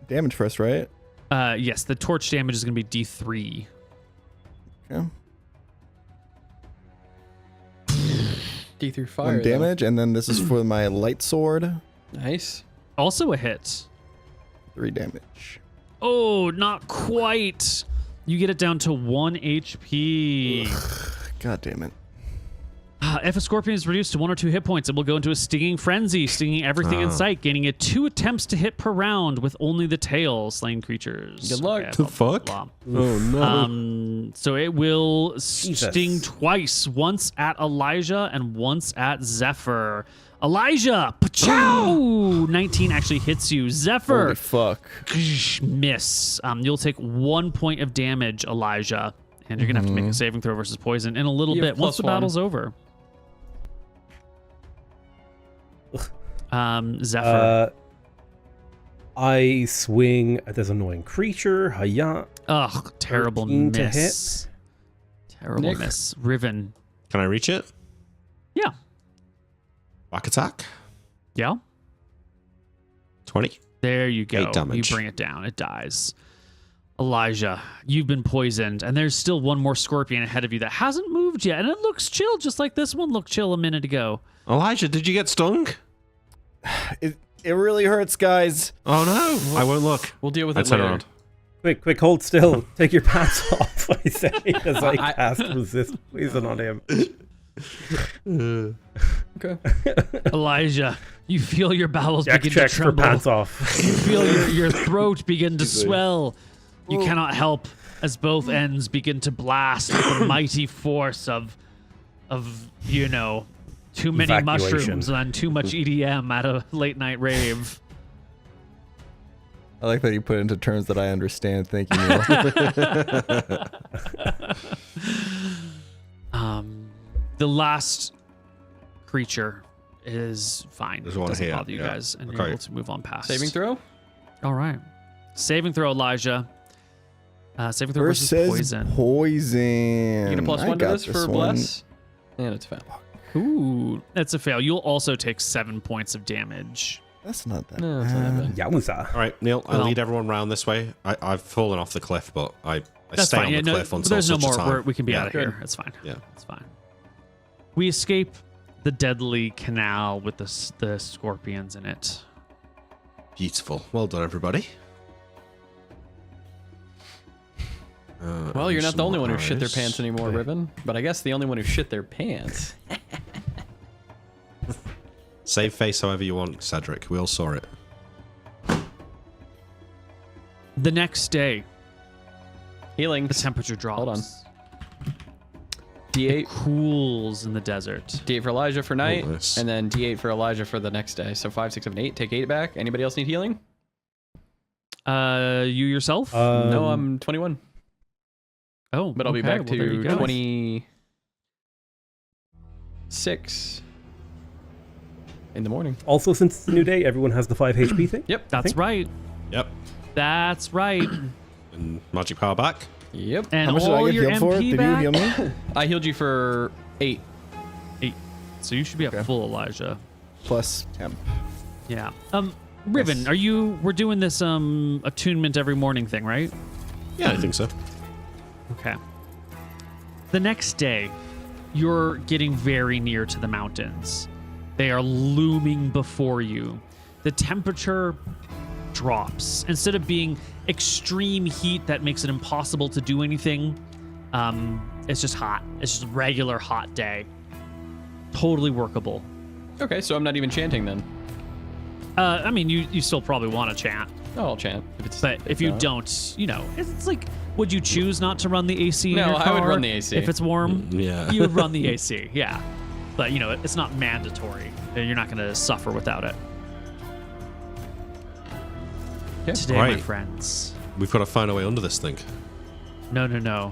Speaker 5: Damage first, right?
Speaker 1: yes, the torch damage is going to be D3.
Speaker 5: Okay.
Speaker 3: D through fire.
Speaker 5: One
Speaker 3: though.
Speaker 5: damage, and then this is for my light sword.
Speaker 3: Nice.
Speaker 1: Also a hit.
Speaker 5: 3 damage.
Speaker 1: Oh, not quite. You get it down to 1 HP.
Speaker 5: God damn it.
Speaker 1: If a scorpion is reduced to 1 or 2 hit points, it will go into a stinging frenzy, stinging everything in sight, gaining it 2 attempts to hit per round with only the tail, slain creatures.
Speaker 3: Good luck.
Speaker 1: Okay,
Speaker 2: The fuck?
Speaker 1: blah.
Speaker 2: Oh no.
Speaker 1: So it will
Speaker 4: Jesus.
Speaker 1: sting twice, once at Elijah and once at Zephyr. Elijah, pachow! 19 actually hits you. Zephyr,
Speaker 5: Holy fuck.
Speaker 1: miss. You'll take 1 point of damage, Elijah, and you're gonna have to make a saving throw versus poison in a little
Speaker 3: You have
Speaker 1: bit once the
Speaker 3: +1.
Speaker 1: battle's over. Zephyr.
Speaker 4: I swing at this annoying creature. Hiya.
Speaker 1: Ugh, terrible
Speaker 4: 13 to
Speaker 1: miss. Terrible
Speaker 3: Nick.
Speaker 1: miss. Riven.
Speaker 2: Can I reach it?
Speaker 1: Yeah.
Speaker 2: Back attack.
Speaker 1: Yeah.
Speaker 2: 20.
Speaker 1: There you go.
Speaker 2: 8 damage.
Speaker 1: You bring it down. It dies. Elijah, you've been poisoned, and there's still one more scorpion ahead of you that hasn't moved yet, and it looks chill, just like this one looked chill a minute ago.
Speaker 2: Elijah, did you get stung?
Speaker 5: It really hurts, guys.
Speaker 2: Oh no! I won't look.
Speaker 3: We'll deal with
Speaker 2: I
Speaker 3: it
Speaker 2: turn
Speaker 3: later.
Speaker 2: around.
Speaker 4: Quick, hold still. Take your pants off, I say, as I cast resist poison on him.
Speaker 3: Okay.
Speaker 1: Elijah, you feel your bowels
Speaker 4: Jack
Speaker 1: begin to
Speaker 4: checks for
Speaker 1: tremble.
Speaker 4: pants off.
Speaker 1: You feel your throat begin to swell. You cannot help as both ends begin to blast with the mighty force of too many
Speaker 4: Evacuation.
Speaker 1: mushrooms and too much EDM at a late night rave.
Speaker 5: I like that you put it into terms that I understand. Thank you, Neil.
Speaker 1: The last creature is fine.
Speaker 2: There's
Speaker 1: It
Speaker 2: one
Speaker 1: doesn't
Speaker 2: here,
Speaker 1: bother you
Speaker 2: yeah.
Speaker 1: guys, and you're
Speaker 2: Okay.
Speaker 1: able to move on past.
Speaker 3: Saving throw.
Speaker 1: All right. Saving throw, Elijah. Saving throw
Speaker 5: First
Speaker 1: versus
Speaker 5: says
Speaker 1: poison.
Speaker 5: poison.
Speaker 3: You get a plus
Speaker 5: I
Speaker 3: 1 to
Speaker 5: got
Speaker 3: this for
Speaker 5: one.
Speaker 3: bless, and it's fail.
Speaker 1: Ooh, that's a fail. You'll also take 7 points of damage.
Speaker 5: That's not that
Speaker 3: No, it's not that bad.
Speaker 4: Yowza.
Speaker 2: All right, Neil, I'll
Speaker 1: Well-
Speaker 2: lead everyone round this way. I've fallen off the cliff, but I
Speaker 1: That's
Speaker 2: stay
Speaker 1: fine.
Speaker 2: on
Speaker 1: Yeah,
Speaker 2: the
Speaker 1: no,
Speaker 2: cliff until
Speaker 1: there's no
Speaker 2: such a
Speaker 1: more.
Speaker 2: time.
Speaker 1: We can be
Speaker 2: Yeah.
Speaker 1: out of here. It's fine.
Speaker 2: Yeah.
Speaker 1: It's fine. We escape the deadly canal with the scorpions in it.
Speaker 2: Beautiful. Well done, everybody.
Speaker 3: Well, you're not the only one who shit their
Speaker 2: eyes.
Speaker 3: pants anymore, Riven. But I guess the only one who shit their pants.
Speaker 2: Save face however you want, Cedric. We all saw it.
Speaker 1: The next day,
Speaker 3: Healing.
Speaker 1: the temperature drops.
Speaker 3: Hold on. D8.
Speaker 1: Cools in the desert.
Speaker 3: D8 for Elijah for night,
Speaker 2: nice.
Speaker 3: and then D8 for Elijah for the next day. So 5, 6, 7, 8. Take 8 back. Anybody else need healing?
Speaker 1: You yourself?
Speaker 3: No, I'm 21.
Speaker 1: Oh,
Speaker 3: But I'll be
Speaker 1: okay,
Speaker 3: back
Speaker 1: well, there you
Speaker 3: to
Speaker 1: go.
Speaker 3: 26 in the morning.
Speaker 4: Also, since it's a new day, everyone has the 5 HP thing.
Speaker 3: Yep.
Speaker 1: That's right.
Speaker 2: Yep.
Speaker 1: That's right.
Speaker 2: And magic power back.
Speaker 3: Yep.
Speaker 1: And
Speaker 5: How much did
Speaker 1: all
Speaker 5: I get
Speaker 1: your
Speaker 5: healed for?
Speaker 1: MP
Speaker 5: Did
Speaker 1: back.
Speaker 5: you heal me?
Speaker 3: I healed you for 8.
Speaker 1: 8. So you should be at full, Elijah.
Speaker 5: Plus temp.
Speaker 1: Yeah. Riven,
Speaker 5: Yes.
Speaker 1: we're doing this attunement every morning thing, right?
Speaker 2: Yeah, I think so.
Speaker 1: Okay. The next day, you're getting very near to the mountains. They are looming before you. The temperature drops. Instead of being extreme heat that makes it impossible to do anything, it's just hot. It's just a regular hot day. Totally workable.
Speaker 3: Okay, so I'm not even chanting then.
Speaker 1: I mean, you still probably want to chant,
Speaker 3: Oh, I'll chant.
Speaker 1: but if you
Speaker 3: not.
Speaker 1: don't, it's like, would you choose not to run the AC in
Speaker 3: No,
Speaker 1: your car?
Speaker 3: I would run the AC.
Speaker 1: If it's warm,
Speaker 2: Yeah.
Speaker 1: you would run the AC, yeah. But, it's not mandatory. You're not going to suffer without it.
Speaker 3: Okay.
Speaker 1: Today, my
Speaker 2: Right.
Speaker 1: friends.
Speaker 2: We've got to find a way under this thing.
Speaker 1: No.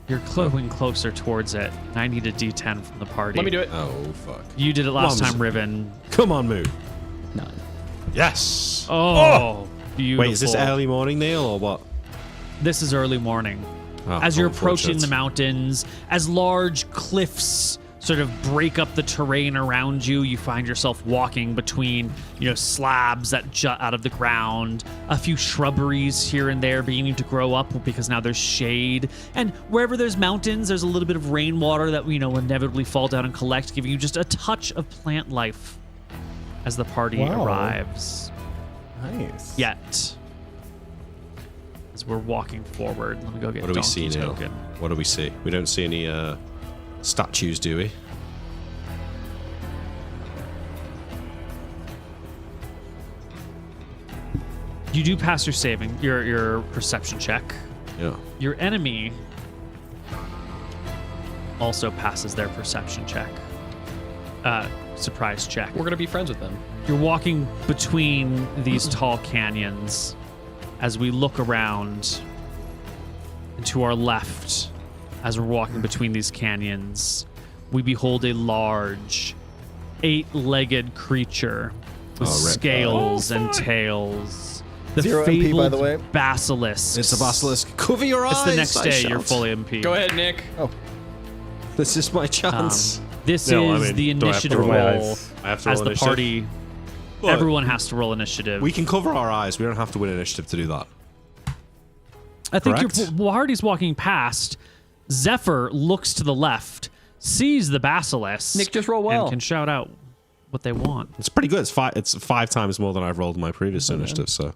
Speaker 1: You're going closer towards it. I need a D10 from the party.
Speaker 3: Let me do it.
Speaker 2: Oh, fuck.
Speaker 1: You did it last
Speaker 2: Mums.
Speaker 1: time, Riven.
Speaker 2: Come on, Moo.
Speaker 3: 9.
Speaker 2: Yes.
Speaker 1: Oh, beautiful.
Speaker 2: Wait, is this early morning, Neil, or what?
Speaker 1: This is early morning.
Speaker 2: Oh,
Speaker 1: As you're approaching
Speaker 2: unfortunate.
Speaker 1: the mountains, as large cliffs sort of break up the terrain around you, you find yourself walking between, slabs that jut out of the ground, a few shrubberies here and there beginning to grow up because now there's shade. And wherever there's mountains, there's a little bit of rainwater that, will inevitably fall down and collect, giving you just a touch of plant life as the party
Speaker 5: Wow.
Speaker 1: arrives.
Speaker 5: Nice.
Speaker 1: Yet, as we're walking forward, let me go get
Speaker 2: What do we see
Speaker 1: donkey
Speaker 2: now?
Speaker 1: token.
Speaker 2: What do we see? We don't see any statues, do we?
Speaker 1: You do pass your your perception check.
Speaker 2: Yeah.
Speaker 1: Your enemy also passes their perception check. Surprise check.
Speaker 3: We're going to be friends with them.
Speaker 1: You're walking between these tall canyons as we look around, and to our left, as we're walking between these canyons, we behold a large 8-legged creature with
Speaker 2: Oh, rip.
Speaker 1: scales and tails. The
Speaker 5: 0 MP,
Speaker 1: fabled
Speaker 5: by the way.
Speaker 1: basilisk.
Speaker 2: It's a basilisk. Cover your eyes.
Speaker 1: It's the next
Speaker 2: I
Speaker 1: day. You're
Speaker 2: shout.
Speaker 1: fully MP.
Speaker 3: Go ahead, Nick.
Speaker 5: Oh,
Speaker 2: This is my chance.
Speaker 1: This
Speaker 2: No, I
Speaker 1: is
Speaker 2: mean,
Speaker 1: the
Speaker 2: do I have to
Speaker 1: initiative
Speaker 2: roll?
Speaker 4: My
Speaker 1: roll.
Speaker 4: eyes.
Speaker 2: I have to
Speaker 1: as
Speaker 2: roll
Speaker 1: the
Speaker 2: initiative?
Speaker 1: party.
Speaker 2: But
Speaker 1: Everyone has to roll initiative.
Speaker 2: we can cover our eyes. We don't have to win initiative to do that.
Speaker 1: I think
Speaker 2: correct?
Speaker 1: your party's walking past. Zephyr looks to the left, sees the basilisk.
Speaker 3: Nick, just roll well.
Speaker 1: And can shout out what they want.
Speaker 2: It's pretty good. It's five times more than I've rolled in my previous initiative. So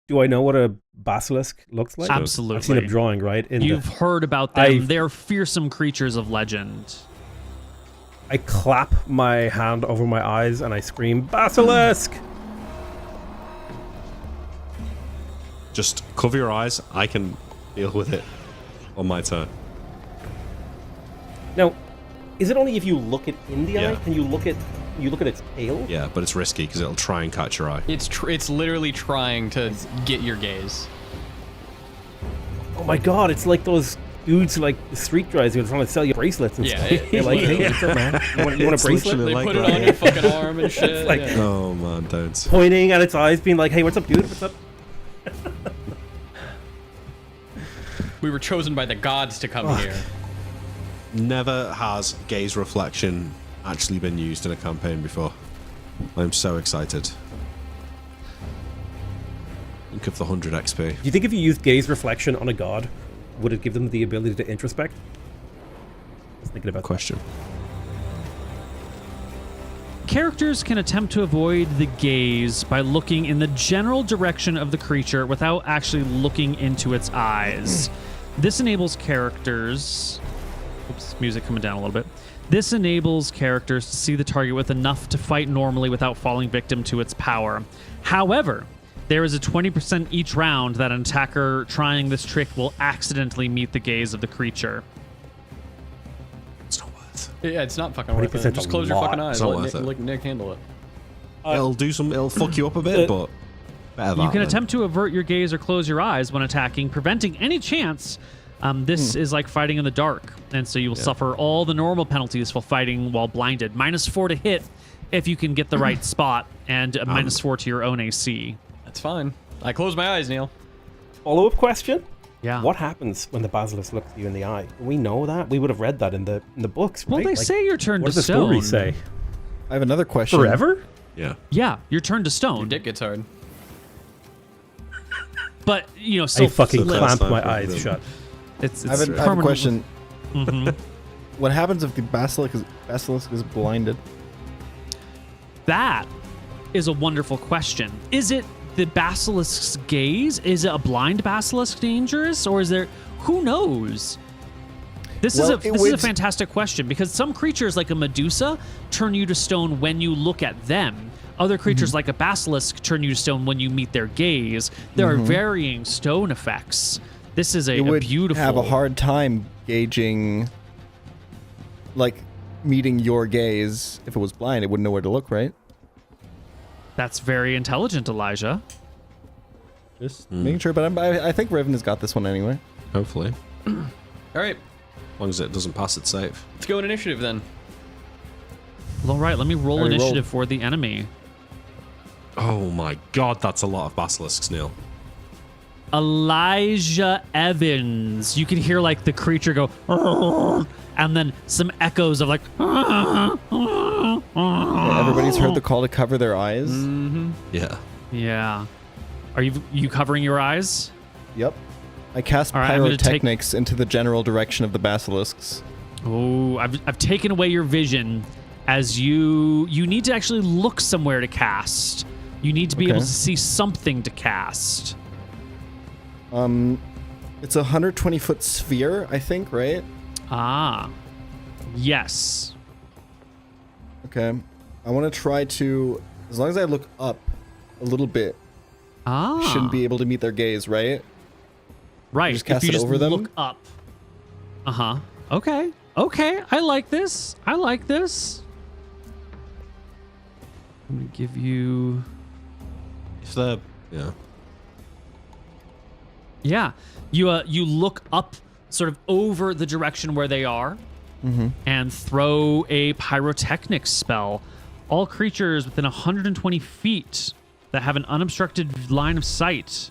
Speaker 4: Do I know what a basilisk looks like?
Speaker 1: Absolutely.
Speaker 4: I've seen a drawing, right?
Speaker 1: You've heard about them. They're fearsome creatures of legend.
Speaker 4: I clap my hand over my eyes and I scream, "Basilisk!"
Speaker 2: just cover your eyes. I can deal with it on my turn.
Speaker 4: Now, is it only if you look it in the
Speaker 2: Yeah.
Speaker 4: eye? Can you look at its tail?
Speaker 2: Yeah, but it's risky because it'll try and catch your eye.
Speaker 3: It's literally trying to get your gaze.
Speaker 4: Oh my god, it's like those dudes like the street guys who are trying to sell you bracelets and
Speaker 3: Yeah,
Speaker 4: stuff. They're like, hey, what's up, man? You want a
Speaker 2: It's
Speaker 4: bracelet?
Speaker 2: literally
Speaker 3: They
Speaker 2: like
Speaker 3: put it
Speaker 2: that.
Speaker 3: on your fucking arm and shit.
Speaker 4: like-
Speaker 3: yeah.
Speaker 2: Oh man, don't.
Speaker 4: Pointing at its eyes, being like, hey, what's up, dude? What's up?
Speaker 3: We were chosen by the gods to come here.
Speaker 2: Never has gaze reflection actually been used in a campaign before. I'm so excited. Think of the 100 XP.
Speaker 4: Do you think if you used gaze reflection on a god, would it give them the ability to introspect? I was thinking about
Speaker 2: Question.
Speaker 1: Characters can attempt to avoid the gaze by looking in the general direction of the creature without actually looking into its eyes. This enables characters... Oops, music coming down a little bit. This enables characters to see the target with enough to fight normally without falling victim to its power. However, there is a 20% each round that an attacker trying this trick will accidentally meet the gaze of the creature.
Speaker 2: It's not worth.
Speaker 3: Yeah, it's not fucking worth
Speaker 4: 20%
Speaker 3: it. Just close your
Speaker 4: lot.
Speaker 3: fucking eyes.
Speaker 2: It's not
Speaker 3: Let
Speaker 2: worth
Speaker 3: Nick,
Speaker 2: it.
Speaker 3: let Nick handle it.
Speaker 2: It'll fuck you up a bit, but better
Speaker 1: You
Speaker 2: that
Speaker 1: can
Speaker 2: than-
Speaker 1: attempt to avert your gaze or close your eyes when attacking, preventing any chance. This is like fighting in the dark, and so you will suffer all the normal penalties for fighting while blinded. -4 to hit if you can get the right spot, and a -4 to your own AC.
Speaker 3: That's fine. I close my eyes, Neil.
Speaker 4: Follow-up question?
Speaker 1: Yeah.
Speaker 4: What happens when the basilisk looks you in the eye? We know that. We would have read that in the books,
Speaker 1: Well,
Speaker 4: right?
Speaker 1: they
Speaker 4: Like,
Speaker 1: say you're turned
Speaker 4: what
Speaker 1: to
Speaker 4: does the
Speaker 1: stone.
Speaker 4: story say?
Speaker 5: I have another question.
Speaker 4: Forever?
Speaker 2: Yeah.
Speaker 1: Yeah, you're turned to
Speaker 3: Your
Speaker 1: stone.
Speaker 3: dick gets hard.
Speaker 1: But you know,
Speaker 4: I
Speaker 1: still
Speaker 4: fucking
Speaker 2: So
Speaker 4: clamp
Speaker 2: that's
Speaker 4: my
Speaker 2: not
Speaker 4: eyes
Speaker 2: good.
Speaker 4: shut.
Speaker 1: It's
Speaker 5: I have a
Speaker 1: permanent-
Speaker 5: question.
Speaker 1: Mhm.
Speaker 5: What happens if the basilisk is blinded?
Speaker 1: That is a wonderful question. Is it the basilisk's gaze? Is it a blind basilisk dangerous, or is there? Who knows? This
Speaker 5: Well,
Speaker 1: is a fantastic question, because some creatures like a Medusa turn you to stone when you look at them. Other creatures like a basilisk turn you to stone when you meet their gaze. There are varying stone effects. This is a
Speaker 5: It would
Speaker 1: beautiful.
Speaker 5: have a hard time gauging, like, meeting your gaze. If it was blind, it wouldn't know where to look, right?
Speaker 1: That's very intelligent, Elijah.
Speaker 5: Just making sure, but I think Riven has got this one anyway.
Speaker 2: Hopefully.
Speaker 3: All right,
Speaker 2: As long as it doesn't pass it safe.
Speaker 3: let's go in initiative then.
Speaker 1: Well, all right, let me roll
Speaker 5: Already
Speaker 1: initiative
Speaker 5: rolled.
Speaker 1: for the enemy.
Speaker 2: Oh my god, that's a lot of basilisks, Neil.
Speaker 1: Elijah Evans. You can hear like the creature go, "Arr!" and then some echoes of like.
Speaker 5: Yeah, everybody's heard the call to cover their eyes.
Speaker 2: Yeah.
Speaker 1: Yeah. Are you covering your eyes?
Speaker 5: Yep. I cast
Speaker 1: All right, I'm gonna take-
Speaker 5: pyrotechnics into the general direction of the basilisks.
Speaker 1: Oh, I've taken away your vision, as you need to actually look somewhere to cast. You need to be able
Speaker 5: Okay.
Speaker 1: to see something to cast.
Speaker 5: It's a 120-foot sphere, I think, right?
Speaker 1: Ah, yes.
Speaker 5: Okay. I want to try to, as long as I look up a little bit,
Speaker 1: Ah,
Speaker 5: shouldn't be able to meet their gaze, right?
Speaker 1: right.
Speaker 5: just cast
Speaker 1: if you
Speaker 5: it
Speaker 1: just
Speaker 5: over them?
Speaker 1: look up. Okay. Okay. I like this. I'm gonna give you.
Speaker 2: If they're... Yeah.
Speaker 1: Yeah, you look up, sort of over the direction where they are, and throw a pyrotechnic spell. All creatures within 120 feet that have an unobstructed line of sight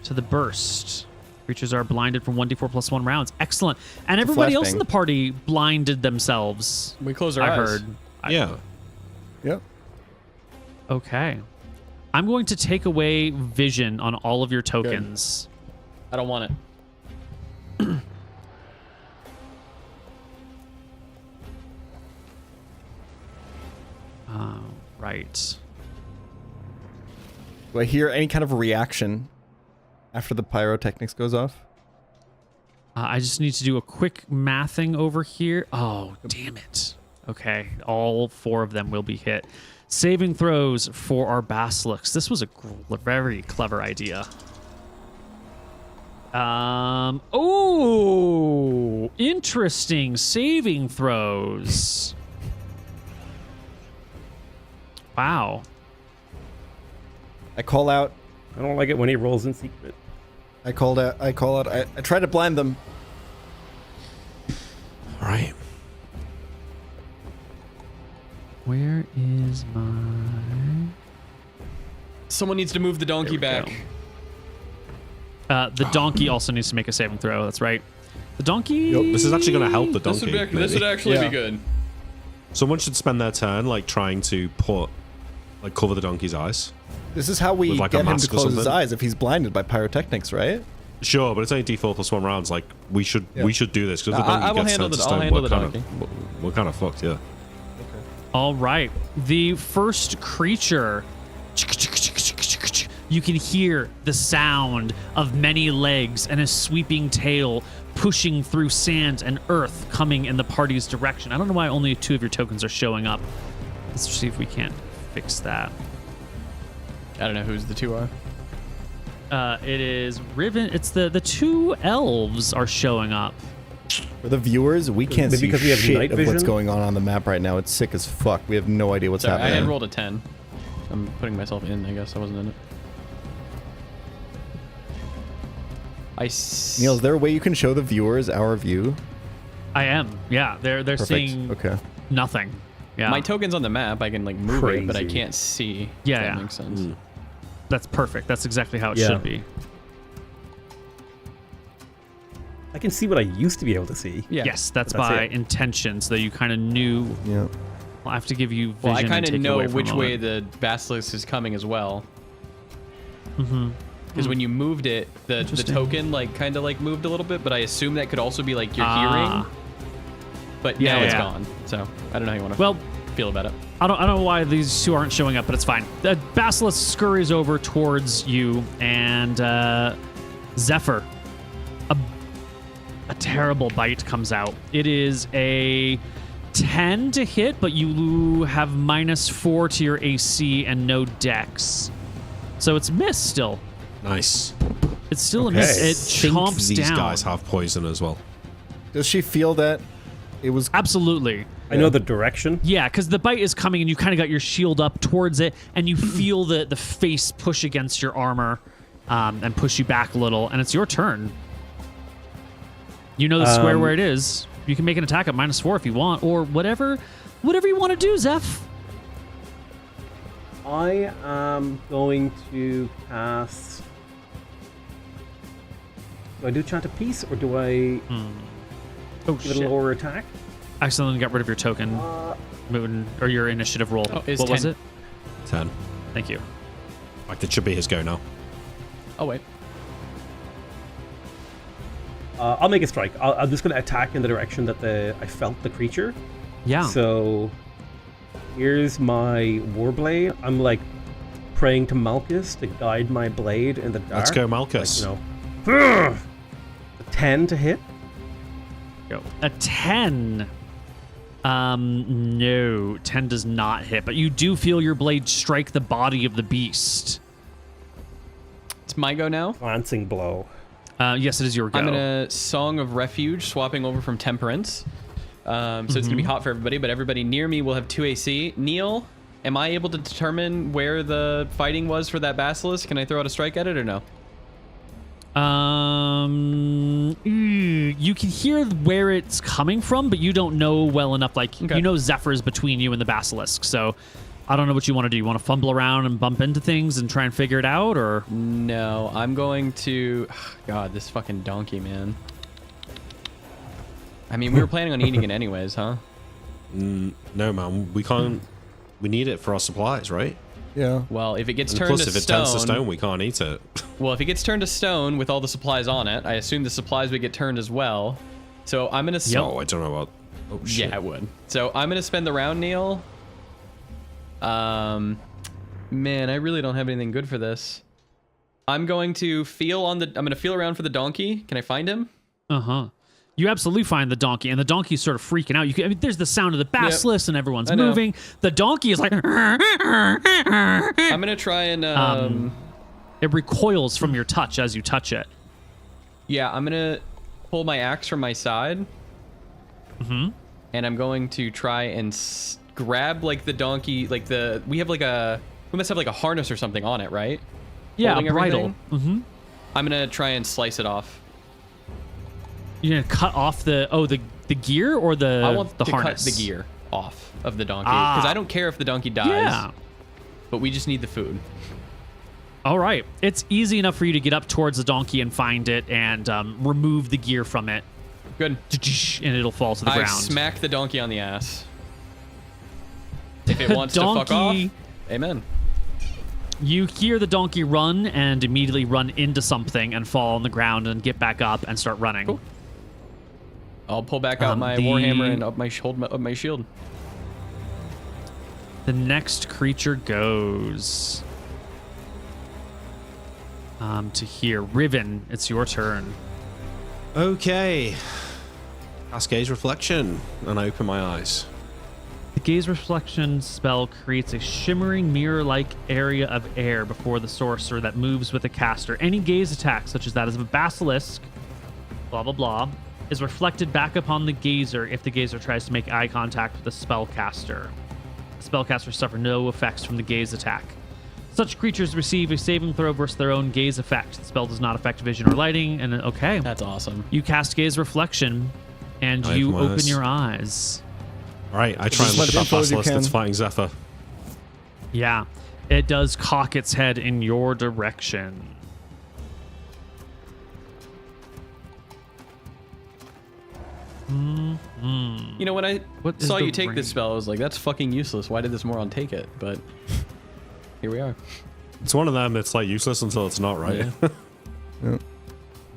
Speaker 1: to the burst. Creatures are blinded from 1d4 plus 1 rounds. Excellent. And everybody else in
Speaker 5: flashbang.
Speaker 1: the party blinded themselves.
Speaker 3: We close our
Speaker 1: I
Speaker 3: eyes.
Speaker 1: heard.
Speaker 2: Yeah.
Speaker 5: Yep.
Speaker 1: Okay. I'm going to take away vision on all of your tokens.
Speaker 3: I don't want it.
Speaker 1: Right.
Speaker 5: Do I hear any kind of reaction after the pyrotechnics goes off?
Speaker 1: I just need to do a quick mathing over here. Oh, damn it. Okay, all 4 of them will be hit. Saving throws for our basilisks. This was a very clever idea. Oh, interesting. Saving throws. Wow.
Speaker 5: I call out.
Speaker 4: I don't like it when he rolls in secret.
Speaker 5: I call out. I try to blind them.
Speaker 2: All right.
Speaker 1: Where is my...
Speaker 3: Someone needs to move the donkey
Speaker 1: There we
Speaker 3: back.
Speaker 1: The donkey also needs to make a saving throw. That's right. The donkey...
Speaker 2: This is actually going to help the
Speaker 3: This
Speaker 2: donkey.
Speaker 3: would actually
Speaker 5: Yeah.
Speaker 3: be good.
Speaker 2: Someone should spend their turn like trying to cover the donkey's eyes.
Speaker 5: This is how we
Speaker 2: With, like, a
Speaker 5: get him to
Speaker 2: mask or
Speaker 5: close his
Speaker 2: something?
Speaker 5: eyes if he's blinded by pyrotechnics, right?
Speaker 2: Sure, but it's only D4 plus 1 rounds. Like we should do this because the
Speaker 3: I
Speaker 2: donkey
Speaker 3: will
Speaker 2: gets
Speaker 3: handle
Speaker 2: turned to
Speaker 3: I'll
Speaker 2: stone.
Speaker 3: handle the donkey.
Speaker 2: We're kind of fucked, yeah.
Speaker 1: All right. The first creature. You can hear the sound of many legs and a sweeping tail pushing through sand and earth coming in the party's direction. I don't know why only 2 of your tokens are showing up. Let's see if we can't fix that.
Speaker 3: I don't know who's the 2 are.
Speaker 1: It is Riven. It's the 2 elves are showing up.
Speaker 5: For the viewers, we can't
Speaker 4: Maybe
Speaker 5: see
Speaker 4: because we have
Speaker 5: shit
Speaker 4: night
Speaker 5: of what's
Speaker 4: vision?
Speaker 5: going on the map right now. It's sick as fuck. We have no idea what's
Speaker 3: Sorry, I
Speaker 5: happening.
Speaker 3: had rolled a 10. I'm putting myself in. I guess I wasn't in it.
Speaker 5: Neil, is there a way you can show the viewers our view?
Speaker 1: I am. Yeah, they're
Speaker 5: Perfect.
Speaker 1: seeing
Speaker 5: Okay.
Speaker 1: nothing. Yeah,
Speaker 3: My token's on the map. I can like move it, but I
Speaker 4: Crazy.
Speaker 3: can't see.
Speaker 1: Yeah,
Speaker 3: if that
Speaker 1: yeah.
Speaker 3: makes sense.
Speaker 1: that's perfect. That's exactly how it
Speaker 4: Yeah.
Speaker 1: should be.
Speaker 4: I can see what I used to be able to see.
Speaker 3: Yeah.
Speaker 1: Yes, that's,
Speaker 4: That's
Speaker 1: by
Speaker 4: it.
Speaker 1: intention, so that you kind of knew.
Speaker 5: Yeah.
Speaker 1: I'll have to give you vision.
Speaker 3: Well, I
Speaker 1: and
Speaker 3: kind of
Speaker 1: take it
Speaker 3: know
Speaker 1: away for a
Speaker 3: which way
Speaker 1: moment.
Speaker 3: the basilisk is coming as well.
Speaker 1: Mhm.
Speaker 3: Because when you moved it, the token like kind of like moved a little bit, but I assume that could also be like your
Speaker 1: Ah.
Speaker 3: hearing. But
Speaker 1: Yeah,
Speaker 3: now it's
Speaker 1: yeah.
Speaker 3: gone. So I don't know how you want to
Speaker 1: Well,
Speaker 3: feel about it.
Speaker 1: I don't know why these 2 aren't showing up, but it's fine. The basilisk scurries over towards you, and Zephyr, a terrible bite comes out. It is a 10 to hit, but you have -4 to your AC and no dex, so it's missed still.
Speaker 2: Nice.
Speaker 1: It's still
Speaker 4: Okay.
Speaker 1: a miss. It
Speaker 2: Think
Speaker 1: chomps
Speaker 2: these
Speaker 1: down.
Speaker 2: guys have poison as well.
Speaker 5: Does she feel that it was?
Speaker 1: Absolutely.
Speaker 4: I know the direction.
Speaker 1: Yeah, because the bite is coming and you kind of got your shield up towards it, and you feel the face push against your armor and push you back a little, and it's your turn. You know the square where it is. You can make an attack at -4 if you want, or whatever you want to do, Zeph.
Speaker 4: I am going to cast. Do I do Chant of Peace or do I
Speaker 1: Oh,
Speaker 4: give it a
Speaker 1: shit.
Speaker 4: lower attack?
Speaker 1: Accidentally got rid of your token, or your initiative roll.
Speaker 3: Oh, it's
Speaker 1: what was
Speaker 3: 10.
Speaker 1: it?
Speaker 2: 10.
Speaker 1: Thank you.
Speaker 2: Like, it should be his go now.
Speaker 3: Oh wait.
Speaker 4: I'll make a strike. I'm just going to attack in the direction that I felt the creature.
Speaker 1: Yeah.
Speaker 4: So here's my Warblade. I'm like praying to Malchus to guide my blade in the dark.
Speaker 2: Let's go, Malchus.
Speaker 4: Like, you know, a 10 to hit.
Speaker 1: Go. A 10. No, 10 does not hit, but you do feel your blade strike the body of the beast.
Speaker 3: It's my go now.
Speaker 4: Glancing blow.
Speaker 1: Yes, it is your go.
Speaker 3: I'm in a Song of Refuge, swapping over from Temperance. So it's gonna be hot for everybody, but everybody near me will have 2 AC. Neil, am I able to determine where the fighting was for that basilisk? Can I throw out a strike at it or no?
Speaker 1: You can hear where it's coming from, but you don't know well enough. Like,
Speaker 3: Okay.
Speaker 1: you know Zephyr is between you and the basilisk, so I don't know what you want to do. You want to fumble around and bump into things and try and figure it out, or?
Speaker 3: No, I'm going to... God, this fucking donkey, man. I mean, we were planning on eating it anyways, huh?
Speaker 2: No, man, we can't. we need it for our supplies, right?
Speaker 5: Yeah.
Speaker 3: Well, if it gets
Speaker 2: And
Speaker 3: turned
Speaker 2: plus,
Speaker 3: to
Speaker 2: if it
Speaker 3: stone,
Speaker 2: turns to stone, we can't eat it.
Speaker 3: well, if it gets turned to stone with all the supplies on it, I assume the supplies would get turned as well. So I'm gonna.
Speaker 2: Oh, I don't know about. Oh shit.
Speaker 3: Yeah, I would. So I'm gonna spend the round, Neil. Man, I really don't have anything good for this. I'm going to feel on the. I'm gonna feel around for the donkey. Can I find him?
Speaker 1: You absolutely find the donkey, and the donkey's sort of freaking out. I mean, there's the sound of the basilisk, and everyone's
Speaker 3: I know.
Speaker 1: moving. The donkey is like.
Speaker 3: I'm gonna try and.
Speaker 1: It recoils from your touch as you touch it.
Speaker 3: Yeah, I'm gonna pull my axe from my side. And I'm going to try and grab like the donkey, like the. We must have like a harness or something on it, right?
Speaker 1: Yeah,
Speaker 3: Holding
Speaker 1: a bridle.
Speaker 3: everything? I'm gonna try and slice it off.
Speaker 1: You're gonna cut off the gear or the
Speaker 3: I want
Speaker 1: the
Speaker 3: to
Speaker 1: harness?
Speaker 3: cut the gear off of the donkey because I don't care if the donkey dies.
Speaker 1: Yeah.
Speaker 3: But we just need the food.
Speaker 1: All right. It's easy enough for you to get up towards the donkey and find it and remove the gear from it.
Speaker 3: Good.
Speaker 1: And it'll fall to the
Speaker 3: I
Speaker 1: ground.
Speaker 3: smack the donkey on the ass. If it wants to fuck off, amen.
Speaker 1: You hear the donkey run and immediately run into something and fall on the ground and get back up and start running.
Speaker 3: Cool. I'll pull back out my warhammer and up my shield.
Speaker 1: The next creature goes to here. Riven, it's your turn.
Speaker 2: Okay. Cast Gaze Reflection, and I open my eyes.
Speaker 1: The Gaze Reflection spell creates a shimmering mirror-like area of air before the sorcerer that moves with the caster. Any gaze attack, such as that of a basilisk, blah, blah, blah, is reflected back upon the gazer if the gazer tries to make eye contact with the spellcaster. The spellcaster suffer no effects from the gaze attack. Such creatures receive a saving throw versus their own gaze effect. The spell does not affect vision or lighting, and okay.
Speaker 3: That's awesome.
Speaker 1: You cast Gaze Reflection, and you open your eyes.
Speaker 2: All right, I try and look at that basilisk that's fighting Zephyr.
Speaker 1: Yeah, it does cock its head in your direction.
Speaker 3: You know, when I saw you take this spell, I was like, that's fucking useless. Why did this moron take it? But here we are.
Speaker 2: It's one of them, it's like useless until it's not, right?
Speaker 5: Yeah.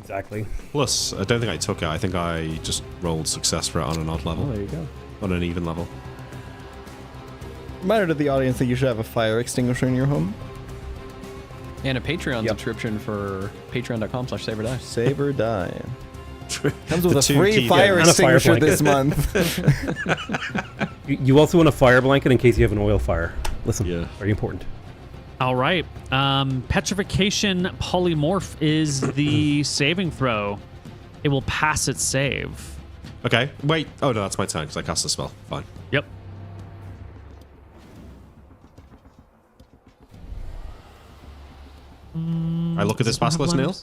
Speaker 4: Exactly.
Speaker 2: Plus, I don't think I took it. I think I just rolled success for it on an odd level.
Speaker 3: Oh, there you go.
Speaker 2: On an even level.
Speaker 5: Reminder to the audience that you should have a fire extinguisher in your home.
Speaker 3: And a Patreon subscription for patreon.com/SaberDie.
Speaker 5: Save or die. Comes with
Speaker 2: The
Speaker 5: a
Speaker 2: two
Speaker 5: free
Speaker 2: key
Speaker 5: fire
Speaker 2: games.
Speaker 4: And a fire
Speaker 5: extinguisher
Speaker 4: blanket.
Speaker 5: this month.
Speaker 4: You also want a fire blanket in case you have an oil fire. Listen,
Speaker 2: Yeah.
Speaker 4: very important.
Speaker 1: All right. Petrification Polymorph is the saving throw. It will pass its save.
Speaker 2: Okay, wait. Oh, no, that's my turn because I cast the spell. Fine.
Speaker 1: Yep.
Speaker 2: I look at this basilisk, Neil.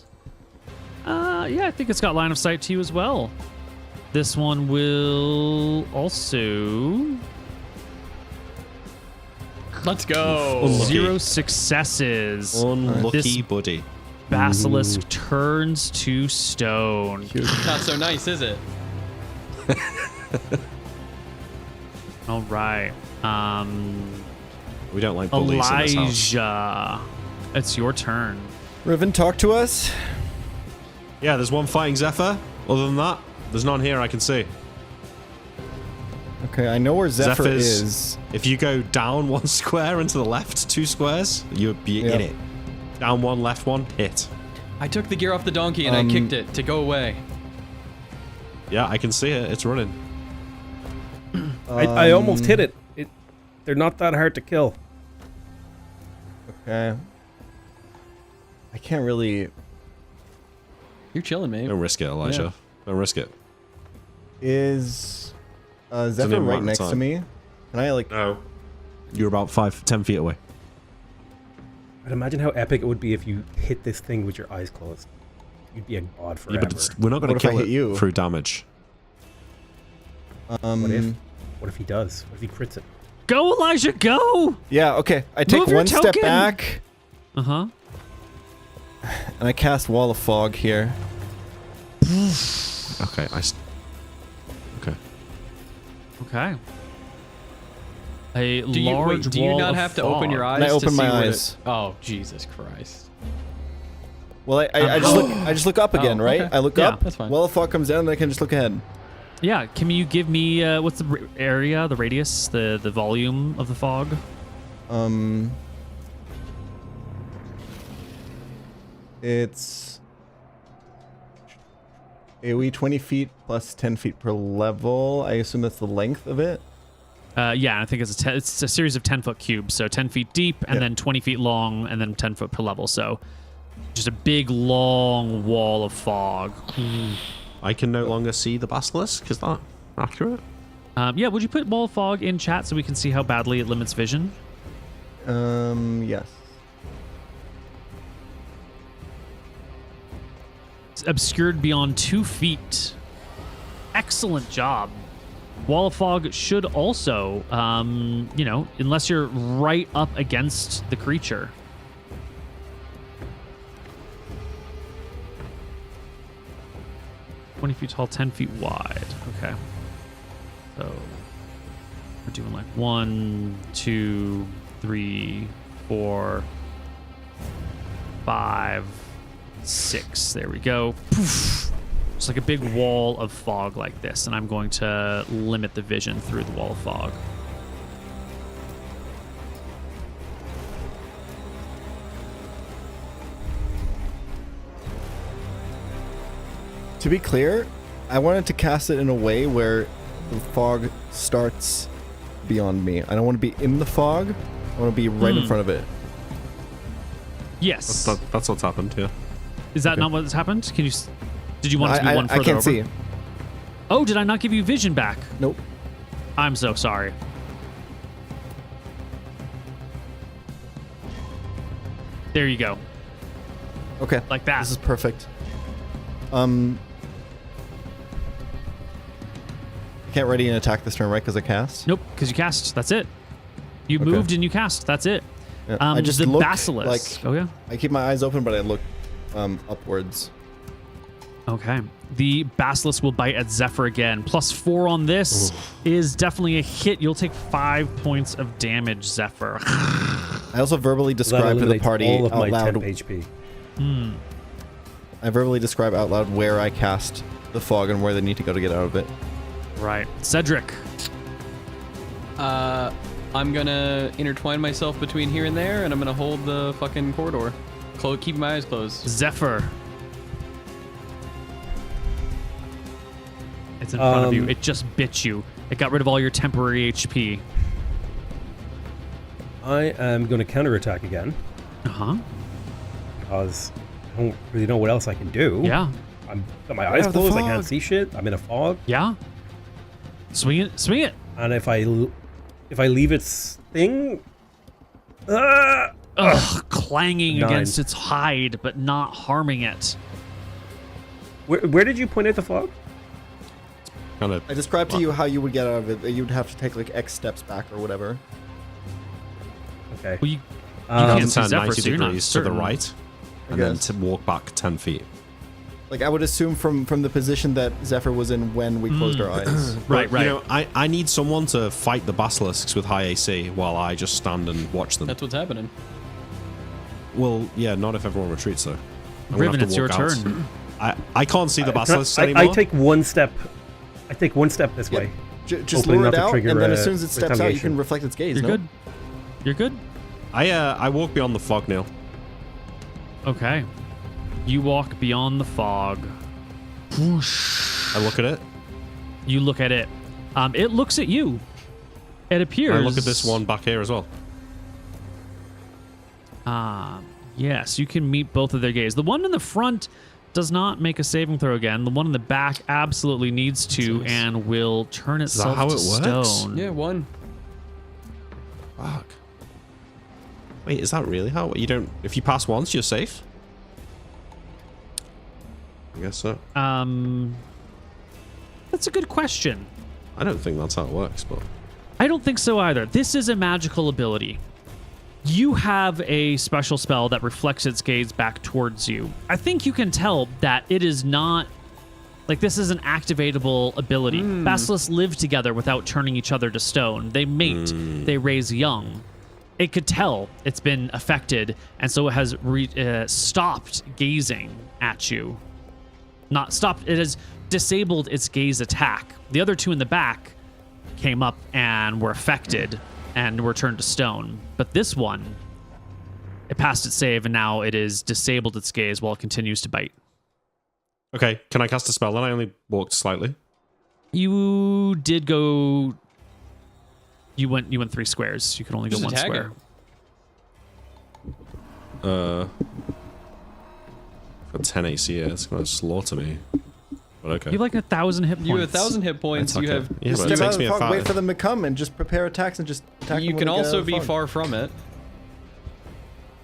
Speaker 1: Yeah, I think it's got line of sight to you as well. This one will also...
Speaker 3: Let's go.
Speaker 2: Unlucky.
Speaker 1: 0 successes.
Speaker 2: Unlucky
Speaker 1: This
Speaker 2: buddy.
Speaker 1: basilisk turns to stone.
Speaker 3: Not so nice, is it?
Speaker 1: All right.
Speaker 2: We don't like bullies in this house.
Speaker 1: Elijah, it's your turn.
Speaker 5: Riven, talk to us.
Speaker 2: Yeah, there's one fighting Zephyr. Other than that, there's none here I can see.
Speaker 5: Okay, I know where Zephyr
Speaker 2: Zephyr's-
Speaker 5: is.
Speaker 2: If you go down 1 square and to the left 2 squares, you'll be in it. Down 1, left 1, hit.
Speaker 3: I took the gear off the donkey and I kicked it to go away.
Speaker 2: Yeah, I can see it. It's running.
Speaker 4: I almost hit it. They're not that hard to kill.
Speaker 5: Okay. I can't really...
Speaker 3: You're chilling, man.
Speaker 2: Don't risk it, Elijah.
Speaker 3: Yeah.
Speaker 2: Don't risk it.
Speaker 5: Is Zephyr
Speaker 2: even
Speaker 5: right
Speaker 2: amount of
Speaker 5: next to
Speaker 2: time.
Speaker 5: me? Can I, like...
Speaker 2: No. You're about 5-10 feet away.
Speaker 4: I'd imagine how epic it would be if you hit this thing with your eyes closed. You'd be a god
Speaker 2: Yeah,
Speaker 4: forever.
Speaker 2: but we're not going
Speaker 5: What
Speaker 2: to
Speaker 5: if I
Speaker 2: kill
Speaker 5: hit
Speaker 2: it
Speaker 5: you?
Speaker 2: through damage.
Speaker 4: What if he does? What if he crits it?
Speaker 1: Go, Elijah, go!
Speaker 5: Yeah, okay. I take
Speaker 1: Move your
Speaker 5: one step
Speaker 1: token.
Speaker 5: back,
Speaker 1: Uh-huh.
Speaker 5: and I cast Wall of Fog here.
Speaker 2: Okay, okay.
Speaker 1: Okay. A
Speaker 3: Do you,
Speaker 1: large
Speaker 3: wait, do you
Speaker 1: wall
Speaker 3: not
Speaker 1: of
Speaker 3: have to open your
Speaker 1: fog.
Speaker 3: eyes?
Speaker 5: And I open
Speaker 3: to
Speaker 5: my
Speaker 3: see where
Speaker 5: eyes.
Speaker 3: Oh, Jesus Christ.
Speaker 5: Well, I just look up again,
Speaker 3: Oh,
Speaker 5: right?
Speaker 3: okay.
Speaker 5: I look
Speaker 3: Yeah,
Speaker 5: up.
Speaker 3: that's fine.
Speaker 5: Well, the fog comes down, and I can just look ahead.
Speaker 1: Yeah, can you give me what's the area, the radius, the volume of the fog?
Speaker 5: It's AoE 20 feet plus 10 feet per level. I assume that's the length of it.
Speaker 1: Yeah, I think it's a series of 10-foot cubes, so 10 feet deep and
Speaker 5: Yeah.
Speaker 1: then 20 feet long and then 10 foot per level. So just a big, long wall of fog.
Speaker 2: I can no longer see the basilisk. Is that accurate?
Speaker 1: Yeah, would you put wall of fog in chat so we can see how badly it limits vision?
Speaker 5: Yes.
Speaker 1: It's obscured beyond 2 feet. Excellent job. Wall of fog should also, unless you're right up against the creature. "20 feet tall, 10 feet wide." Okay. So we're doing like 1, 2, 3, 4, 5, 6. There we go. Poof. It's like a big wall of fog like this, and I'm going to limit the vision through the wall of fog.
Speaker 5: To be clear, I wanted to cast it in a way where the fog starts beyond me. I don't want to be in the fog. I want to be right in front of it.
Speaker 1: Yes.
Speaker 2: That's what's happened, yeah.
Speaker 1: Is that not what's happened? Can you? Did you want it to be one further
Speaker 5: I can't
Speaker 1: over?
Speaker 5: see.
Speaker 1: Oh, did I not give you vision back?
Speaker 5: Nope.
Speaker 1: I'm so sorry. There you go.
Speaker 5: Okay.
Speaker 1: Like that.
Speaker 5: This is perfect. I can't ready and attack this turn, right? Because I cast.
Speaker 1: Nope, because you cast. That's it. You
Speaker 5: Okay.
Speaker 1: moved and you cast. That's it.
Speaker 5: Yeah, I just
Speaker 1: the
Speaker 5: look
Speaker 1: basilisk.
Speaker 5: like
Speaker 1: Oh yeah.
Speaker 5: I keep my eyes open, but I look upwards.
Speaker 1: Okay. The basilisk will bite at Zephyr again. +4 on this is definitely a hit. You'll take 5 points of damage, Zephyr.
Speaker 5: I also verbally
Speaker 4: That
Speaker 5: describe to the
Speaker 4: eliminates
Speaker 5: party
Speaker 4: all of
Speaker 5: out
Speaker 4: my
Speaker 5: loud.
Speaker 4: 10 HP.
Speaker 5: I verbally describe out loud where I cast the fog and where they need to go to get out of it.
Speaker 1: Right. Cedric.
Speaker 3: I'm gonna intertwine myself between here and there, and I'm gonna hold the fucking corridor. Keep my eyes closed.
Speaker 1: Zephyr. It's in front of you. It just bit you. It got rid of all your temporary HP.
Speaker 4: I am going to counterattack again
Speaker 1: Uh-huh.
Speaker 4: because I don't really know what else I can do.
Speaker 1: Yeah.
Speaker 4: I'm got my eyes
Speaker 5: out of the
Speaker 4: closed. I
Speaker 5: fog.
Speaker 4: can't see shit. I'm in a fog.
Speaker 1: Yeah. Swing it. Swing it.
Speaker 4: And if I leave its thing,
Speaker 1: Ugh, clanging
Speaker 4: 9.
Speaker 1: against its hide, but not harming it.
Speaker 4: where did you point out the fog?
Speaker 2: Kind of.
Speaker 5: I described to you how you would get out of it. You'd have to take like X steps back or whatever.
Speaker 4: Okay.
Speaker 1: Well, you
Speaker 2: You
Speaker 1: can't see
Speaker 2: turn
Speaker 1: Zephyr,
Speaker 2: 90
Speaker 1: so you're not
Speaker 2: degrees to the
Speaker 1: certain.
Speaker 2: right,
Speaker 5: I
Speaker 2: and then
Speaker 5: guess.
Speaker 2: to walk back 10 feet.
Speaker 5: Like I would assume from the position that Zephyr was in when we closed our eyes.
Speaker 1: Right,
Speaker 2: But,
Speaker 1: right.
Speaker 2: You know, I need someone to fight the basilisks with high AC while I just stand and watch them.
Speaker 3: That's what's happening.
Speaker 2: Well, yeah, not if everyone retreats though. I'm gonna
Speaker 1: Riven,
Speaker 2: have to
Speaker 1: it's your
Speaker 2: walk out.
Speaker 1: turn.
Speaker 2: I can't see the basilisks
Speaker 4: I
Speaker 2: anymore.
Speaker 4: take one step. I take one step this way.
Speaker 5: Just
Speaker 4: Hopefully
Speaker 5: lure
Speaker 4: not
Speaker 5: it
Speaker 4: to
Speaker 5: out,
Speaker 4: trigger,
Speaker 5: and then as soon as it steps out, you
Speaker 4: retaliation.
Speaker 5: can reflect its gaze.
Speaker 1: You're
Speaker 5: no?
Speaker 1: good. You're good.
Speaker 2: I walk beyond the fog, Neil.
Speaker 1: Okay. You walk beyond the fog. Whoosh.
Speaker 2: I look at it.
Speaker 1: You look at it. It looks at you. It appears.
Speaker 2: I look at this one back here as well.
Speaker 1: Yes, you can meet both of their gaze. The one in the front does not make a saving throw again. The one in the back absolutely needs to and will turn itself
Speaker 2: how
Speaker 1: to
Speaker 2: it works?
Speaker 1: stone.
Speaker 3: Yeah, one.
Speaker 2: Fuck. Wait, is that really how you don't? If you pass once, you're safe. I guess so.
Speaker 1: That's a good question.
Speaker 2: I don't think that's how it works, but
Speaker 1: I don't think so either. This is a magical ability. You have a special spell that reflects its gaze back towards you. I think you can tell that it is not Like, this is an activatable ability. Basilisks live together without turning each other to stone. They mate. They raise young. It could tell it's been affected, and so it has stopped gazing at you. Not stopped. It has disabled its gaze attack. The other two in the back came up and were affected and were turned to stone. But this one, it passed its save, and now it is disabled its gaze while it continues to bite.
Speaker 2: Okay, can I cast a spell then? I only walked slightly.
Speaker 1: You did go... You went 3 squares. You could only
Speaker 3: Just
Speaker 1: go 1
Speaker 3: attack
Speaker 1: square.
Speaker 2: For 10 AC, yeah, it's going to slaughter me. But okay.
Speaker 1: You have like 1,000 hit points.
Speaker 3: You have 1,000 hit points.
Speaker 2: That's
Speaker 3: You
Speaker 2: okay.
Speaker 3: have.
Speaker 2: Yeah, but
Speaker 5: Step
Speaker 2: it
Speaker 5: out
Speaker 2: takes
Speaker 5: of
Speaker 2: me
Speaker 5: the
Speaker 2: a
Speaker 5: fog, wait for
Speaker 2: five.
Speaker 5: them to come and just prepare attacks and just attack
Speaker 3: You
Speaker 5: them
Speaker 3: can
Speaker 5: when they get out
Speaker 3: also
Speaker 5: of the
Speaker 3: be
Speaker 5: fog.
Speaker 3: far from it.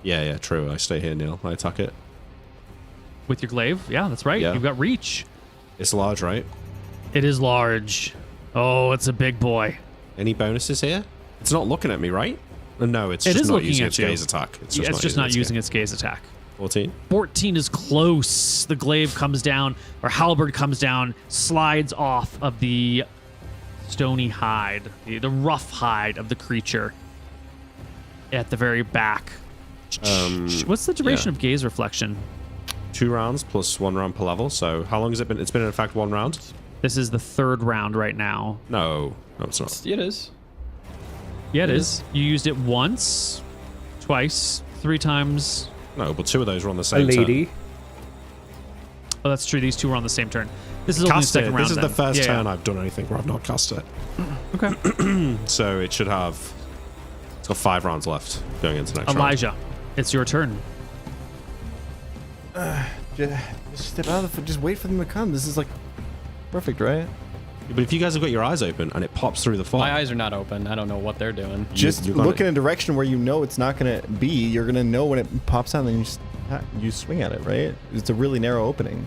Speaker 2: Yeah, true. I stay here, Neil. I attack it.
Speaker 1: With your glaive? Yeah, that's right.
Speaker 2: Yeah.
Speaker 1: You've got reach.
Speaker 2: It's large, right?
Speaker 1: It is large. Oh, it's a big boy.
Speaker 2: Any bonuses here? It's not looking at me, right? No, it's
Speaker 1: It
Speaker 2: just
Speaker 1: is
Speaker 2: not
Speaker 1: looking
Speaker 2: using
Speaker 1: at
Speaker 2: its
Speaker 1: you.
Speaker 2: gaze attack. It's
Speaker 1: It's just not using
Speaker 2: its
Speaker 1: its gaze attack.
Speaker 2: 14.
Speaker 1: 14 is close. The glaive comes down, or halberd comes down, slides off of the stony hide, the rough hide of the creature at the very back. What's the duration of gaze reflection?
Speaker 2: 2 rounds plus 1 round per level. So how long has it been? It's been in effect 1 round?
Speaker 1: This is the 3rd round right now.
Speaker 2: No, it's not.
Speaker 3: It is.
Speaker 1: Yeah, it is. You used it once, twice, 3 times.
Speaker 2: No, but 2 of those were on the
Speaker 4: A
Speaker 2: same
Speaker 4: lady.
Speaker 2: turn.
Speaker 1: Oh, that's true. These 2 were on the same turn. This is only the
Speaker 2: Cast it.
Speaker 1: second round.
Speaker 2: This is the
Speaker 1: then.
Speaker 2: first
Speaker 1: Yeah,
Speaker 2: turn I've done anything where I've not cast it.
Speaker 1: Okay.
Speaker 2: So it should have... It's got 5 rounds left going into next round.
Speaker 1: Elijah, it's your turn.
Speaker 5: Just step out of the just wait for them to come. This is like perfect, right?
Speaker 2: But if you guys have got your eyes open and it pops through the fog...
Speaker 3: My eyes are not open. I don't know what they're doing.
Speaker 5: Just
Speaker 2: you're gonna-
Speaker 5: look in a direction where you know it's not gonna be. You're gonna know when it pops out, and then you swing at it, right? It's a really narrow opening.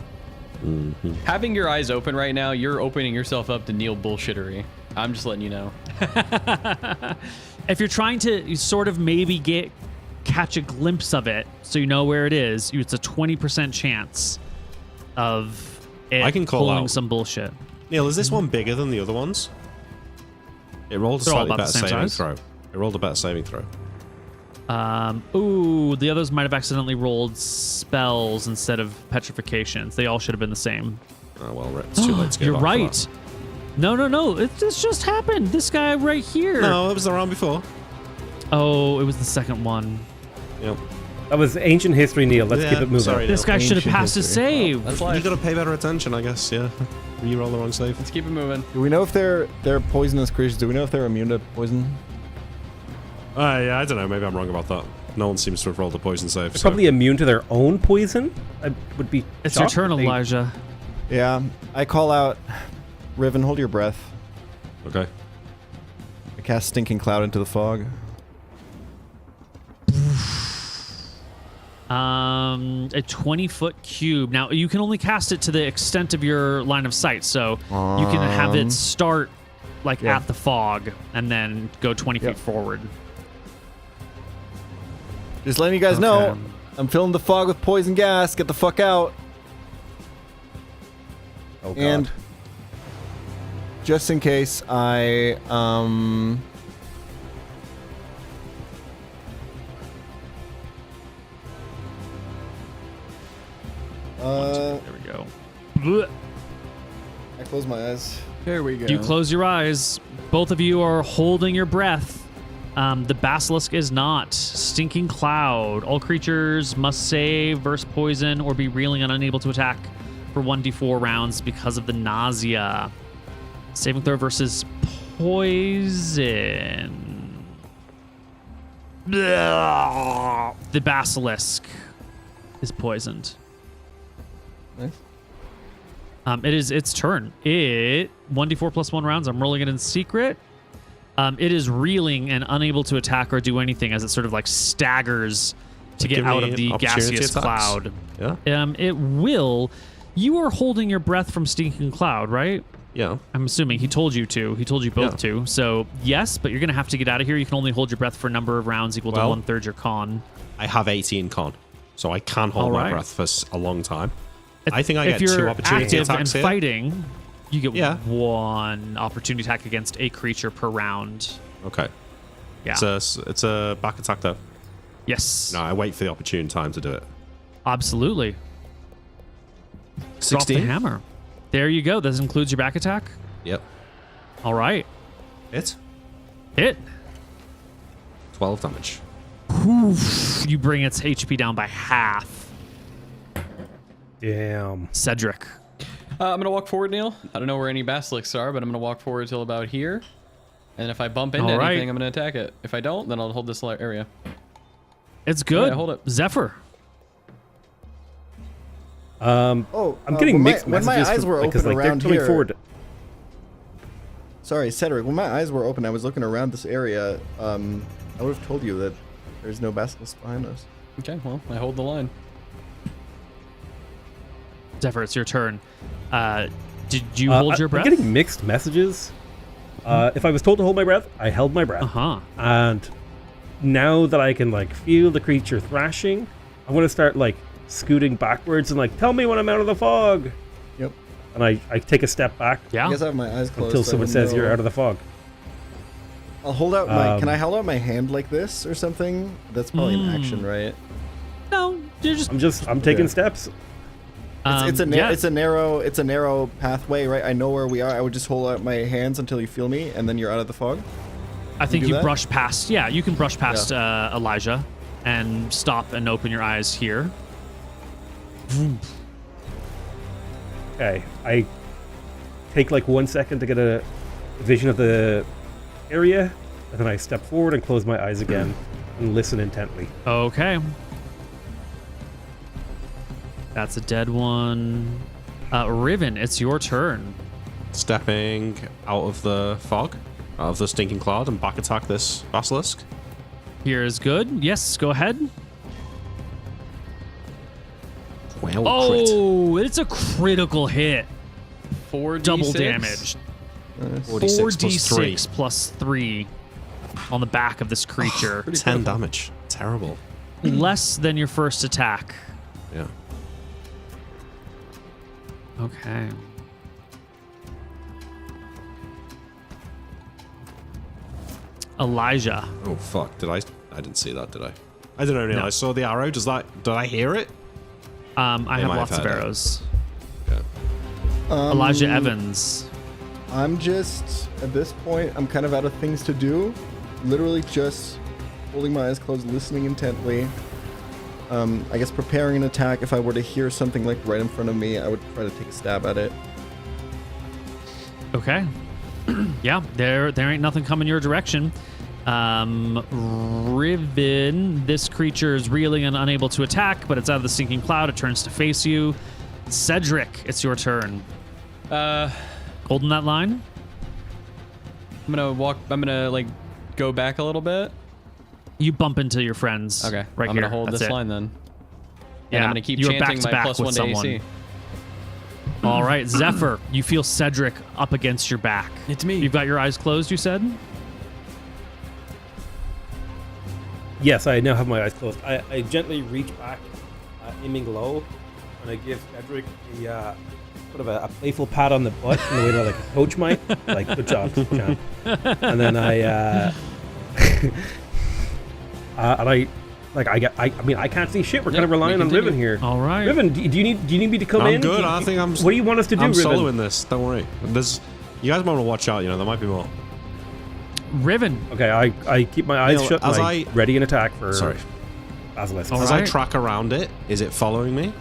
Speaker 3: Having your eyes open right now, you're opening yourself up to Neil bullshittery. I'm just letting you know.
Speaker 1: If you're trying to sort of maybe catch a glimpse of it so you know where it is, it's a 20% chance of it
Speaker 2: I can call
Speaker 1: pulling
Speaker 2: out.
Speaker 1: some bullshit.
Speaker 2: Neil, is this one bigger than the other ones? It rolled a
Speaker 1: They're all
Speaker 2: slightly
Speaker 1: about the
Speaker 2: better
Speaker 1: same
Speaker 2: saving
Speaker 1: size.
Speaker 2: throw. It rolled a better saving throw.
Speaker 1: Ooh, the others might have accidentally rolled spells instead of petrifications. They all should have been the same.
Speaker 2: Oh, well, it's too late to go
Speaker 1: You're
Speaker 2: back for
Speaker 1: right.
Speaker 2: that.
Speaker 1: No. This just happened. This guy right here.
Speaker 2: No, it was the round before.
Speaker 1: Oh, it was the second one.
Speaker 2: Yep.
Speaker 4: That was ancient history, Neil. Let's
Speaker 2: Yeah,
Speaker 4: keep it moving.
Speaker 2: sorry.
Speaker 1: This guy should have
Speaker 5: Ancient
Speaker 1: passed his
Speaker 5: history.
Speaker 1: save.
Speaker 3: That's
Speaker 2: You
Speaker 3: life.
Speaker 2: gotta pay better attention, I guess, yeah. You roll the wrong save.
Speaker 3: Let's keep it moving.
Speaker 5: Do we know if they're poisonous creatures? Do we know if they're immune to poison?
Speaker 2: Yeah, I don't know. Maybe I'm wrong about that. No one seems to have rolled a poison save.
Speaker 4: They're
Speaker 2: So.
Speaker 4: probably immune to their own poison. I would be.
Speaker 1: It's your
Speaker 4: shocked
Speaker 1: turn,
Speaker 4: if they-
Speaker 1: Elijah.
Speaker 5: Yeah, I call out, Riven, hold your breath.
Speaker 2: Okay.
Speaker 5: I cast Stinking Cloud into the fog.
Speaker 1: A 20-foot cube. Now, you can only cast it to the extent of your line of sight, so you can have it start like
Speaker 5: yeah.
Speaker 1: at the fog and then go 20
Speaker 5: Yep.
Speaker 1: feet forward.
Speaker 5: Just letting you guys know,
Speaker 1: Okay.
Speaker 5: I'm filling the fog with poison gas. Get the fuck out.
Speaker 4: Oh, God.
Speaker 5: And just in case, I
Speaker 1: There we go. Blech.
Speaker 5: I close my eyes.
Speaker 3: There we go.
Speaker 1: You close your eyes. Both of you are holding your breath. The basilisk is not. Stinking cloud. All creatures must save versus poison or be reeling and unable to attack for 1d4 rounds because of the nausea. Saving throw versus poison. Blah. The basilisk is poisoned.
Speaker 5: Nice.
Speaker 1: It is its turn. It 1d4 plus 1 rounds. I'm rolling it in secret. It is reeling and unable to attack or do anything as it sort of like staggers to get
Speaker 2: Give
Speaker 1: out
Speaker 2: me
Speaker 1: of the
Speaker 2: opportunity
Speaker 1: gaseous
Speaker 2: attacks.
Speaker 1: cloud.
Speaker 2: Yeah.
Speaker 1: It will. You are holding your breath from stinking cloud, right?
Speaker 2: Yeah.
Speaker 1: I'm assuming he told you to. He told you both to. So yes, but you're gonna have to get out of here. You can only hold your breath for a number of rounds equal to
Speaker 2: Well,
Speaker 1: 1/3 your con.
Speaker 2: I have 18 con, so I can hold
Speaker 1: All
Speaker 2: my
Speaker 1: right.
Speaker 2: breath for a long time. I think I
Speaker 1: if
Speaker 2: get two
Speaker 1: you're
Speaker 2: opportunity
Speaker 1: active and
Speaker 2: attacks here.
Speaker 1: fighting, you get
Speaker 2: Yeah.
Speaker 1: one opportunity attack against a creature per round.
Speaker 2: Okay.
Speaker 1: Yeah.
Speaker 2: It's a back attack though.
Speaker 1: Yes.
Speaker 2: No, I wait for the opportune time to do it.
Speaker 1: Absolutely. Drop the
Speaker 2: 16.
Speaker 1: hammer. There you go. This includes your back attack.
Speaker 2: Yep.
Speaker 1: All right.
Speaker 2: Hit.
Speaker 1: Hit.
Speaker 2: 12 damage.
Speaker 1: Oof. You bring its HP down by half.
Speaker 4: Damn.
Speaker 1: Cedric.
Speaker 3: I'm gonna walk forward, Neil. I don't know where any basilisks are, but I'm gonna walk forward till about here. And if I bump into
Speaker 1: All right.
Speaker 3: anything, I'm gonna attack it. If I don't, then I'll hold this area.
Speaker 1: It's good.
Speaker 3: Yeah, hold it.
Speaker 1: Zephyr.
Speaker 4: I'm getting
Speaker 5: when
Speaker 4: mixed
Speaker 5: when my
Speaker 4: messages
Speaker 5: eyes
Speaker 4: from-
Speaker 5: were
Speaker 4: because,
Speaker 5: open
Speaker 4: like, they're
Speaker 5: around
Speaker 4: coming
Speaker 5: here.
Speaker 4: forward.
Speaker 5: Sorry, Cedric. When my eyes were open, I was looking around this area. I would have told you that there's no basilisk behind us.
Speaker 3: Okay, well, I hold the line.
Speaker 1: Zephyr, it's your turn. Did you hold your breath?
Speaker 4: I'm getting mixed messages. If I was told to hold my breath, I held my breath.
Speaker 1: Uh-huh.
Speaker 4: And now that I can like feel the creature thrashing, I'm gonna start like scooting backwards and like, tell me when I'm out of the fog.
Speaker 5: Yep.
Speaker 4: And I take a step back
Speaker 5: I
Speaker 1: Yeah.
Speaker 5: guess I have my eyes closed.
Speaker 4: until
Speaker 5: so I
Speaker 4: someone
Speaker 5: wouldn't
Speaker 4: says
Speaker 5: know.
Speaker 4: you're out of the fog.
Speaker 5: I'll hold out my. Can I
Speaker 4: Um,
Speaker 5: hold out my hand like this or something? That's probably an action, right?
Speaker 1: No, you're just.
Speaker 4: I'm taking
Speaker 5: Okay.
Speaker 4: steps.
Speaker 5: It's
Speaker 1: yeah.
Speaker 5: it's a narrow pathway, right? I know where we are. I would just hold out my hands until you feel me, and then you're out of the fog.
Speaker 1: I think
Speaker 5: do
Speaker 1: you
Speaker 5: that?
Speaker 1: brush past. Yeah, you can brush past Elijah and stop and open your eyes here.
Speaker 4: Okay, I take like 1 second to get a vision of the area, and then I step forward and close my eyes again and listen intently.
Speaker 1: Okay. That's a dead one. Riven, it's your turn.
Speaker 2: Stepping out of the fog, out of the stinking cloud, and back attack this basilisk.
Speaker 1: Here is good. Yes, go ahead.
Speaker 2: Well,
Speaker 1: Oh, it's a critical hit.
Speaker 3: 4d6.
Speaker 1: Double damage.
Speaker 2: 4d6 plus 3.
Speaker 1: 4d6 plus 3 on the back of this creature.
Speaker 2: 10 damage. Terrible.
Speaker 1: Less than your first attack.
Speaker 2: Yeah.
Speaker 1: Okay. Elijah.
Speaker 2: Oh fuck! I didn't see that, did I? I don't know. Neil.
Speaker 1: No.
Speaker 2: I saw the arrow. Did I hear it?
Speaker 1: I have
Speaker 2: might
Speaker 1: lots
Speaker 2: have
Speaker 1: of
Speaker 2: had it.
Speaker 1: arrows.
Speaker 2: Yeah.
Speaker 1: Elijah Evans.
Speaker 5: I'm just at this point. I'm kind of out of things to do. Literally just holding my eyes closed, listening intently. I guess preparing an attack. If I were to hear something like right in front of me, I would try to take a stab at it.
Speaker 1: Okay. Yeah, there ain't nothing coming your direction. Riven, this creature is reeling and unable to attack, but it's out of the sinking cloud. It turns to face you. Cedric, it's your turn. Holding that line.
Speaker 3: I'm gonna like go back a little bit.
Speaker 1: You bump into your friends.
Speaker 3: Okay.
Speaker 1: Right
Speaker 3: I'm
Speaker 1: here.
Speaker 3: gonna hold
Speaker 1: That's
Speaker 3: this
Speaker 1: it.
Speaker 3: line then.
Speaker 1: Yeah,
Speaker 3: And I'm gonna keep
Speaker 1: you're back
Speaker 3: chanting
Speaker 1: to
Speaker 3: my
Speaker 1: back
Speaker 3: plus
Speaker 1: with
Speaker 3: 1 to
Speaker 1: someone.
Speaker 3: AC.
Speaker 1: All right, Zephyr, you feel Cedric up against your back.
Speaker 3: It's me.
Speaker 1: You've got your eyes closed, you said?
Speaker 4: Yes, I now have my eyes closed. I gently reach back, aiming low, and I give Cedric a sort of a playful pat on the butt in the way that like a coach might. Like, good job, champ. And then I can't see shit. We're kind of
Speaker 3: Yep, we
Speaker 4: relying on
Speaker 3: continue.
Speaker 4: Riven here.
Speaker 1: All right.
Speaker 4: Riven, do you need me to come
Speaker 2: I'm
Speaker 4: in?
Speaker 2: good.
Speaker 4: Do you-
Speaker 2: I think I'm.
Speaker 4: What do you want us to do,
Speaker 2: I'm
Speaker 4: Riven?
Speaker 2: soloing this. Don't worry. You guys might want to watch out. You know, there might be more.
Speaker 1: Riven.
Speaker 4: Okay, I keep my eyes
Speaker 2: Neil,
Speaker 4: shut.
Speaker 2: as
Speaker 4: And
Speaker 2: I-
Speaker 4: ready an attack for
Speaker 2: Sorry.
Speaker 4: Basilisk.
Speaker 1: All
Speaker 2: As I
Speaker 1: right.
Speaker 2: track around it, is it following me,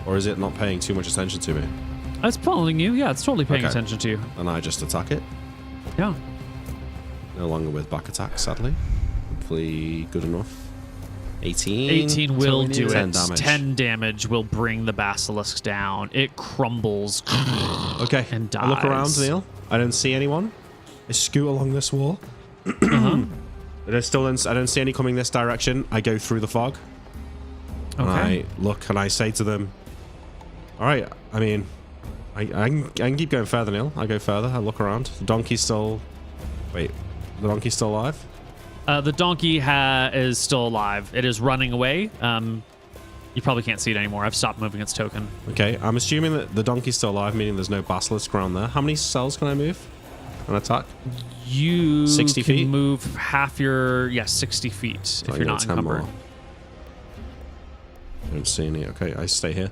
Speaker 2: or is it not paying too much attention to me?
Speaker 1: It's following you. Yeah, it's totally paying
Speaker 2: Okay.
Speaker 1: attention to you.
Speaker 2: And I just attack it.
Speaker 1: Yeah.
Speaker 2: No longer with back attack, sadly. Hopefully, good enough. 18.
Speaker 1: 18 will
Speaker 3: we need.
Speaker 1: do
Speaker 2: 10
Speaker 1: it.
Speaker 2: damage.
Speaker 1: 10 damage will bring the basilisk down. It crumbles.
Speaker 2: Okay.
Speaker 1: And
Speaker 2: I look around,
Speaker 1: dies.
Speaker 2: Neil. I don't see anyone. I scoot along this wall.
Speaker 1: Uh-huh.
Speaker 2: I don't see any coming this direction. I go through the fog. And
Speaker 1: Okay.
Speaker 2: I look and I say to them, all right, I mean, I can keep going further, Neil. I go further. I look around. The donkey's still... Wait. The donkey's still alive?
Speaker 1: The donkey is still alive. It is running away. You probably can't see it anymore. I've stopped moving its token.
Speaker 2: Okay, I'm assuming that the donkey's still alive, meaning there's no basilisk around there. How many cells can I move? An attack?
Speaker 1: You
Speaker 2: 60
Speaker 1: can
Speaker 2: feet?
Speaker 1: move half your 60 feet
Speaker 2: So
Speaker 1: if
Speaker 2: I
Speaker 1: you're
Speaker 2: get
Speaker 1: not
Speaker 2: 10
Speaker 1: encumbered.
Speaker 2: more. I don't see any. Okay, I stay here.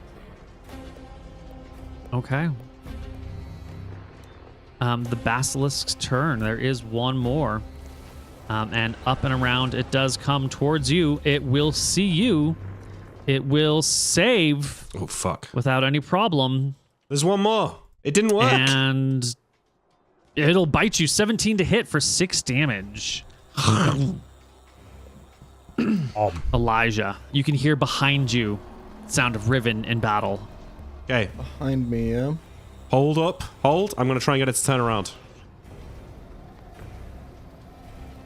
Speaker 1: Okay. The basilisk's turn. There is one more. And up and around, it does come towards you. It will see you. It will save
Speaker 2: Oh, fuck.
Speaker 1: without any problem.
Speaker 2: There's one more. It didn't work.
Speaker 1: And it'll bite you. 17 to hit for 6 damage. Elijah, you can hear behind you sound of Riven in battle.
Speaker 2: Okay,
Speaker 5: Behind me, yeah.
Speaker 2: hold up. Hold. I'm going to try and get it to turn around.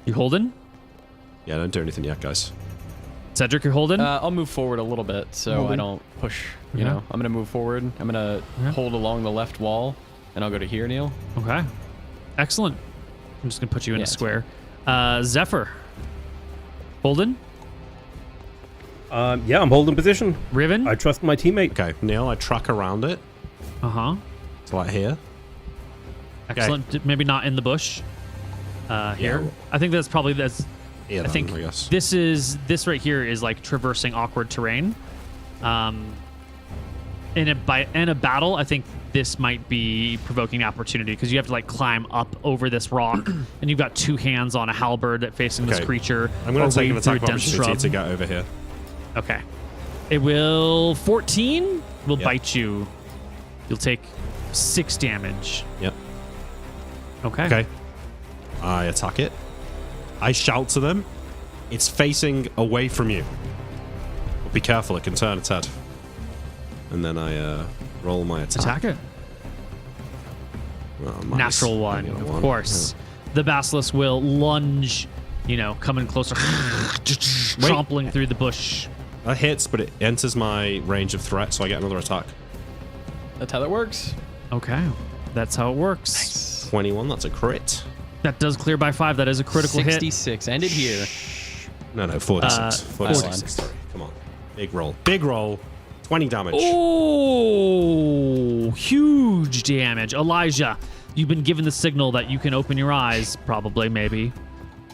Speaker 1: You holding?
Speaker 2: Yeah, don't do anything yet, guys.
Speaker 1: Cedric, you're holding?
Speaker 3: I'll move forward a little bit so I
Speaker 5: Holding.
Speaker 3: don't push. You
Speaker 1: Okay.
Speaker 3: know, I'm gonna move forward. I'm gonna
Speaker 1: Yeah.
Speaker 3: hold along the left wall, and I'll go to here, Neil.
Speaker 1: Okay. Excellent. I'm just going to put you in
Speaker 3: Yeah,
Speaker 1: a
Speaker 3: it's
Speaker 1: square. Zephyr. Holden?
Speaker 4: Yeah, I'm holding position.
Speaker 1: Riven?
Speaker 4: I trust my teammate.
Speaker 2: Okay, Neil, I track around it.
Speaker 1: Uh-huh.
Speaker 2: So like here.
Speaker 1: Excellent. Maybe not in the bush. Here.
Speaker 2: well-
Speaker 1: I think that's probably
Speaker 2: Here,
Speaker 1: I
Speaker 2: then,
Speaker 1: think
Speaker 2: I guess.
Speaker 1: this right here is like traversing awkward terrain. In a battle, I think this might be provoking opportunity because you have to like climb up over this rock, and you've got 2 hands on a halberd facing this
Speaker 2: Okay.
Speaker 1: creature.
Speaker 2: I'm going
Speaker 1: or
Speaker 2: to take an
Speaker 1: wade through
Speaker 2: attack
Speaker 1: a dense
Speaker 2: opportunity
Speaker 1: shrub.
Speaker 2: to get over here.
Speaker 1: Okay. It will 14 will
Speaker 2: Yep.
Speaker 1: bite you. You'll take 6 damage.
Speaker 2: Yep.
Speaker 1: Okay.
Speaker 2: Okay. I attack it. I shout to them. It's facing away from you. But be careful, it can turn its head. And then I roll my attack.
Speaker 1: Attack it.
Speaker 2: Well, minus-
Speaker 1: Natural
Speaker 2: I
Speaker 1: one,
Speaker 2: get a
Speaker 1: of
Speaker 2: one.
Speaker 1: course. The basilisk will lunge, coming closer, trampling through the bush.
Speaker 2: That hits, but it enters my range of threat, so I get another attack.
Speaker 3: That's how that works.
Speaker 1: Okay. That's how it works.
Speaker 2: 21, that's a crit.
Speaker 1: That does clear by 5. That is a critical hit.
Speaker 3: 66. Ended here.
Speaker 2: No, 46. 46.
Speaker 1: 46.
Speaker 2: Sorry, come on. Big roll. Big roll. 20 damage.
Speaker 1: Oh, huge damage. Elijah, you've been given the signal that you can open your eyes, probably, maybe,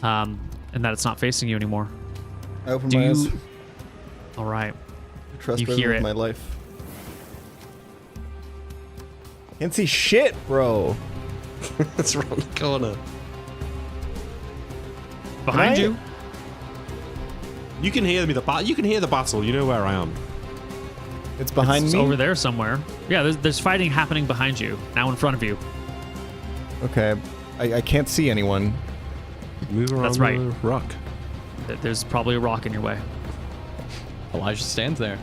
Speaker 1: and that it's not facing you anymore.
Speaker 5: I open
Speaker 1: Do
Speaker 5: my eyes.
Speaker 1: you... All right.
Speaker 5: Trust
Speaker 1: you
Speaker 5: Riven
Speaker 1: hear
Speaker 5: with
Speaker 1: it.
Speaker 5: my life. Can't see shit, bro.
Speaker 2: It's around the corner.
Speaker 1: Behind
Speaker 5: I-
Speaker 1: you.
Speaker 2: You can hear me. You can hear the battle. You know where I am.
Speaker 5: It's behind
Speaker 1: It's
Speaker 5: me.
Speaker 1: over there somewhere. Yeah, there's fighting happening behind you, now in front of you.
Speaker 5: Okay. I can't see anyone.
Speaker 2: Move around
Speaker 1: That's right.
Speaker 2: the rock.
Speaker 1: There's probably a rock in your way.
Speaker 3: Elijah stands there.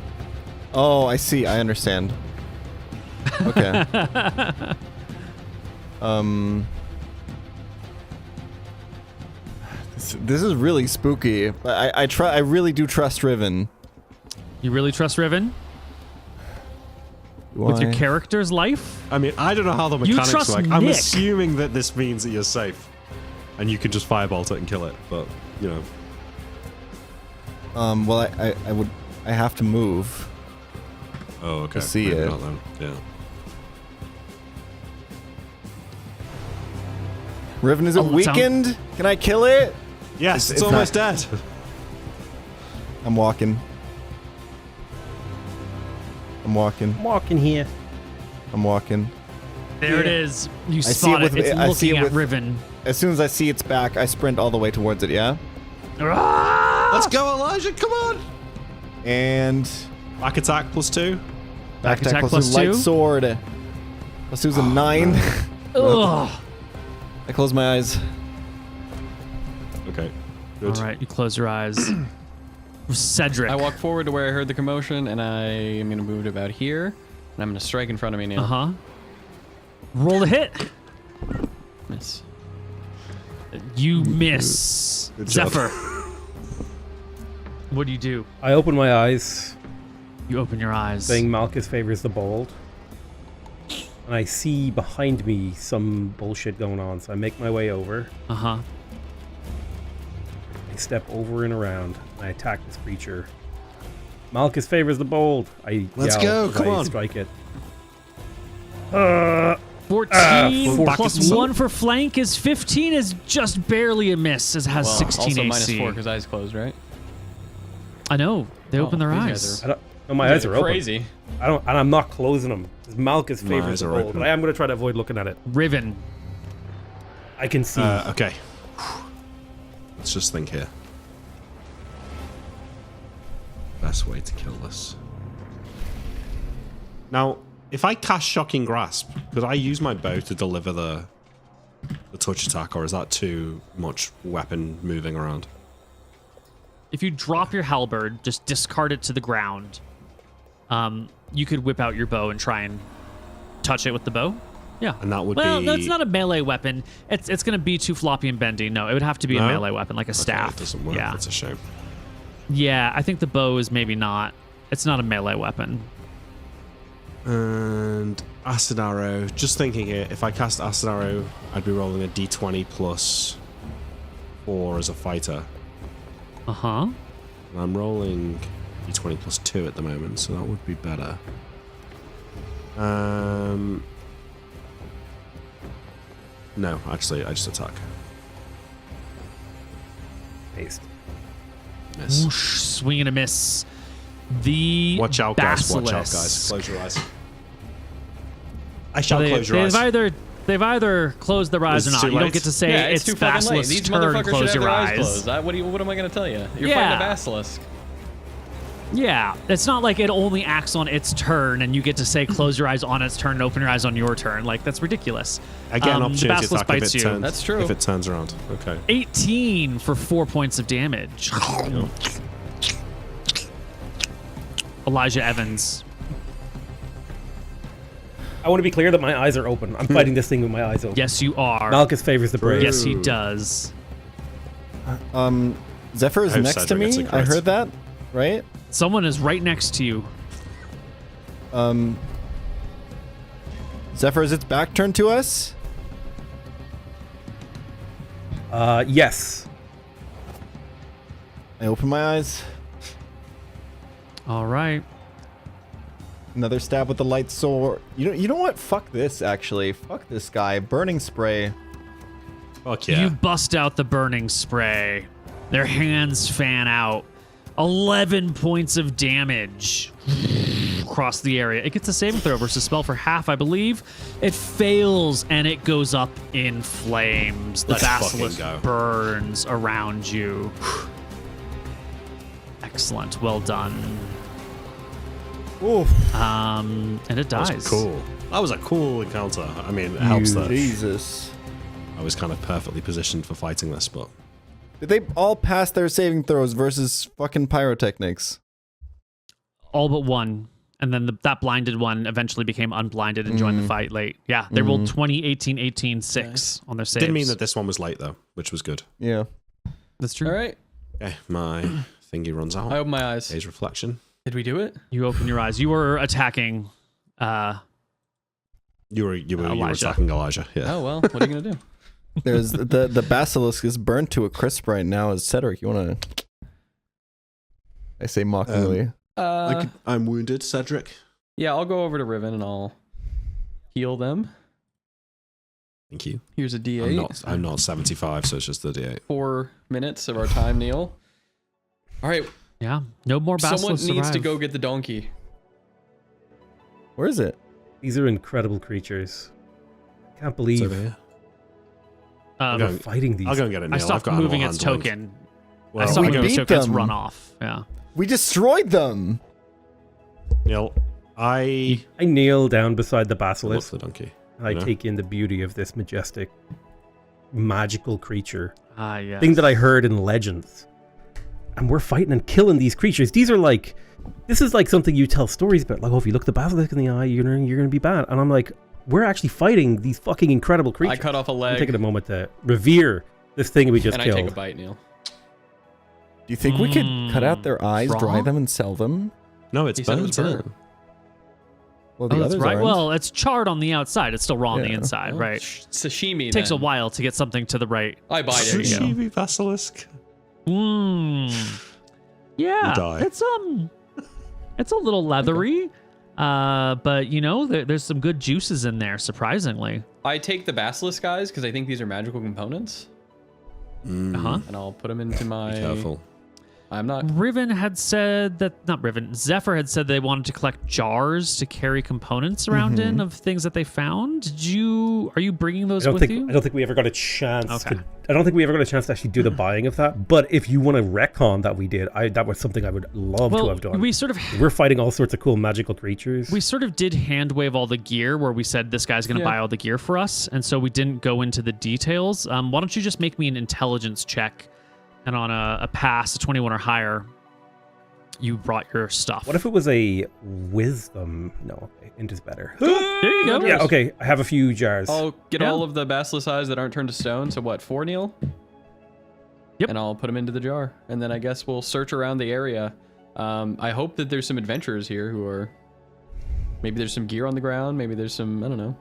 Speaker 5: Oh, I see. I understand. Okay. This is really spooky. I really do trust Riven.
Speaker 1: You really trust Riven with your
Speaker 5: Why?
Speaker 1: character's life?
Speaker 2: I mean, I don't know how the mechanics
Speaker 1: trust
Speaker 2: work. I'm
Speaker 1: Nick.
Speaker 2: assuming that this means that you're safe. And you can just firebolt it and kill it. But, you know.
Speaker 5: Well, I have to move.
Speaker 2: Oh, okay.
Speaker 5: see
Speaker 2: Maybe
Speaker 5: it.
Speaker 2: not then. Yeah.
Speaker 5: Riven, is it
Speaker 1: Oh, sound-
Speaker 5: weakened? Can I kill it?
Speaker 2: Yes, it's
Speaker 5: it's
Speaker 2: almost dead.
Speaker 5: I'm walking. I'm walking.
Speaker 4: I'm walking here.
Speaker 5: I'm walking.
Speaker 1: There it is. You
Speaker 5: see
Speaker 1: spot
Speaker 5: it
Speaker 1: it.
Speaker 5: with-
Speaker 1: It's
Speaker 5: I see
Speaker 1: looking
Speaker 5: it
Speaker 1: at
Speaker 5: with-
Speaker 1: Riven.
Speaker 5: As soon as I see its back, I sprint all the way towards it, yeah?
Speaker 2: Let's go, Elijah. Come on.
Speaker 5: And
Speaker 2: Back attack +2.
Speaker 1: Back attack
Speaker 5: plus
Speaker 1: plus
Speaker 5: 2, light
Speaker 1: 2.
Speaker 5: sword. Plus 2's a 9.
Speaker 1: Ugh.
Speaker 5: I close my eyes.
Speaker 2: Okay.
Speaker 1: All
Speaker 2: Good.
Speaker 1: right, you close your eyes. Cedric.
Speaker 3: I walk forward to where I heard the commotion, and I am going to move to about here, and I'm going to strike in front of me now.
Speaker 1: Uh-huh. Roll a hit.
Speaker 3: Miss.
Speaker 1: You miss.
Speaker 2: Good job.
Speaker 1: Zephyr. What do you do?
Speaker 4: I open my eyes,
Speaker 1: You open your eyes.
Speaker 4: saying Malchus favors the bold. And I see behind me some bullshit going on, so I make my way over.
Speaker 1: Uh-huh.
Speaker 4: I step over and around, and I attack this creature. Malchus favors the bold.
Speaker 2: Let's
Speaker 4: yell
Speaker 2: go,
Speaker 4: as
Speaker 2: come
Speaker 4: I
Speaker 2: on.
Speaker 4: Strike it.
Speaker 1: 14
Speaker 2: back
Speaker 1: plus
Speaker 2: into
Speaker 1: 1 for flank is 15 is just barely a as it has
Speaker 3: Well,
Speaker 1: 16
Speaker 3: also
Speaker 1: AC.
Speaker 3: minus 4 because eyes closed, right?
Speaker 1: I know. They open their
Speaker 3: these
Speaker 1: eyes.
Speaker 3: guys
Speaker 4: I don't. No, my
Speaker 3: You
Speaker 4: eyes
Speaker 3: guys
Speaker 4: are open.
Speaker 3: crazy.
Speaker 4: I don't, and I'm not closing them. Malchus
Speaker 2: My
Speaker 4: favors
Speaker 2: eyes
Speaker 4: the
Speaker 2: are
Speaker 4: bold,
Speaker 2: open.
Speaker 4: but I am going to try to avoid looking at it.
Speaker 1: Riven.
Speaker 4: I can see.
Speaker 2: Okay. Let's just think here. Best way to kill this. Now, if I cast Shocking Grasp, could I use my bow to deliver the touch attack, or is that too much weapon moving around?
Speaker 1: If you drop your halberd, just discard it to the ground. You could whip out your bow and try and touch it with the bow. Yeah.
Speaker 2: And that would
Speaker 1: well,
Speaker 2: be...
Speaker 1: that's not a melee weapon. It's going to be too floppy and bendy. No, it would have to be a
Speaker 2: No?
Speaker 1: melee weapon, like a
Speaker 2: Okay,
Speaker 1: staff.
Speaker 2: it doesn't work.
Speaker 1: Yeah.
Speaker 2: That's a shame.
Speaker 1: Yeah, I think the bow is maybe not. It's not a melee weapon.
Speaker 2: And Acid Arrow. Just thinking here, if I cast Acid Arrow, I'd be rolling a d20 plus 4 as a fighter.
Speaker 1: Uh-huh.
Speaker 2: And I'm rolling d20 plus 2 at the moment, so that would be better. No, actually, I just attack.
Speaker 4: Paste.
Speaker 2: Miss.
Speaker 1: Whoosh, swing and a miss. The
Speaker 2: Watch out, guys.
Speaker 1: basilisk.
Speaker 2: Watch out, guys. Close your eyes. I shall close your eyes.
Speaker 1: They've either closed their eyes
Speaker 2: It's
Speaker 1: or not.
Speaker 2: too
Speaker 1: You don't
Speaker 2: late.
Speaker 1: get to say
Speaker 3: Yeah,
Speaker 1: it's
Speaker 3: too fucking late.
Speaker 1: basilisk's
Speaker 3: These
Speaker 1: turn.
Speaker 3: motherfuckers should
Speaker 1: Close
Speaker 3: have
Speaker 1: your
Speaker 3: their eyes
Speaker 1: eyes.
Speaker 3: closed. What am I going to tell you? You're
Speaker 1: Yeah.
Speaker 3: fighting a basilisk.
Speaker 1: Yeah, it's not like it only acts on its turn, and you get to say close your eyes on its turn and open your eyes on your turn. Like that's ridiculous.
Speaker 2: I get an
Speaker 1: the
Speaker 2: opportunity
Speaker 1: basilisk
Speaker 2: attack if
Speaker 1: bites
Speaker 2: it
Speaker 1: you.
Speaker 2: turns.
Speaker 3: That's true.
Speaker 2: If it turns around. Okay.
Speaker 1: 18 for 4 points of damage. Elijah Evans.
Speaker 4: I want to be clear that my eyes are open. I'm fighting this thing with my eyes open.
Speaker 1: Yes, you are.
Speaker 4: Malchus favors the brave.
Speaker 1: Yes, he does.
Speaker 5: Zephyr is
Speaker 2: I hope
Speaker 5: next to
Speaker 2: Cedric gets
Speaker 5: me.
Speaker 2: a
Speaker 5: I
Speaker 2: crit.
Speaker 5: heard that, right?
Speaker 1: Someone is right next to you.
Speaker 5: Zephyr, is its back turned to us?
Speaker 4: Yes.
Speaker 5: I open my eyes.
Speaker 1: All right.
Speaker 5: Another stab with the light sword. You know what? Fuck this, actually. Fuck this guy. Burning spray.
Speaker 2: Fuck yeah.
Speaker 1: You bust out the burning spray. Their hands fan out. 11 points of damage across the area. It gets a saving throw versus spell for half, I believe. It fails and it goes up in flames. The
Speaker 2: Let's fucking
Speaker 1: basilisk
Speaker 2: go.
Speaker 1: burns around you. Excellent. Well done.
Speaker 5: Oof.
Speaker 1: And it
Speaker 2: That
Speaker 1: dies.
Speaker 2: was cool. That was a cool encounter. I mean, it helps that
Speaker 5: Jesus.
Speaker 2: I was kind of perfectly positioned for fighting this, but
Speaker 5: Did they all pass their saving throws versus fucking pyrotechnics?
Speaker 1: All but one. And then that blinded one eventually became unblinded and joined the fight late. Yeah, they rolled 20, 18, 18, 6 on their saves.
Speaker 2: didn't mean that this one was late though, which was good.
Speaker 5: Yeah.
Speaker 1: That's true.
Speaker 3: All right.
Speaker 2: Okay, my thingy runs out.
Speaker 3: I open my eyes.
Speaker 2: Gaze reflection.
Speaker 3: Did we do it?
Speaker 1: You open your eyes. You were attacking.
Speaker 2: You were
Speaker 1: Elijah.
Speaker 2: attacking Elijah. Yeah.
Speaker 3: Oh, well. What are you going to do?
Speaker 5: There's the basilisk is burnt to a crisp right now. Is Cedric? You wanna? I say mockingly.
Speaker 2: I'm wounded, Cedric.
Speaker 3: Yeah, I'll go over to Riven and I'll heal them.
Speaker 2: Thank you.
Speaker 3: Here's a D8.
Speaker 2: I'm not 75, so it's just the D8.
Speaker 3: 4 minutes of our time, Neil. All right.
Speaker 1: Yeah, no more
Speaker 3: Someone
Speaker 1: basilisks
Speaker 3: needs to
Speaker 1: survive.
Speaker 3: go get the donkey.
Speaker 5: Where is it?
Speaker 4: These are incredible creatures. Can't
Speaker 2: It's
Speaker 4: believe
Speaker 2: over here.
Speaker 1: Um,
Speaker 2: Go.
Speaker 4: we're fighting these.
Speaker 2: I'll go and get it.
Speaker 1: I
Speaker 2: Neil.
Speaker 1: stopped
Speaker 2: I've got
Speaker 1: moving
Speaker 2: animal
Speaker 1: its
Speaker 2: handling.
Speaker 1: token.
Speaker 2: Well,
Speaker 1: I stopped
Speaker 5: we
Speaker 1: moving its
Speaker 5: beat
Speaker 1: token. It's
Speaker 5: them.
Speaker 1: run off. Yeah.
Speaker 5: We destroyed them.
Speaker 2: Neil, I
Speaker 4: I kneel down beside the
Speaker 2: love
Speaker 4: basilisk.
Speaker 2: the donkey.
Speaker 4: And I
Speaker 2: you know?
Speaker 4: take in the beauty of this majestic, magical creature.
Speaker 1: Ah, yeah.
Speaker 4: Thing that I heard in legends. And we're fighting and killing these creatures. These are like, this is like something you tell stories about. Like, oh, if you look the basilisk in the eye, you're gonna be bad. And I'm like, we're actually fighting these fucking incredible creatures.
Speaker 3: I cut off a
Speaker 4: I'm
Speaker 3: leg
Speaker 4: taking a moment to revere this thing we just
Speaker 3: and I
Speaker 4: killed.
Speaker 3: take a bite, Neil.
Speaker 5: Do you think we could cut out their eyes,
Speaker 1: raw?
Speaker 5: dry them, and sell them?
Speaker 2: No, it's
Speaker 3: He said it was
Speaker 2: burnt. isn't
Speaker 3: burnt.
Speaker 2: it?
Speaker 5: Well, the
Speaker 1: Oh, that's
Speaker 5: others
Speaker 1: right.
Speaker 5: aren't.
Speaker 1: Well, it's charred on the outside. It's still raw on the
Speaker 5: Yeah.
Speaker 1: inside,
Speaker 3: Well,
Speaker 1: right?
Speaker 3: Sashimi.
Speaker 1: Takes a
Speaker 3: then.
Speaker 1: while to get something to the right.
Speaker 3: I buy it.
Speaker 1: There you go.
Speaker 2: Sashimi basilisk.
Speaker 1: Yeah,
Speaker 2: die.
Speaker 1: it's It's a little leathery, but you know, there's some good juices in there, surprisingly.
Speaker 3: I take the basilisk guys because I think these are magical components,
Speaker 1: Uh-huh.
Speaker 3: and I'll put them into my.
Speaker 2: Be careful.
Speaker 3: I'm not.
Speaker 1: Riven had said that, not Riven, Zephyr had said they wanted to collect jars to carry components around in of things that they found. Are you bringing those with you?
Speaker 4: I don't think we ever got a chance
Speaker 1: Okay.
Speaker 4: I don't think we ever got a chance to actually do the buying of that. But if you want to retcon that we did, that was something I would love to have done. We're fighting all sorts of cool magical creatures.
Speaker 1: We sort of did hand wave all the gear where we said this guy's going to buy all the gear for us, and so we didn't go into the details. Why don't you just make me an intelligence check, and on a pass, a 21 or higher, you brought your stuff.
Speaker 4: What if it was a wisdom? No, okay, int is better.
Speaker 1: There you go.
Speaker 4: Yeah, okay, I have a few jars.
Speaker 3: I'll get all of the basilisk eyes that aren't turned to stone. So what, 4, Neil?
Speaker 1: Yep.
Speaker 3: And I'll put them into the jar, and then I guess we'll search around the area. I hope that there's some adventurers here who are. Maybe there's some gear on the ground. Maybe there's some. I don't know.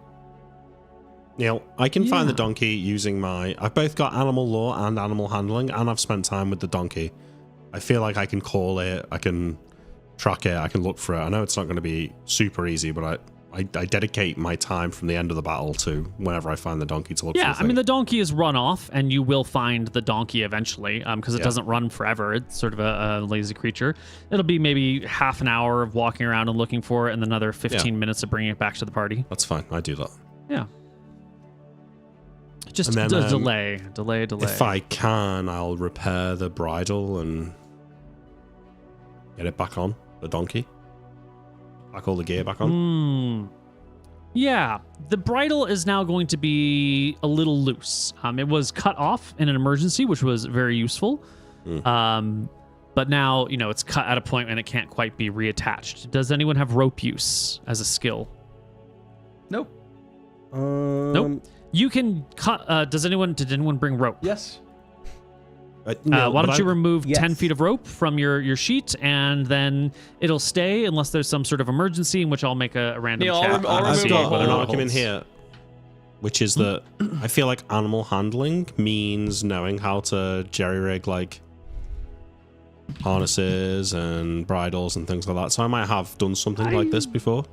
Speaker 2: Neil, I can find the donkey using my... I've both got animal law and animal handling, and I've spent time with the donkey. I feel like I can call it, I can track it, I can look for it. I know it's not going to be super easy, but I dedicate my time from the end of the battle to whenever I find the donkey to look for the
Speaker 1: Yeah,
Speaker 2: thing.
Speaker 1: I mean, the donkey is run off, and you will find the donkey eventually, because it doesn't run forever. It's sort of a lazy creature. It'll be maybe half an hour of walking around and looking for it, and another 15 minutes of bringing it back to the party.
Speaker 2: That's fine, I do that.
Speaker 1: Yeah. Just
Speaker 2: And then,
Speaker 1: delay.
Speaker 2: If I can, I'll repair the bridle and get it back on, the donkey. Back all the gear back on.
Speaker 1: Yeah, the bridle is now going to be a little loose. It was cut off in an emergency, which was very useful. But now, it's cut at a point and it can't quite be reattached. Does anyone have rope use as a skill?
Speaker 3: Nope.
Speaker 1: Nope. You can cut. Did anyone bring rope?
Speaker 3: Yes.
Speaker 1: Why don't you remove 10 feet of rope from your sheet, and then it'll stay unless there's some sort of emergency, in which I'll make a random
Speaker 3: Neil,
Speaker 1: check.
Speaker 3: I'll
Speaker 2: I've
Speaker 3: remove
Speaker 2: got
Speaker 3: the
Speaker 2: an
Speaker 3: whole
Speaker 2: argument here, which is that I feel like animal handling means knowing how to jerry-rig like harnesses and bridles and things like that. So I might have done something like this before.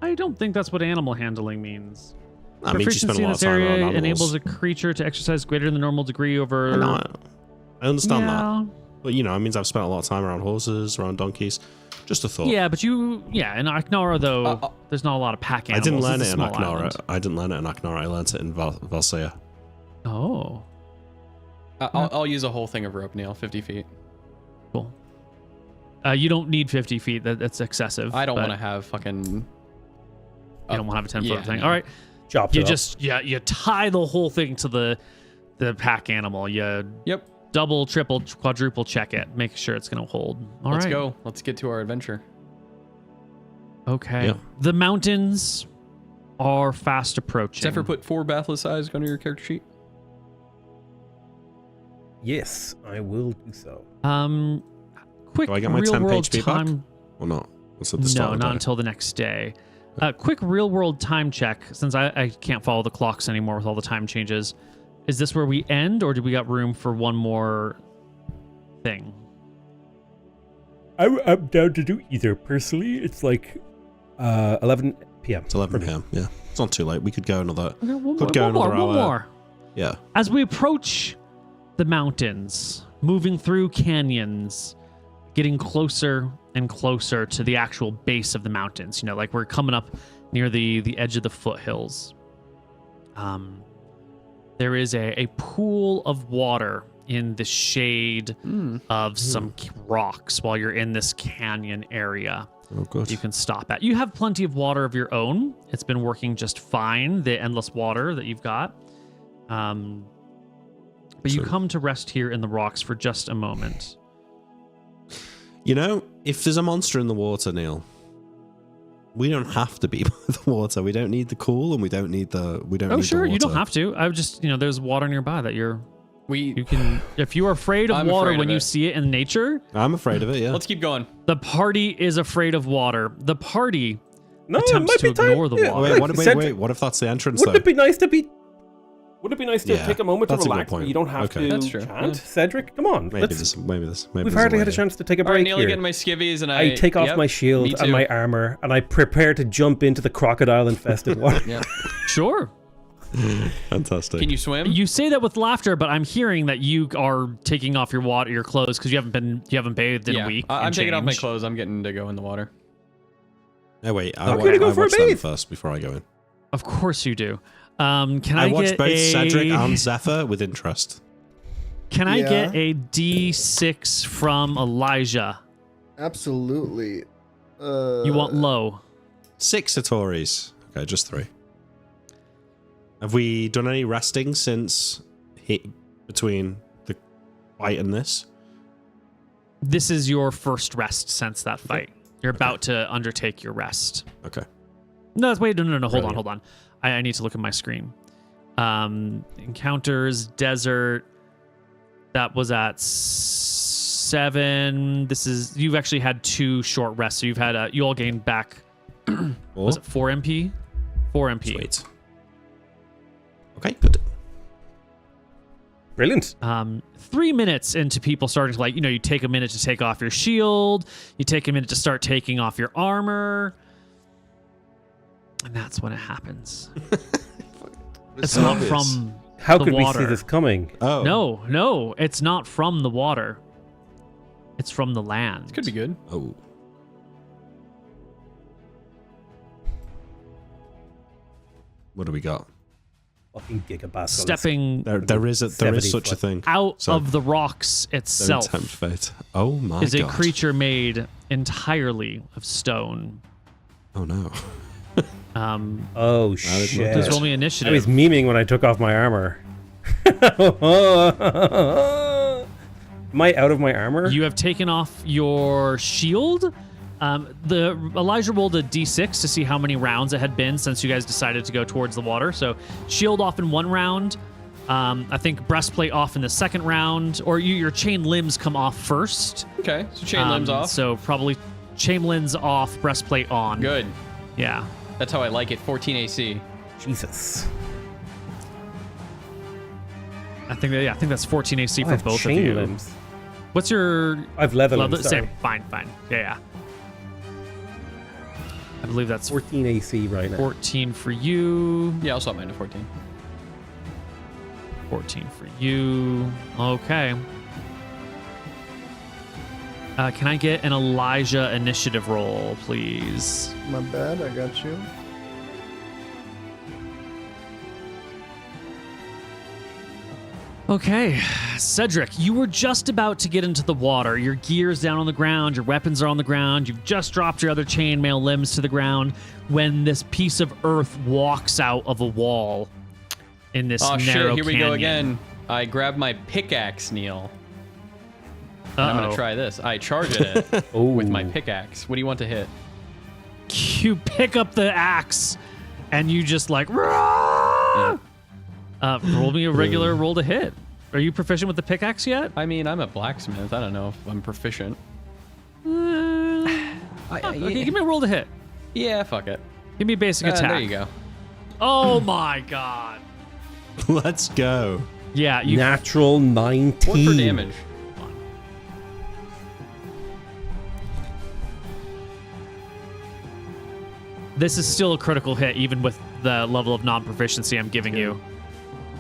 Speaker 1: I don't think that's what animal handling means.
Speaker 2: I mean, you spend a lot of time around animals.
Speaker 1: Enables a creature to exercise greater than the normal degree over.
Speaker 2: I understand that. But, it means I've spent a lot of time around horses, around donkeys. Just a thought.
Speaker 1: Yeah, but in Aknara, though, there's not a lot of pack animals.
Speaker 2: I didn't learn
Speaker 1: It's
Speaker 2: it
Speaker 1: a
Speaker 2: in
Speaker 1: small
Speaker 2: Aknara.
Speaker 1: island.
Speaker 2: I didn't learn it in Aknara. I learned it in Valsea.
Speaker 1: Oh,
Speaker 3: I'll use a whole thing of rope, Neil. 50 feet.
Speaker 1: cool. You don't need 50 feet. That's excessive.
Speaker 3: I don't
Speaker 1: but
Speaker 3: want to have fucking.
Speaker 1: You don't want to have a 10-foot thing.
Speaker 3: no.
Speaker 1: All right.
Speaker 4: Chopped
Speaker 1: You
Speaker 4: it up.
Speaker 1: just you tie the whole thing to the pack animal. You
Speaker 3: Yep.
Speaker 1: double, triple, quadruple check it. Make sure it's gonna hold. All right.
Speaker 3: Let's go. Let's get to our adventure.
Speaker 1: Okay.
Speaker 2: Yeah.
Speaker 1: The mountains are fast approaching.
Speaker 3: Zephyr, put 4 basilisk eyes on your character sheet.
Speaker 4: Yes, I will do so.
Speaker 1: Quick
Speaker 2: Do I get my
Speaker 1: real
Speaker 2: 10
Speaker 1: world
Speaker 2: HP back?
Speaker 1: time.
Speaker 2: Or not? What's at the start
Speaker 1: No,
Speaker 2: of the
Speaker 1: not
Speaker 2: day?
Speaker 1: until the next day. Quick real world time check, since I can't follow the clocks anymore with all the time changes. Is this where we end, or do we got room for one more thing?
Speaker 4: I'm down to do either. Personally, it's like 11 p.m.
Speaker 2: It's 11 p.m. Yeah. It's not too late. We could go another...
Speaker 1: Okay, one
Speaker 2: Could go another hour.
Speaker 1: more.
Speaker 2: Yeah.
Speaker 1: As we approach the mountains, moving through canyons, getting closer and closer to the actual base of the mountains, like we're coming up near the edge of the foothills. There is a pool of water in the shade of some rocks while you're in this canyon area.
Speaker 2: Oh, good.
Speaker 1: You can stop at. You have plenty of water of your own. It's been working just fine, the endless water that you've got. But you come to rest here in the rocks for just a moment.
Speaker 2: If there's a monster in the water, Neil, we don't have to be by the water. We don't need the cool, and we don't need the.
Speaker 1: Oh, sure, you don't have to. I would just, there's water nearby that you can. If you are afraid of
Speaker 3: I'm
Speaker 1: water
Speaker 3: afraid of
Speaker 1: when you
Speaker 3: it.
Speaker 1: see it in nature,
Speaker 2: I'm afraid of it. Yeah.
Speaker 3: Let's keep going.
Speaker 1: the party is afraid of water. The party.
Speaker 4: No,
Speaker 1: Attempts
Speaker 4: it might
Speaker 1: to
Speaker 4: be time.
Speaker 1: ignore the water.
Speaker 2: Wait, what if that's the entrance?
Speaker 4: Wouldn't
Speaker 2: though?
Speaker 4: it be nice to be? Would it be nice to
Speaker 2: Yeah,
Speaker 4: take a moment to
Speaker 2: that's a good
Speaker 4: relax where
Speaker 2: point.
Speaker 4: you don't have
Speaker 2: Okay.
Speaker 4: to
Speaker 3: That's true,
Speaker 4: chant?
Speaker 3: yeah.
Speaker 4: Cedric, come on.
Speaker 2: Maybe
Speaker 4: let's-
Speaker 2: this. Maybe
Speaker 4: We've
Speaker 2: there's
Speaker 4: hardly
Speaker 2: way
Speaker 4: had a
Speaker 2: to-
Speaker 4: chance to take a
Speaker 3: All right,
Speaker 4: break
Speaker 3: nearly
Speaker 4: here.
Speaker 3: getting my skivvies, and
Speaker 4: I take off
Speaker 3: yep,
Speaker 4: my
Speaker 3: me
Speaker 4: shield and
Speaker 3: too.
Speaker 4: my armor, and I prepare to jump into the crocodile-infested water.
Speaker 3: Yeah.
Speaker 1: Sure.
Speaker 2: Fantastic.
Speaker 3: Can you swim?
Speaker 1: You say that with laughter, but I'm hearing that you are taking off your clothes because you haven't bathed in
Speaker 3: yeah,
Speaker 1: a week.
Speaker 3: I'm
Speaker 1: and
Speaker 3: taking off my
Speaker 1: changed.
Speaker 3: clothes. I'm getting to go in the water.
Speaker 2: Oh wait,
Speaker 4: I'm gonna go for a
Speaker 2: watch them
Speaker 4: bathe.
Speaker 2: first before I go in.
Speaker 1: Of course you do. Can I
Speaker 2: I watch
Speaker 1: get
Speaker 2: both
Speaker 1: a,
Speaker 2: Cedric and Zephyr with interest.
Speaker 1: Can I
Speaker 6: Yeah.
Speaker 1: get a D6 from Elijah?
Speaker 6: Absolutely.
Speaker 1: You want low?
Speaker 2: 6 Satoris. Okay, just 3. Have we done any resting since between the fight and this?
Speaker 1: This is your first rest since that fight. You're about to undertake your rest.
Speaker 2: Okay.
Speaker 1: No, wait, no. Hold
Speaker 4: Brilliant.
Speaker 1: on. I need to look at my screen. Encounters, desert. That was at 7. You've actually had 2 short rests. So you've had you all gained back. Was it 4 MP? 4 MP.
Speaker 2: Sweet. Okay, good.
Speaker 4: Brilliant.
Speaker 1: 3 minutes into people starting to you take a minute to take off your shield. You take a minute to start taking off your armor. And that's when it happens. It's not from
Speaker 4: How
Speaker 1: the
Speaker 4: could we
Speaker 1: water.
Speaker 4: see this coming?
Speaker 2: Oh.
Speaker 1: No, it's not from the water. It's from the land.
Speaker 3: Could be good.
Speaker 2: Oh. What do we got?
Speaker 4: Fucking gigabasilisk.
Speaker 1: Stepping
Speaker 2: There is
Speaker 4: 70
Speaker 2: such a
Speaker 4: foot.
Speaker 2: thing.
Speaker 1: out
Speaker 2: So-
Speaker 1: of the rocks
Speaker 2: Don't
Speaker 1: itself
Speaker 2: tempt fate. Oh my
Speaker 1: is a
Speaker 2: god.
Speaker 1: creature made entirely of stone.
Speaker 2: Oh no.
Speaker 4: Oh
Speaker 2: did
Speaker 4: shit!
Speaker 2: not
Speaker 1: Please roll me
Speaker 4: I was
Speaker 1: initiative.
Speaker 4: memeing when I took off my armor. Am I out of my armor?
Speaker 1: You have taken off your shield. Elijah rolled a d6 to see how many rounds it had been since you guys decided to go towards the water. So shield off in 1 round. I think breastplate off in the 2nd round, or your chain limbs come off first.
Speaker 3: Okay, so chain limbs off.
Speaker 1: So probably chain limbs off, breastplate on.
Speaker 3: Good.
Speaker 1: Yeah.
Speaker 3: That's how I like it. 14 AC.
Speaker 4: Jesus.
Speaker 1: I think that's 14 AC
Speaker 4: I
Speaker 1: for
Speaker 4: have
Speaker 1: both of
Speaker 4: chain
Speaker 1: you.
Speaker 4: limbs.
Speaker 1: What's your
Speaker 4: I've leather
Speaker 1: leather?
Speaker 4: limbs. Sorry.
Speaker 1: Same. Fine. Yeah. I believe that's
Speaker 4: 14 AC right now.
Speaker 1: 14 for you.
Speaker 3: Yeah, I'll swap mine to 14.
Speaker 1: 14 for you. Okay. Can I get an Elijah initiative roll, please?
Speaker 6: My bad, I got you.
Speaker 1: Okay, Cedric, you were just about to get into the water. Your gear's down on the ground, your weapons are on the ground, you've just dropped your other chainmail limbs to the ground when this piece of earth walks out of a wall in this
Speaker 3: Oh
Speaker 1: narrow
Speaker 3: shit, here we go
Speaker 1: canyon.
Speaker 3: again. I grab my pickaxe, Neil. And I'm
Speaker 1: Uh-oh.
Speaker 3: gonna try this. I charge at it
Speaker 4: Oh.
Speaker 3: with my pickaxe. What do you want to hit?
Speaker 1: You pick up the axe and you just like, "Rah!" Roll me a regular roll to hit. Are you proficient with the pickaxe yet?
Speaker 3: I mean, I'm a blacksmith. I don't know if I'm proficient.
Speaker 1: Okay, give me a roll to hit.
Speaker 3: Yeah, fuck it.
Speaker 1: Give me a basic attack.
Speaker 3: There you go.
Speaker 1: Oh my god.
Speaker 2: Let's go.
Speaker 1: Yeah, you
Speaker 4: Natural 19.
Speaker 3: What for damage?
Speaker 1: This is still a critical hit, even with the level of non-proficiency I'm giving you.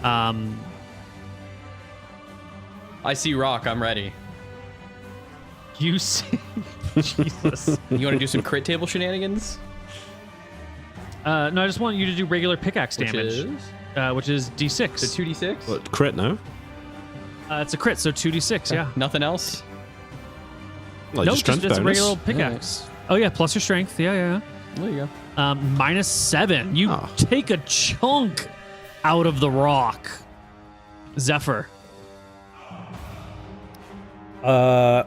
Speaker 3: I see rock. I'm ready.
Speaker 1: You see, Jesus.
Speaker 3: You want to do some crit table shenanigans?
Speaker 1: No, I just want you to do regular pickaxe
Speaker 3: Which
Speaker 1: damage,
Speaker 3: is?
Speaker 1: which is D6.
Speaker 3: So 2d6?
Speaker 2: What, crit, no?
Speaker 1: It's a crit, so 2D6. Yeah.
Speaker 3: Nothing else?
Speaker 2: Like
Speaker 1: Nope,
Speaker 2: your strength
Speaker 1: it's a
Speaker 2: bonus?
Speaker 1: regular pickaxe. Oh yeah, plus your strength. Yeah.
Speaker 3: There you go.
Speaker 1: -7. You
Speaker 2: Oh.
Speaker 1: take a chunk out of the rock. Zephyr.
Speaker 4: I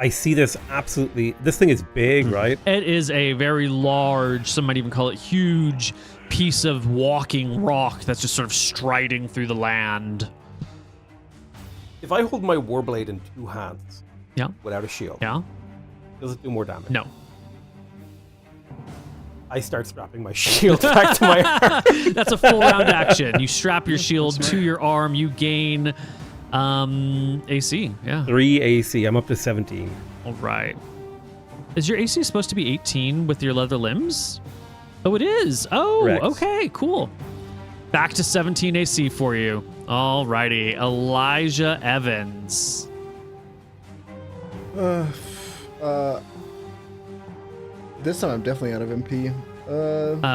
Speaker 4: see this absolutely. This thing is big, right?
Speaker 1: It is a very large, some might even call it huge, piece of walking rock that's just sort of striding through the land.
Speaker 4: If I hold my warblade in 2 hands
Speaker 1: Yeah.
Speaker 4: without a shield,
Speaker 1: Yeah.
Speaker 4: does it do more damage?
Speaker 1: No.
Speaker 4: I start strapping my shield back to my arm.
Speaker 1: That's a full round action. You strap your shield to your arm. You gain AC. Yeah.
Speaker 4: 3 AC. I'm up to 17.
Speaker 1: All right. Is your AC supposed to be 18 with your leather limbs? Oh, it is. Oh,
Speaker 4: Correct.
Speaker 1: okay, cool. Back to 17 AC for you. All righty. Elijah Evans.
Speaker 6: This time I'm definitely out of MP.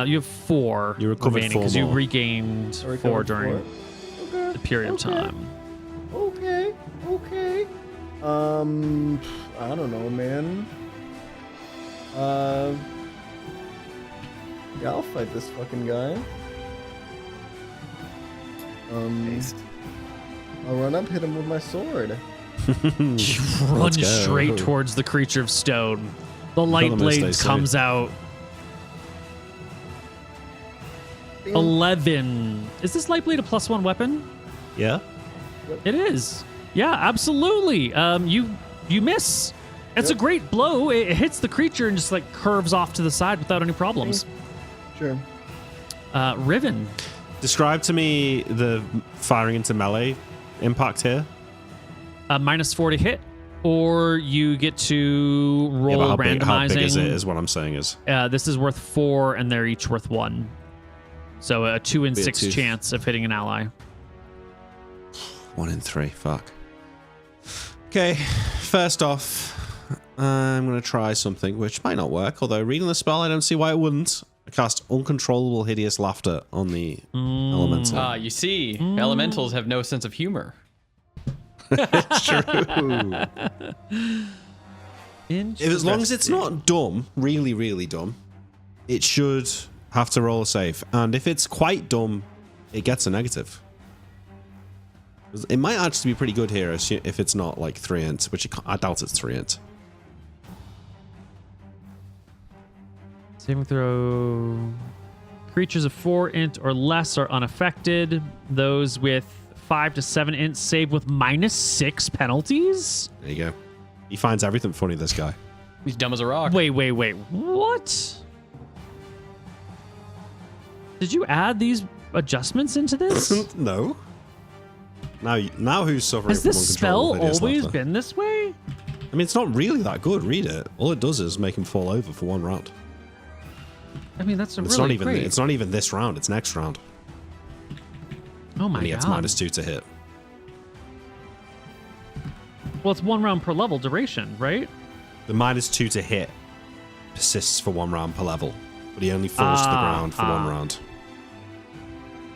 Speaker 1: You have 4
Speaker 2: You recovered
Speaker 1: remaining
Speaker 2: 4
Speaker 1: because you
Speaker 2: more.
Speaker 1: regained
Speaker 6: I
Speaker 1: 4
Speaker 6: recovered
Speaker 1: during
Speaker 6: 4. Okay.
Speaker 1: the period of time.
Speaker 6: Okay. I don't know, man. Yeah, I'll fight this fucking guy. I'll run up, hit him with my sword.
Speaker 1: You run
Speaker 2: Let's go.
Speaker 1: straight towards the creature of stone. The light
Speaker 2: them as they
Speaker 1: blade
Speaker 2: say.
Speaker 1: comes out.
Speaker 6: Bing.
Speaker 1: 11. Is this light blade a +1 weapon?
Speaker 2: Yeah.
Speaker 1: It is. Yeah, absolutely. You miss. It's a great blow. It hits the creature and just like curves off to the side without any problems.
Speaker 6: Sure.
Speaker 1: Riven.
Speaker 2: Describe to me the firing into melee impact here.
Speaker 1: -4 to hit, or you get to roll
Speaker 2: Yeah, but
Speaker 1: randomizing.
Speaker 2: how big is it? Is what I'm saying is.
Speaker 1: This is worth 4, and they're each worth 1. So a 2 in
Speaker 2: Be a
Speaker 1: 6
Speaker 2: 2.
Speaker 1: chance of hitting an ally.
Speaker 2: 1 in 3. Fuck. Okay. First off, I'm gonna try something which might not work. Although reading the spell, I don't see why it wouldn't. I cast uncontrollable hideous laughter on the elemental.
Speaker 3: Ah, you see, elementals have no sense of humor.
Speaker 2: It's true. As long as it's not dumb, really, really dumb, it should have to roll a save. And if it's quite dumb, it gets a negative. It might actually be pretty good here if it's not like 3 int, which I doubt it's 3 int.
Speaker 1: Saving throw. Creatures of 4 int or less are unaffected. Those with 5 to 7 int save with -6 penalties.
Speaker 2: There you go. He finds everything funny, this guy.
Speaker 3: He's dumb as a rock.
Speaker 1: Wait. What? Did you add these adjustments into this?
Speaker 2: No. Now who's suffering
Speaker 1: Has
Speaker 2: from
Speaker 1: this spell
Speaker 2: uncontrollable hideous
Speaker 1: always
Speaker 2: laughter?
Speaker 1: been this way?
Speaker 2: I mean, it's not really that good. Read it. All it does is make him fall over for 1 round.
Speaker 1: I mean, that's
Speaker 2: It's
Speaker 1: really
Speaker 2: not even.
Speaker 1: great.
Speaker 2: It's not even this round. It's next round.
Speaker 1: Oh my
Speaker 2: And he gets
Speaker 1: god.
Speaker 2: -2 to hit.
Speaker 1: Well, it's 1 round per level duration, right?
Speaker 2: The -2 to hit persists for 1 round per level, but he only falls to the ground for 1 round.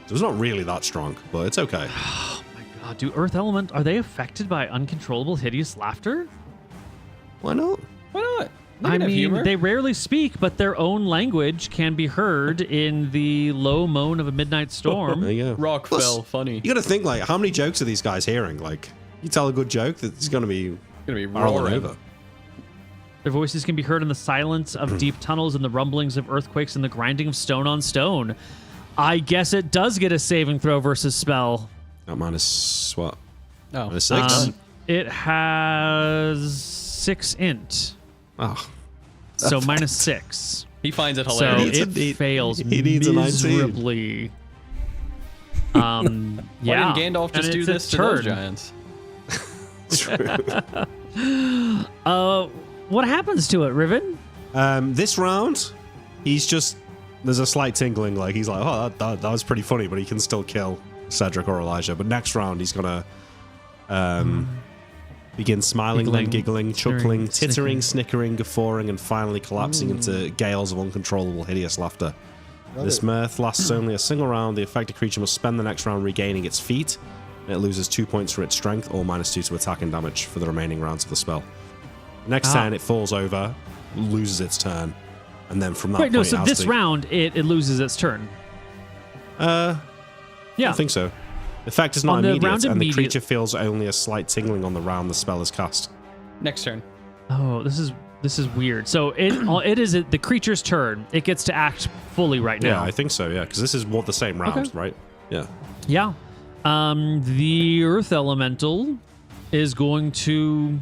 Speaker 2: So it's not really that strong, but it's okay.
Speaker 1: God, do Earth Element, are they affected by uncontrollable hideous laughter?
Speaker 2: Why not?
Speaker 3: Why not? They
Speaker 1: I
Speaker 3: can have
Speaker 1: mean,
Speaker 3: humor.
Speaker 1: they rarely speak, but their own language can be heard in the low moan of a midnight
Speaker 2: There
Speaker 1: storm.
Speaker 2: you go.
Speaker 3: Rock
Speaker 2: Plus,
Speaker 3: fell funny.
Speaker 2: You got to think like, how many jokes are these guys hearing? Like, you tell a good joke, that's going to be
Speaker 3: Gonna be
Speaker 2: barreling
Speaker 3: roaring.
Speaker 2: over.
Speaker 1: Their voices can be heard in the silence of deep tunnels and the rumblings of earthquakes and the grinding of stone on stone. I guess it does get a saving throw versus spell.
Speaker 2: At minus what?
Speaker 3: Oh,
Speaker 2: -6.
Speaker 1: It has 6 int,
Speaker 2: Oh,
Speaker 1: so -6.
Speaker 3: he finds it
Speaker 1: So
Speaker 3: hilarious.
Speaker 1: it fails
Speaker 2: he needs a 19.
Speaker 1: miserably.
Speaker 3: Why
Speaker 1: Yeah.
Speaker 3: didn't Gandalf just
Speaker 1: And
Speaker 3: do
Speaker 1: it's
Speaker 3: this
Speaker 1: its
Speaker 3: to those
Speaker 1: turn.
Speaker 3: giants?
Speaker 1: What happens to it, Riven?
Speaker 2: this round, he's just there's a slight tingling. Like he's like, oh, that was pretty funny, but he can still kill Cedric or Elijah. But next round, he's gonna begin smiling, then giggling, chuckling, tittering, snickering, guffawing, and finally collapsing into gales of uncontrollable, hideous laughter. This mirth lasts only a single round. The affected creature must spend the next round regaining its feet. And it loses 2 points for its strength or -2 to attack and damage for the remaining rounds of the spell. Next turn, it falls over, loses its turn, and then from that
Speaker 1: Wait,
Speaker 2: point,
Speaker 1: no. So
Speaker 2: it has
Speaker 1: this
Speaker 2: to-
Speaker 1: round, it loses its turn.
Speaker 2: I
Speaker 1: Yeah.
Speaker 2: don't think so. The effect is not
Speaker 1: On the
Speaker 2: immediate,
Speaker 1: round
Speaker 2: and the
Speaker 1: immediate-
Speaker 2: creature feels only a slight tingling on the round the spell is cast.
Speaker 3: Next turn.
Speaker 1: Oh, this is weird. So it is the creature's turn. It gets to act fully right
Speaker 2: Yeah,
Speaker 1: now.
Speaker 2: I think so. Yeah, because this is what the same round, right? Yeah.
Speaker 1: Yeah. The Earth Elemental is going to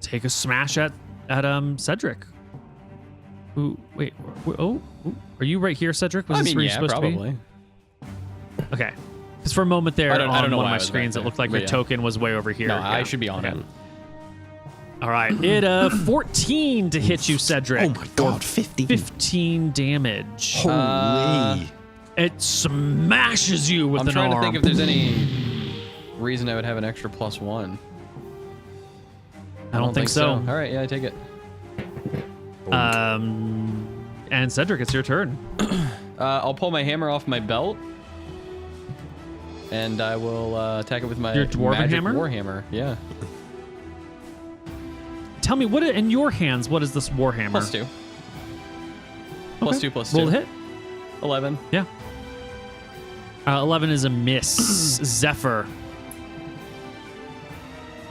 Speaker 1: take a smash at Cedric. Ooh, wait. Oh, are you right here, Cedric? Was
Speaker 3: I
Speaker 1: this
Speaker 3: mean,
Speaker 1: where you're
Speaker 3: yeah,
Speaker 1: supposed
Speaker 3: probably.
Speaker 1: to be? Okay. Because for a moment there
Speaker 3: I don't
Speaker 1: on
Speaker 3: know
Speaker 1: one of
Speaker 3: why I
Speaker 1: my
Speaker 3: was back
Speaker 1: screens, it
Speaker 3: there,
Speaker 1: looked like
Speaker 3: but
Speaker 1: your
Speaker 3: yeah.
Speaker 1: token was way over here.
Speaker 3: No, I
Speaker 1: Yeah.
Speaker 3: should be on
Speaker 1: Okay.
Speaker 3: it.
Speaker 1: All right. It 14 to hit you, Cedric.
Speaker 2: Oh my god, 15.
Speaker 1: 15 damage.
Speaker 2: Holy.
Speaker 1: It smashes you with
Speaker 3: I'm
Speaker 1: an
Speaker 3: trying
Speaker 1: arm.
Speaker 3: to think if there's any reason I would have an extra +1.
Speaker 1: I don't think so.
Speaker 3: All right, yeah, I take it.
Speaker 1: And Cedric, it's your turn.
Speaker 3: I'll pull my hammer off my belt, and I will attack it with my
Speaker 1: Your dwarven
Speaker 3: magic
Speaker 1: hammer?
Speaker 3: warhammer. Yeah,
Speaker 1: Tell me, what in your hands, what is this warhammer?
Speaker 3: +2.
Speaker 1: Okay.
Speaker 3: +2, +2.
Speaker 1: Roll to hit.
Speaker 3: 11.
Speaker 1: Yeah. 11 is a miss. Zephyr.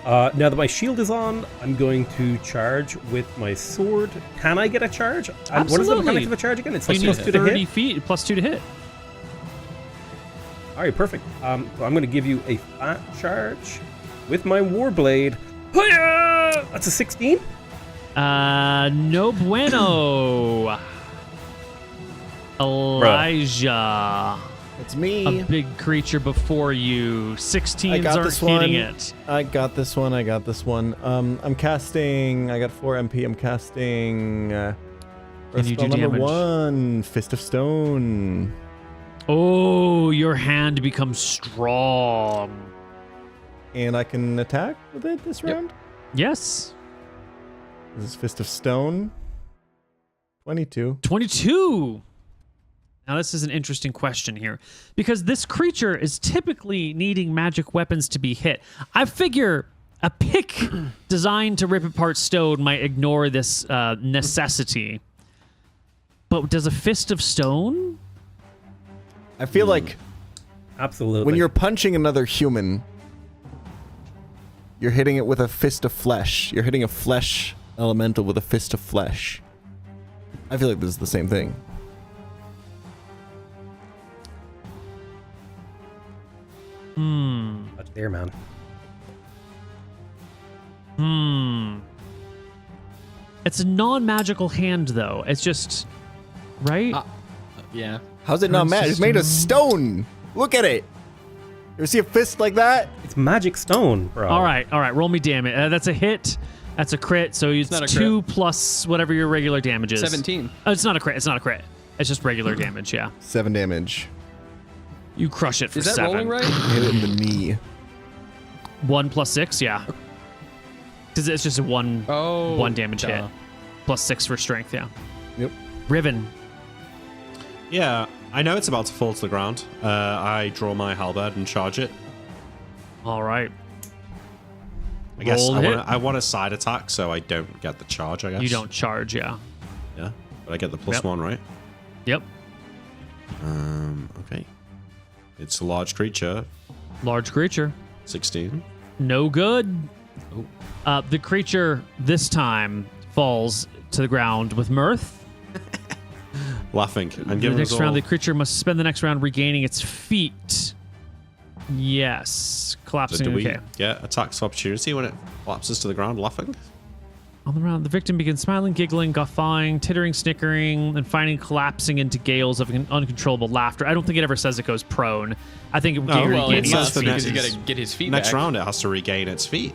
Speaker 4: Now that my shield is on, I'm going to charge with my sword. Can I get a charge? What is the
Speaker 1: Absolutely.
Speaker 4: mechanics of a charge again? It's like
Speaker 1: You need
Speaker 4: +2 to
Speaker 1: 30
Speaker 4: hit.
Speaker 1: feet, +2 to hit.
Speaker 4: All right, perfect. So I'm going to give you a fat charge with my warblade. Hiya! That's a 16.
Speaker 1: No bueno. Elijah.
Speaker 5: It's me.
Speaker 1: A big creature before you. 16s
Speaker 5: I got
Speaker 1: aren't
Speaker 5: this one.
Speaker 1: hitting it.
Speaker 5: I got this one. I'm casting. I got 4 MP. I'm casting.
Speaker 1: Can you do
Speaker 5: number
Speaker 1: damage?
Speaker 5: 1, Fist of Stone.
Speaker 1: Oh, your hand becomes strong.
Speaker 5: And I can attack with it this
Speaker 3: Yep.
Speaker 5: round.
Speaker 1: Yes.
Speaker 5: This is Fist of Stone. 22.
Speaker 1: 22. Now, this is an interesting question here because this creature is typically needing magic weapons to be hit. I figure a pick designed to rip apart stone might ignore this necessity. But does a Fist of Stone?
Speaker 5: I feel like
Speaker 4: Absolutely.
Speaker 5: when you're punching another human, you're hitting it with a fist of flesh. You're hitting a flesh elemental with a fist of flesh. I feel like this is the same thing.
Speaker 4: Touch there, man.
Speaker 1: It's a non-magical hand, though. It's just, right?
Speaker 3: Yeah.
Speaker 5: How's it not
Speaker 1: Turns
Speaker 5: mad?
Speaker 1: to
Speaker 5: It's made of stone. Look at it. You ever see a fist like that?
Speaker 4: It's magic stone, bro.
Speaker 1: All right. Roll me damage. That's a hit. That's a crit. So it's
Speaker 3: not a
Speaker 1: 2 plus whatever your regular damage is.
Speaker 3: 17.
Speaker 1: Oh, it's not a crit. It's just regular damage. Yeah.
Speaker 5: 7 damage.
Speaker 1: You crush it for
Speaker 3: Is that
Speaker 1: 7.
Speaker 3: rolling right?
Speaker 5: Hit it in the knee.
Speaker 1: 1 plus 6. Yeah. Because it's just a one damage hit. Plus 6 for strength. Yeah.
Speaker 5: Yep.
Speaker 1: Riven.
Speaker 2: Yeah, I know it's about to fall to the ground. I draw my halberd and charge it.
Speaker 1: All right.
Speaker 2: I guess
Speaker 1: Roll
Speaker 2: I
Speaker 1: hit.
Speaker 2: want a side attack, so I don't get the charge, I guess.
Speaker 1: You don't charge. Yeah.
Speaker 2: Yeah, but I get the plus
Speaker 1: Yep.
Speaker 2: 1, right?
Speaker 1: Yep.
Speaker 2: Okay. It's a large creature.
Speaker 1: Large creature.
Speaker 2: 16.
Speaker 1: No good.
Speaker 2: Oh.
Speaker 1: The creature this time falls to the ground with mirth.
Speaker 2: Laughing. And
Speaker 1: The
Speaker 2: giving us
Speaker 1: next
Speaker 2: all...
Speaker 1: round, the creature must spend the next round regaining its feet. Yes.
Speaker 2: So
Speaker 1: Collapsing.
Speaker 2: do we
Speaker 1: Okay.
Speaker 2: get attacks of opportunity when it collapses to the ground laughing?
Speaker 1: On the round, the victim begins smiling, giggling, guffawing, tittering, snickering, and finally collapsing into gales of uncontrollable laughter. I don't think it ever says it goes prone. I think it
Speaker 2: Oh,
Speaker 1: regaining
Speaker 2: well, it
Speaker 1: its
Speaker 2: says
Speaker 3: must
Speaker 2: the
Speaker 1: feet.
Speaker 3: because
Speaker 2: next-
Speaker 3: he's got to get his feet
Speaker 2: Next
Speaker 3: back.
Speaker 2: round, it has to regain its feet.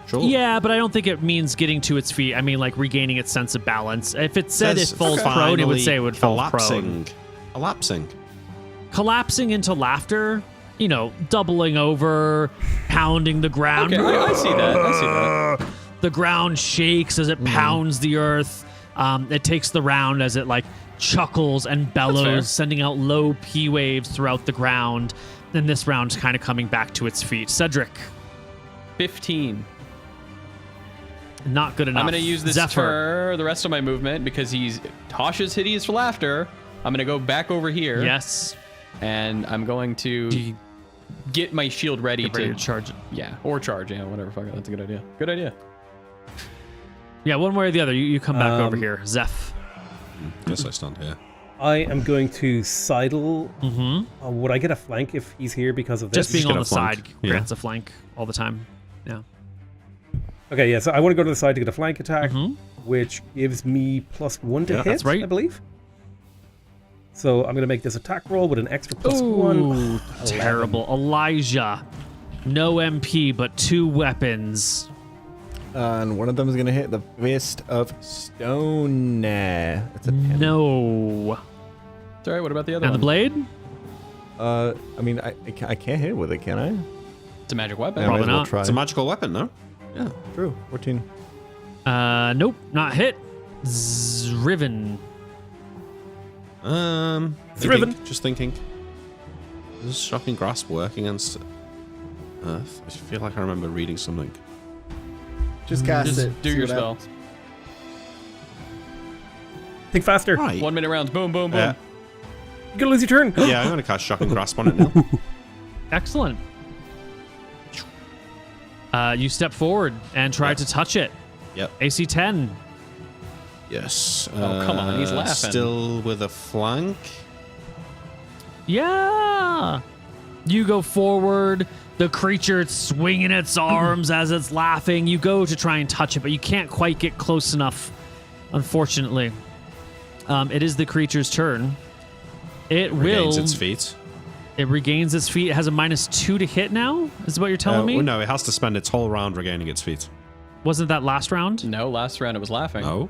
Speaker 2: Sure.
Speaker 1: Yeah, but I don't think it means getting to its feet. I mean, like regaining its sense of balance. If it said it
Speaker 2: Says
Speaker 1: falls prone, it would say it would fall
Speaker 2: collapsing.
Speaker 1: prone.
Speaker 2: Collapsing.
Speaker 1: Collapsing into laughter, doubling over, pounding the ground.
Speaker 3: Okay, I see that.
Speaker 1: The ground shakes as it pounds the earth. It takes the round as it chuckles and
Speaker 3: fair.
Speaker 1: bellows, sending out low P waves throughout the ground. Then this round's kind of coming back to its feet. Cedric,
Speaker 3: 15.
Speaker 1: not good enough.
Speaker 3: I'm going to use this
Speaker 1: Zephyr.
Speaker 3: the rest of my movement, because Tasha's hideous for laughter. I'm going to go back over here.
Speaker 1: Yes.
Speaker 3: And I'm going to
Speaker 1: Do you
Speaker 3: get my shield ready
Speaker 1: get ready to charge it?
Speaker 3: Yeah, or charge. Yeah, whatever. Fuck it. That's a good idea. Good idea.
Speaker 1: Yeah, one way or the other. You come back over here. Zeph.
Speaker 2: Guess I stand here.
Speaker 4: I am going to sidle. Would I get a flank if he's here because of this?
Speaker 1: Just being
Speaker 2: get
Speaker 1: on
Speaker 2: a
Speaker 1: the side
Speaker 2: flank. Yeah.
Speaker 1: grants a flank all the time. Yeah.
Speaker 4: Okay, yeah, so I want to go to the side to get a flank attack. which gives me +1 to
Speaker 2: Yeah,
Speaker 4: hit,
Speaker 1: that's right.
Speaker 4: I believe. So I'm going to make this attack roll with an extra +1.
Speaker 1: Ooh, terrible. Elijah. No MP, but 2 weapons.
Speaker 5: And one of them is gonna hit the Fist of Stone. That's a 10.
Speaker 1: No.
Speaker 3: It's all right. What about the other
Speaker 1: And the
Speaker 3: one?
Speaker 1: blade?
Speaker 5: I mean, I can't hit it with it, can I?
Speaker 3: It's a magic weapon.
Speaker 5: Yeah, might
Speaker 1: Probably
Speaker 5: as well
Speaker 1: not.
Speaker 5: Try.
Speaker 2: It's a magical weapon, no?
Speaker 5: Yeah, true. 14.
Speaker 1: Nope, not hit. Riven.
Speaker 2: Thinking, just thinking. Does Shocking Grasp work against Earth? I feel like I remember reading something.
Speaker 6: Just cast
Speaker 3: Just
Speaker 6: it.
Speaker 3: do
Speaker 6: see
Speaker 3: your
Speaker 6: what
Speaker 3: spell.
Speaker 6: happens.
Speaker 4: Think faster.
Speaker 2: Right.
Speaker 3: 1 minute rounds. Boom, boom, boom.
Speaker 2: Yeah.
Speaker 4: You're going to lose your turn.
Speaker 2: Yeah, I'm going to cast Shocking Grasp on it now.
Speaker 1: Excellent. You step forward and try to touch it.
Speaker 2: Yep.
Speaker 1: AC 10.
Speaker 2: Yes.
Speaker 3: Oh, come on, he's laughing.
Speaker 2: Still with a flank.
Speaker 1: Yeah. You go forward. The creature it's swinging its arms as it's laughing. You go to try and touch it, but you can't quite get close enough, unfortunately. It is the creature's turn. It
Speaker 2: Regains
Speaker 1: will.
Speaker 2: its feet.
Speaker 1: It regains its feet. It has a -2 to hit now, is what you're telling me?
Speaker 2: Well, no, it has to spend its whole round regaining its feet.
Speaker 1: Wasn't that last round?
Speaker 3: No, last round it was laughing.
Speaker 2: No.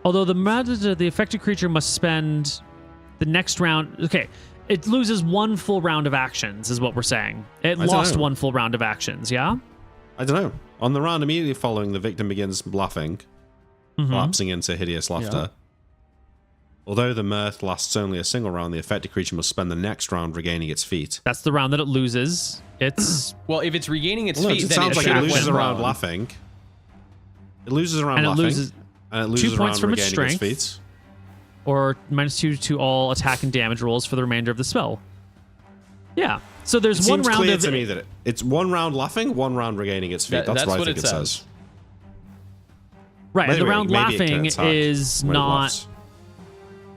Speaker 1: Although the affected creature must spend the next round. Okay, it loses 1 full round of actions, is what we're saying. It
Speaker 2: I don't
Speaker 1: lost
Speaker 2: know.
Speaker 1: 1 full round of actions, yeah?
Speaker 2: I don't know. On the round immediately following, the victim begins laughing, collapsing into hideous laughter. Although the mirth lasts only a single round, the affected creature must spend the next round regaining its feet.
Speaker 1: That's the round that it loses. It's
Speaker 3: Well, if it's regaining its
Speaker 2: Well, no,
Speaker 3: feet,
Speaker 2: it
Speaker 3: then
Speaker 2: sounds like
Speaker 3: should
Speaker 2: it
Speaker 3: have
Speaker 2: loses
Speaker 3: went
Speaker 2: a round
Speaker 3: prone.
Speaker 2: laughing. It loses a round
Speaker 1: And it
Speaker 2: laughing.
Speaker 1: loses
Speaker 2: and it loses
Speaker 1: 2
Speaker 2: a
Speaker 1: points
Speaker 2: round
Speaker 1: from its
Speaker 2: regaining
Speaker 1: strength.
Speaker 2: its feet.
Speaker 1: or -2 to all attack and damage rolls for the remainder of the spell. Yeah. So there's
Speaker 2: It
Speaker 1: one
Speaker 2: seems
Speaker 1: round
Speaker 2: clear
Speaker 1: of
Speaker 2: to me that it's 1 round laughing, 1 round regaining its feet. That's what I think it says.
Speaker 1: right, and the
Speaker 2: Maybe-
Speaker 1: round
Speaker 2: maybe it can
Speaker 1: laughing
Speaker 2: attack
Speaker 1: is
Speaker 2: when it
Speaker 1: not.
Speaker 2: laughs.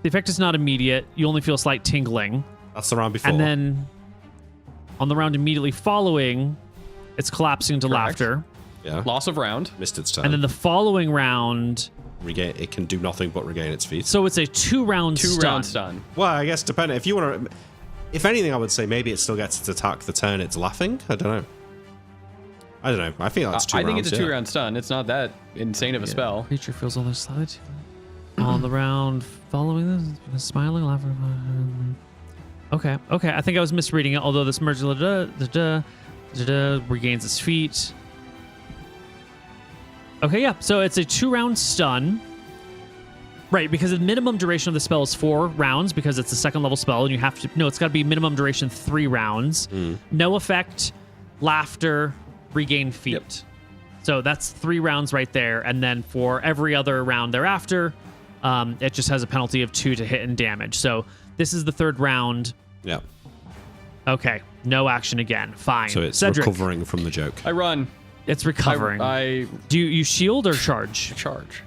Speaker 1: The effect is not immediate. You only feel a slight tingling.
Speaker 2: That's the round before.
Speaker 1: And then on the round immediately following, it's collapsing to
Speaker 3: Correct.
Speaker 1: laughter.
Speaker 2: yeah,
Speaker 3: Loss of round.
Speaker 2: missed its turn.
Speaker 1: And then the following round,
Speaker 2: It can do nothing but regain its feet.
Speaker 1: so it's a 2-round
Speaker 3: 2
Speaker 1: stun.
Speaker 3: round stun.
Speaker 2: Well, I guess depending. If you want to, if anything, I would say maybe it still gets to attack the turn it's laughing. I don't know. I think that's 2
Speaker 3: I
Speaker 2: rounds.
Speaker 3: think it's a
Speaker 2: yeah.
Speaker 3: 2-round stun. It's not that insane of a spell.
Speaker 1: Creature feels on their side. On the round following this, smiling, laughing. Okay. I think I was misreading it, although this merge regains its feet. Okay, yeah. So it's a 2-round stun. Right, because the minimum duration of the spell is 4 rounds because it's a 2nd level spell, and you have to. No, it's got to be minimum duration 3 rounds. No effect, laughter, regain feet.
Speaker 3: Yep.
Speaker 1: So that's 3 rounds right there, and then for every other round thereafter, it just has a penalty of 2 to hit and damage. So this is the 3rd round.
Speaker 2: Yeah.
Speaker 1: Okay, no action again. Fine.
Speaker 2: So it's
Speaker 1: Cedric,
Speaker 2: recovering from the joke.
Speaker 3: I run.
Speaker 1: it's recovering.
Speaker 3: I
Speaker 1: Do you shield or charge?
Speaker 3: charge.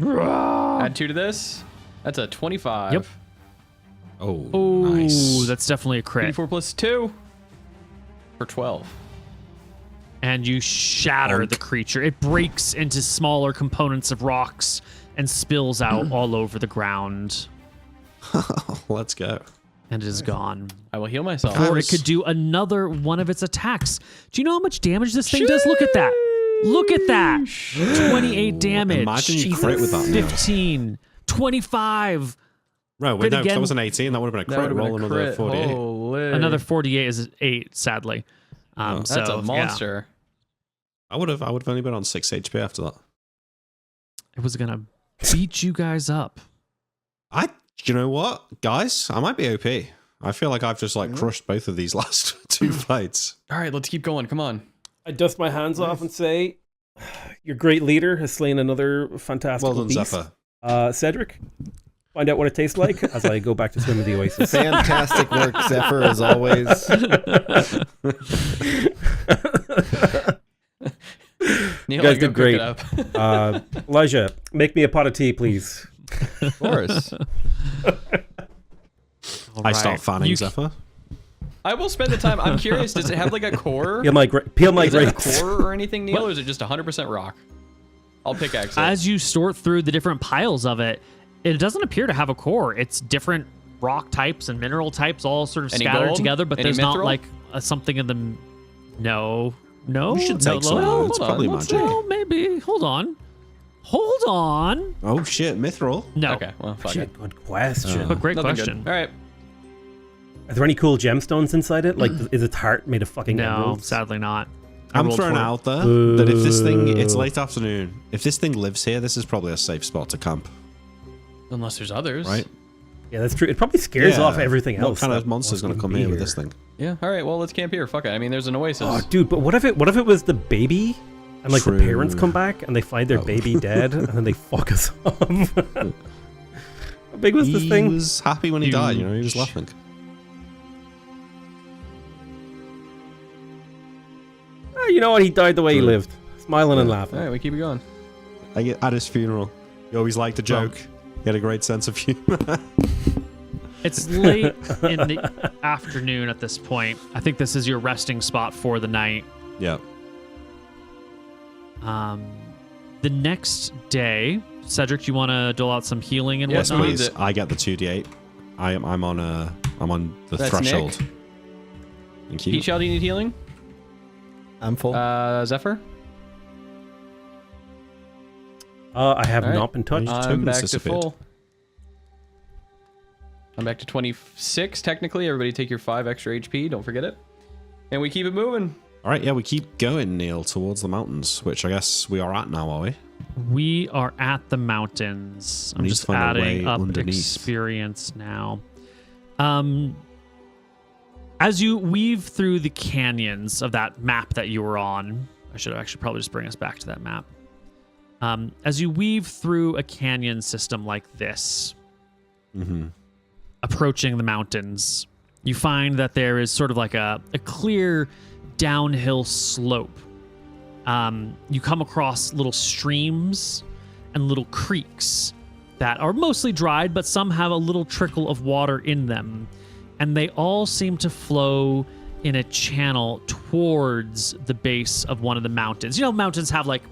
Speaker 3: Add 2 to this. That's a 25.
Speaker 1: Yep.
Speaker 2: Oh,
Speaker 1: Oh,
Speaker 2: nice.
Speaker 1: that's definitely a crit.
Speaker 3: 4 plus 2 for 12.
Speaker 1: And you shatter
Speaker 2: Bonk.
Speaker 1: the creature. It breaks into smaller components of rocks and spills out all over the ground,
Speaker 2: Let's go.
Speaker 1: and it is gone.
Speaker 3: I will heal myself.
Speaker 1: Or it could do another one of its attacks. Do you know how much damage this thing does? Look at that. Look at that. 28 damage.
Speaker 2: Imagine you crit with that now.
Speaker 1: 15. 25.
Speaker 2: No, wait,
Speaker 1: Crit
Speaker 2: no, 'cause
Speaker 1: again.
Speaker 2: that was an 18. That would have been a
Speaker 3: That
Speaker 2: crit.
Speaker 3: would've been
Speaker 2: Roll
Speaker 3: a
Speaker 2: another
Speaker 3: crit.
Speaker 2: 48.
Speaker 3: Holy.
Speaker 1: Another 48 is 8, sadly.
Speaker 3: That's
Speaker 1: so,
Speaker 3: a
Speaker 1: yeah.
Speaker 3: monster.
Speaker 2: I would have only been on 6 HP after that.
Speaker 1: It was going to beat you guys up.
Speaker 2: You know what, guys? I might be OP. I feel like I've just crushed both of these last 2 fights.
Speaker 3: All right, let's keep going. Come on.
Speaker 4: I dust my hands off and say, your great leader has slain another fantastical
Speaker 2: Well done,
Speaker 4: beast.
Speaker 2: Zephyr.
Speaker 4: Cedric, find out what it tastes like as I go back to swim in the oasis.
Speaker 5: Fantastic work, Zephyr, as always.
Speaker 3: Neil,
Speaker 4: You guys
Speaker 3: go
Speaker 4: did great.
Speaker 3: cook it up.
Speaker 4: Elijah, make me a pot of tea, please.
Speaker 5: Of course.
Speaker 1: All
Speaker 2: I start
Speaker 1: right.
Speaker 2: fanning
Speaker 1: You-
Speaker 2: Zephyr.
Speaker 3: I will spend the time. I'm curious. Does it have like a core?
Speaker 4: Peel my
Speaker 3: Is it a
Speaker 4: grapes.
Speaker 3: core or anything, Neil, or is it just 100% rock? I'll pickaxe it.
Speaker 1: As you sort through the different piles of it, it doesn't appear to have a core. It's different rock types and mineral types all sort of
Speaker 3: Any
Speaker 1: scattered
Speaker 3: gold?
Speaker 1: together, but
Speaker 3: Any
Speaker 1: there's not
Speaker 3: mithril?
Speaker 1: like something in the. No.
Speaker 2: You should take some.
Speaker 1: no,
Speaker 2: It's
Speaker 3: hold
Speaker 2: probably
Speaker 3: on,
Speaker 2: magic.
Speaker 1: no, maybe. Hold on.
Speaker 2: Oh shit, mithril.
Speaker 1: No.
Speaker 3: Okay, well, fuck
Speaker 4: Shit,
Speaker 3: it.
Speaker 4: good question.
Speaker 1: But great
Speaker 3: Nothing
Speaker 1: question.
Speaker 3: good. All right.
Speaker 4: Are there any cool gemstones inside it? Like, is its heart made of fucking
Speaker 1: No,
Speaker 4: emeralds?
Speaker 1: sadly not. I
Speaker 2: I'm
Speaker 1: rolled
Speaker 2: throwing
Speaker 1: for it.
Speaker 2: out there that if this thing, it's
Speaker 4: Boo.
Speaker 2: late afternoon. If this thing lives here, this is probably a safe spot to camp,
Speaker 3: Unless there's others.
Speaker 2: right?
Speaker 4: Yeah, that's true. It probably scares
Speaker 2: Yeah.
Speaker 4: off everything else.
Speaker 2: What kind of
Speaker 4: that
Speaker 2: monster's going to
Speaker 4: wants
Speaker 2: come
Speaker 4: be
Speaker 2: here with this thing?
Speaker 3: Yeah. All right. Well, let's camp here. Fuck it. I mean, there's an oasis.
Speaker 4: Oh, dude, but what if it was the baby, and like
Speaker 2: True.
Speaker 4: the parents come back and they find their
Speaker 2: Oh.
Speaker 4: baby dead, and then they fuck us up? How big was this
Speaker 2: He
Speaker 4: thing?
Speaker 2: was happy when he died. You know, he was
Speaker 1: Huge.
Speaker 2: laughing.
Speaker 4: You know what? He died the way he
Speaker 2: True.
Speaker 4: lived, smiling and
Speaker 3: All
Speaker 4: laughing.
Speaker 3: right. We keep it going.
Speaker 2: At his funeral, he always liked a joke. He had a great sense of humor.
Speaker 1: It's late in the afternoon at this point. I think this is your resting spot for the night.
Speaker 2: Yeah.
Speaker 1: The next day, Cedric, you want to dole out some healing and
Speaker 2: Yes,
Speaker 1: whatnot?
Speaker 2: please. I get the 2d8. I'm on the
Speaker 3: That's
Speaker 2: threshold.
Speaker 3: Nick.
Speaker 2: Thank you.
Speaker 3: Pete Shell, do you need healing?
Speaker 5: I'm full.
Speaker 3: Zephyr?
Speaker 4: I have
Speaker 3: All right.
Speaker 4: not been touched.
Speaker 2: Tokens
Speaker 3: I'm back to
Speaker 2: disappeared.
Speaker 3: full. I'm back to 26, technically. Everybody take your 5 extra HP. Don't forget it. And we keep it moving.
Speaker 2: All right, yeah, we keep going, Neil, towards the mountains, which I guess we are at now, are we?
Speaker 1: We are at the mountains. I'm
Speaker 2: need to
Speaker 1: just
Speaker 2: find a
Speaker 1: adding
Speaker 2: way
Speaker 1: up
Speaker 2: underneath.
Speaker 1: experience now. As you weave through the canyons of that map that you were on, I should actually probably just bring us back to that map. As you weave through a canyon system like this, approaching the mountains, you find that there is sort of like a clear downhill slope. You come across little streams and little creeks that are mostly dried, but some have a little trickle of water in them. And they all seem to flow in a channel towards the base of one of the mountains. You know, mountains have like,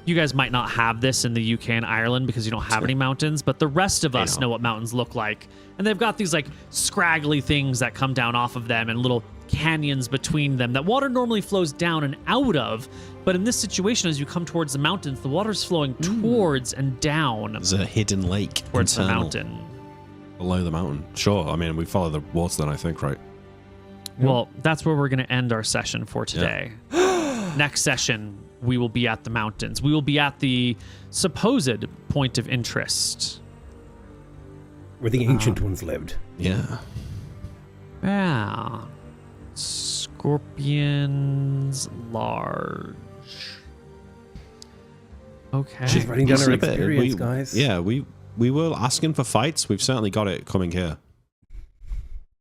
Speaker 1: you guys might not have this in the UK and Ireland because you don't have any mountains, but the rest of us know what mountains look like. And they've got these like scraggly things that come down off of them and little canyons between them that water normally flows down and out of. But in this situation, as you come towards the mountains, the water's flowing towards and down
Speaker 2: There's a hidden lake
Speaker 1: towards the
Speaker 2: internal,
Speaker 1: mountain.
Speaker 2: below the mountain. Sure, I mean, we follow the water then, I think, right?
Speaker 1: Well, that's where we're going to end our session for today. Next session, we will be at the mountains. We will be at the supposed point of interest.
Speaker 4: Where the ancient ones lived.
Speaker 2: Yeah.
Speaker 1: Yeah. Scorpions large. Okay.
Speaker 4: Just writing down our
Speaker 2: Slip it.
Speaker 4: experience, guys.
Speaker 2: Yeah, we were asking for fights. We've certainly got it coming here.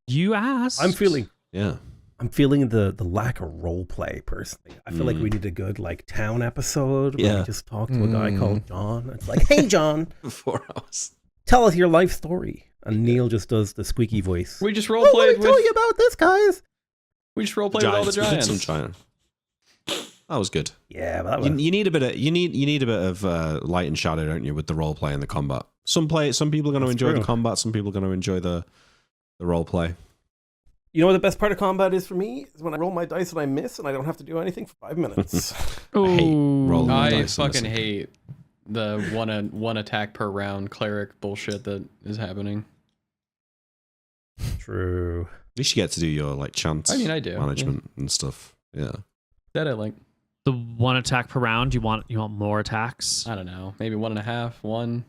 Speaker 1: You asked.
Speaker 4: I'm feeling
Speaker 2: Yeah.
Speaker 4: the lack of role play personally. I feel like we need a good like town episode where
Speaker 2: Yeah.
Speaker 4: we just talk to a guy called John. It's like, hey John,
Speaker 2: 4 hours.
Speaker 4: tell us your life story. And Neil just does the squeaky voice.
Speaker 3: We just
Speaker 4: Oh,
Speaker 3: role
Speaker 4: let
Speaker 3: played
Speaker 4: me tell
Speaker 3: with.
Speaker 4: you about this, guys.
Speaker 3: We just role played with all the
Speaker 2: We did
Speaker 3: giants.
Speaker 2: some giant. That was good.
Speaker 4: Yeah, but that was,
Speaker 2: You need a bit of you need a bit of light and shadow, don't you, with the role play and the combat. Some people are going to
Speaker 4: That's
Speaker 2: enjoy
Speaker 4: true.
Speaker 2: the combat. Some people are going to enjoy the role play.
Speaker 4: you know what the best part of combat is for me? Is when I roll my dice and I miss and I don't have to do anything for 5 minutes.
Speaker 2: I hate
Speaker 1: Ooh.
Speaker 2: rolling.
Speaker 3: I
Speaker 2: dice and
Speaker 3: fucking
Speaker 2: missing.
Speaker 3: hate the one attack per round cleric bullshit that is happening.
Speaker 4: True.
Speaker 2: At least you get to do your like chance
Speaker 3: I mean, I do,
Speaker 2: management and stuff. Yeah.
Speaker 3: That I like.
Speaker 1: The one attack per round. You want more attacks?
Speaker 3: I don't know. Maybe 1.5, 1.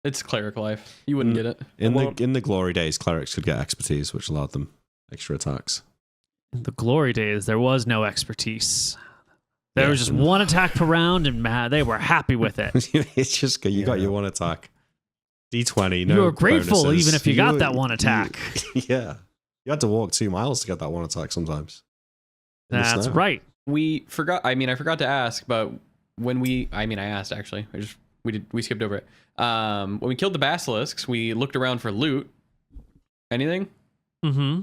Speaker 3: It's cleric life. You wouldn't get it.
Speaker 2: In the glory days, clerics could get expertise, which allowed them extra attacks.
Speaker 1: In the glory days, there was no expertise. There
Speaker 2: Yeah.
Speaker 1: was just one attack per round, and man, they were happy with it.
Speaker 2: It's just you got your one attack. D20. No
Speaker 1: You were grateful
Speaker 2: bonuses.
Speaker 1: even if you got that one attack.
Speaker 2: Yeah. You had to walk 2 miles to get that one attack sometimes. In the
Speaker 1: That's
Speaker 2: snow.
Speaker 1: right.
Speaker 3: We forgot. I forgot to ask, but when I asked actually. We skipped over it. When we killed the basilisks, we looked around for loot. Anything?
Speaker 1: Mm-hmm.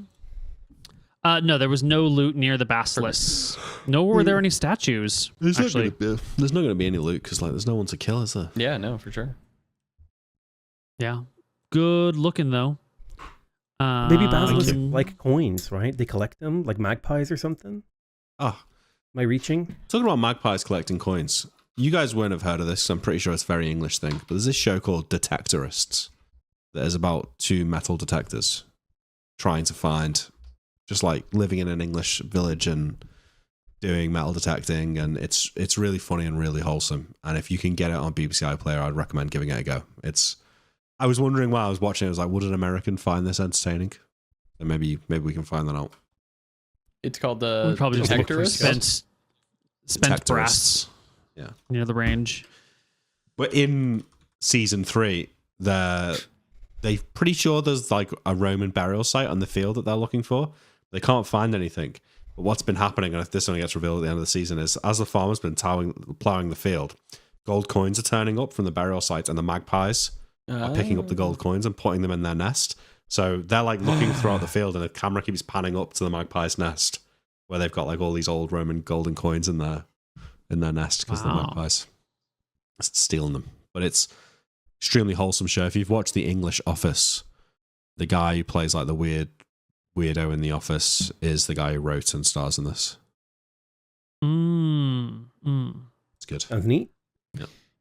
Speaker 1: No, there was no loot near the basilisks. Nor were there any statues.
Speaker 2: There's
Speaker 1: actually.
Speaker 2: not going to be any loot because like there's no one to kill, is there?
Speaker 3: Yeah, no, for sure.
Speaker 1: Yeah. Good looking, though.
Speaker 4: Maybe basilisks like coins, right? They collect them like magpies or something.
Speaker 2: Ah,
Speaker 4: Am I reaching?
Speaker 2: talking about magpies collecting coins. You guys won't have heard of this. I'm pretty sure it's a very English thing. But there's this show called Detectorists. That is about two metal detectors trying to find, just like living in an English village and doing metal detecting, and it's really funny and really wholesome. And if you can get it on BBC iPlayer, I'd recommend giving it a go. I was wondering while I was watching, I was like, would an American find this entertaining? And maybe we can find that out.
Speaker 3: It's called
Speaker 1: We
Speaker 3: the
Speaker 1: probably just look for
Speaker 3: Detectorists.
Speaker 1: spent brass
Speaker 2: Detectorists. Yeah.
Speaker 1: near the range.
Speaker 2: But in season 3, they're pretty sure there's like a Roman burial site on the field that they're looking for. They can't find anything. But what's been happening, and if this only gets revealed at the end of the season, is as the farmer's been plowing the field, gold coins are turning up from the burial site, and the magpies are picking up the gold coins and putting them in their nest. So they're like looking throughout the field, and the camera keeps panning up to the magpie's nest, where they've got like all these old Roman golden coins in their nest because the magpies are stealing them. But it's extremely wholesome show. If you've watched The English Office, the guy who plays like the weirdo in the office is the guy who wrote and stars in this. It's good.
Speaker 4: Sounds neat.